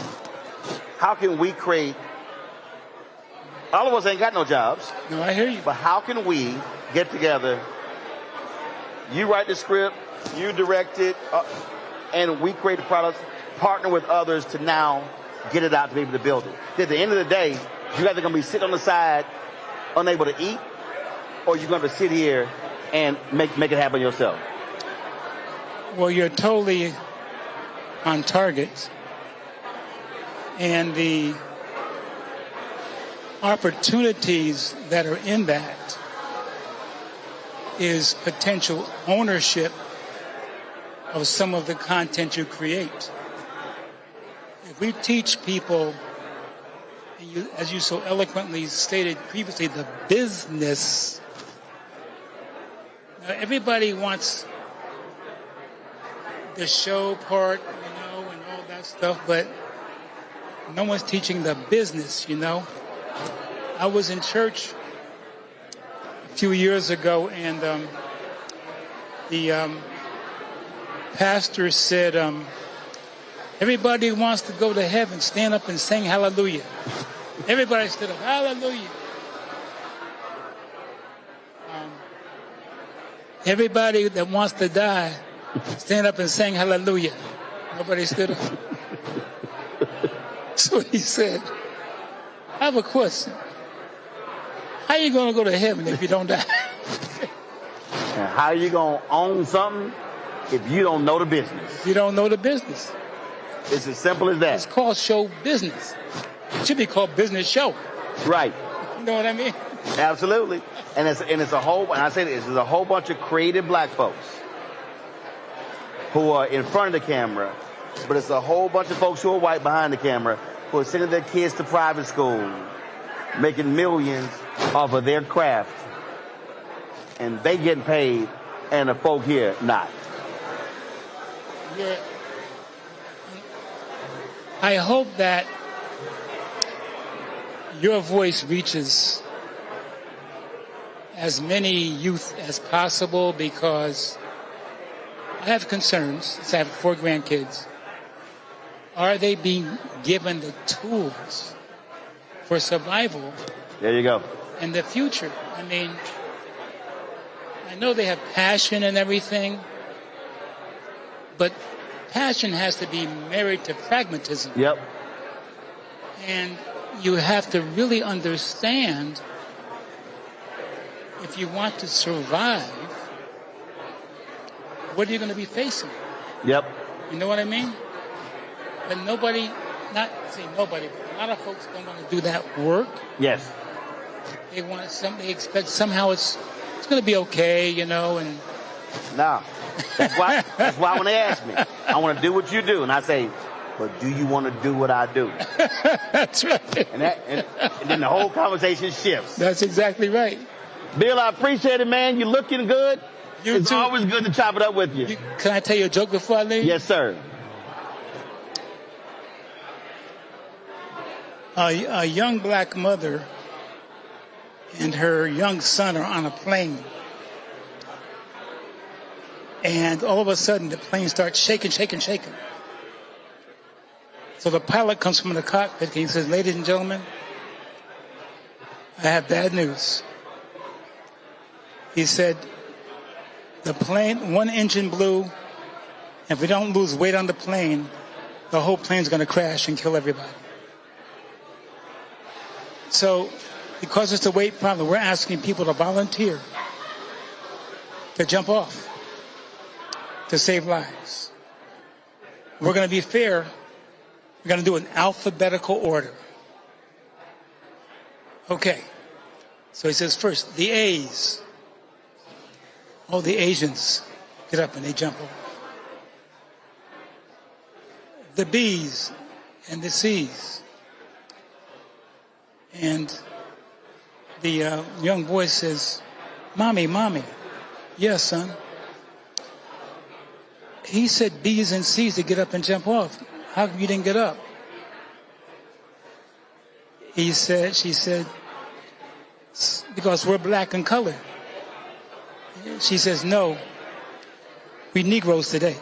How can we create... All of us ain't got no jobs. No, I hear you. But how can we get together? You write the script, you direct it, and we create the products, partner with others to now get it out to be able to build it. At the end of the day, you're either going to be sitting on the side, unable to eat, or you're going to sit here and make it happen yourself. Well, you're totally on target. And the opportunities that are in that is potential ownership of some of the content you create. If we teach people, as you so eloquently stated previously, the business. Now, everybody wants the show part, and all that stuff, but no one's teaching the business, I was in church a few years ago, and the pastor said, everybody wants to go to heaven, stand up and sing hallelujah. Everybody stood up, hallelujah. Everybody that wants to die, stand up and sing hallelujah. Nobody stood up. So he said, I have a question. How are you going to go to heaven if you don't die? And how are you going to own something if you don't know the business? You don't know the business. It's as simple as that. It's called show business. It should be called business show. Right. You know what I mean? Absolutely. And it's a whole, and I say this, there's a whole bunch of creative black folks who are in front of the camera, but it's a whole bunch of folks who are white behind the camera who are sending their kids to private school, making millions off of their craft, and they getting paid, and the folk here not. I hope that your voice reaches as many youth as possible, because I have concerns. I have 4 grandkids. Are they being given the tools for survival? There you go. In the future. I mean, I know they have passion and everything, but passion has to be married to pragmatism. Yep. And, you have to really understand, if you want to survive, what are you going to be facing? Yep. You know what I mean? But nobody, not say nobody, but a lot of folks don't want to do that work. Yes. They want they expect somehow it's going to be okay, you know, and. No. That's why when they ask me, I want to do what you do. And I say, but do you want to do what I do? That's right. And then the whole conversation shifts. That's exactly right. Bill, I appreciate it, man. You're looking good. It's always good to chop it up with you. Can I tell you a joke before I leave? Yes, sir. A young black mother and her young son are on a plane. And all of a sudden, the plane starts shaking. So the pilot comes from the cockpit and he says, ladies and gentlemen, I have bad news. He said, the plane, one engine blew. If we don't lose weight on the plane, the whole plane's going to crash and kill everybody. So because it's a weight problem, we're asking people to volunteer to jump off to save lives. We're going to be fair. We're going to do an alphabetical order. Okay. So he says first, the A's. All the Asians get up and they jump off. The B's and the C's. And the young boy says, Mommy. Yes, son. He said B's and C's to get up and jump off. How come you didn't get up? She said, because we're black in color. She says, no, we Negroes today.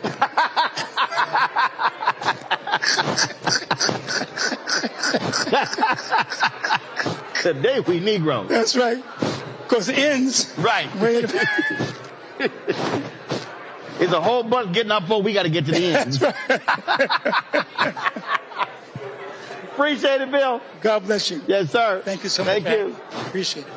Today we Negroes. That's right. Because ends. Right. There's a whole bunch getting up for we got to get to the end. That's right. Appreciate it, Bill. God bless you. Yes, sir. Thank you so much. Thank you. Appreciate it.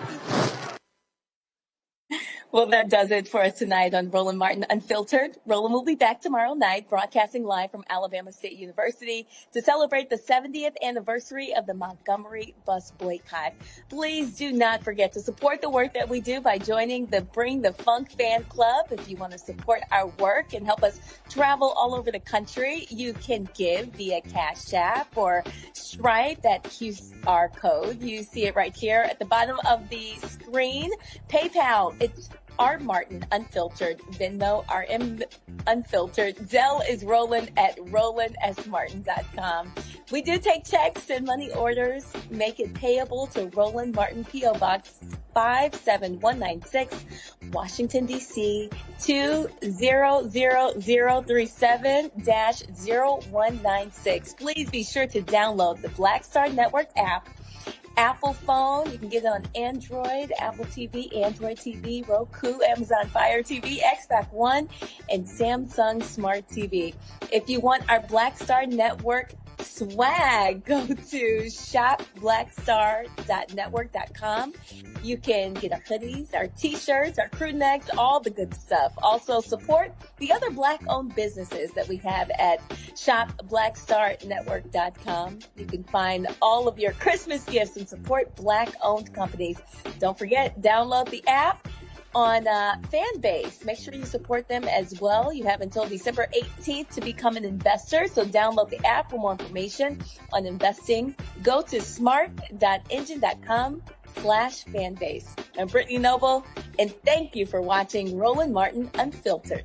Well, that does it for us tonight on Roland Martin Unfiltered. Roland will be back tomorrow night, broadcasting live from Alabama State University to celebrate the 70th anniversary of the Montgomery bus boycott. Please do not forget to support the work that we do by joining the Bring the Funk fan club. If you want to support our work and help us travel all over the country, you can give via Cash App or Stripe, that QR code. You see it right here at the bottom of the screen. PayPal, it's R. Martin Unfiltered. Venmo, RM Unfiltered. Zelle is Roland at RolandSMartin.com. We do take checks and money orders. Make it payable to Roland Martin, P.O. Box 57196, Washington, D.C. 200037-0196. Please be sure to download the Black Star Network app. Apple phone, you can get it on Android, Apple TV, Android TV, Roku, Amazon Fire TV, Xbox One, and Samsung Smart TV. If you want our Black Star Network swag, go to shopblackstar.network.com. You can get our hoodies, our t-shirts, our crew necks, all the good stuff. Also support the other black-owned businesses that we have at shopblackstarnetwork.com. You can find all of your Christmas gifts and support black-owned companies. Don't forget, download the app on Fanbase. Make sure you support them as well. You have until December 18th to become an investor. So download the app for more information on investing. Go to smart.engine.com/fanbase. I'm Brittany Noble, and thank you for watching Roland Martin Unfiltered.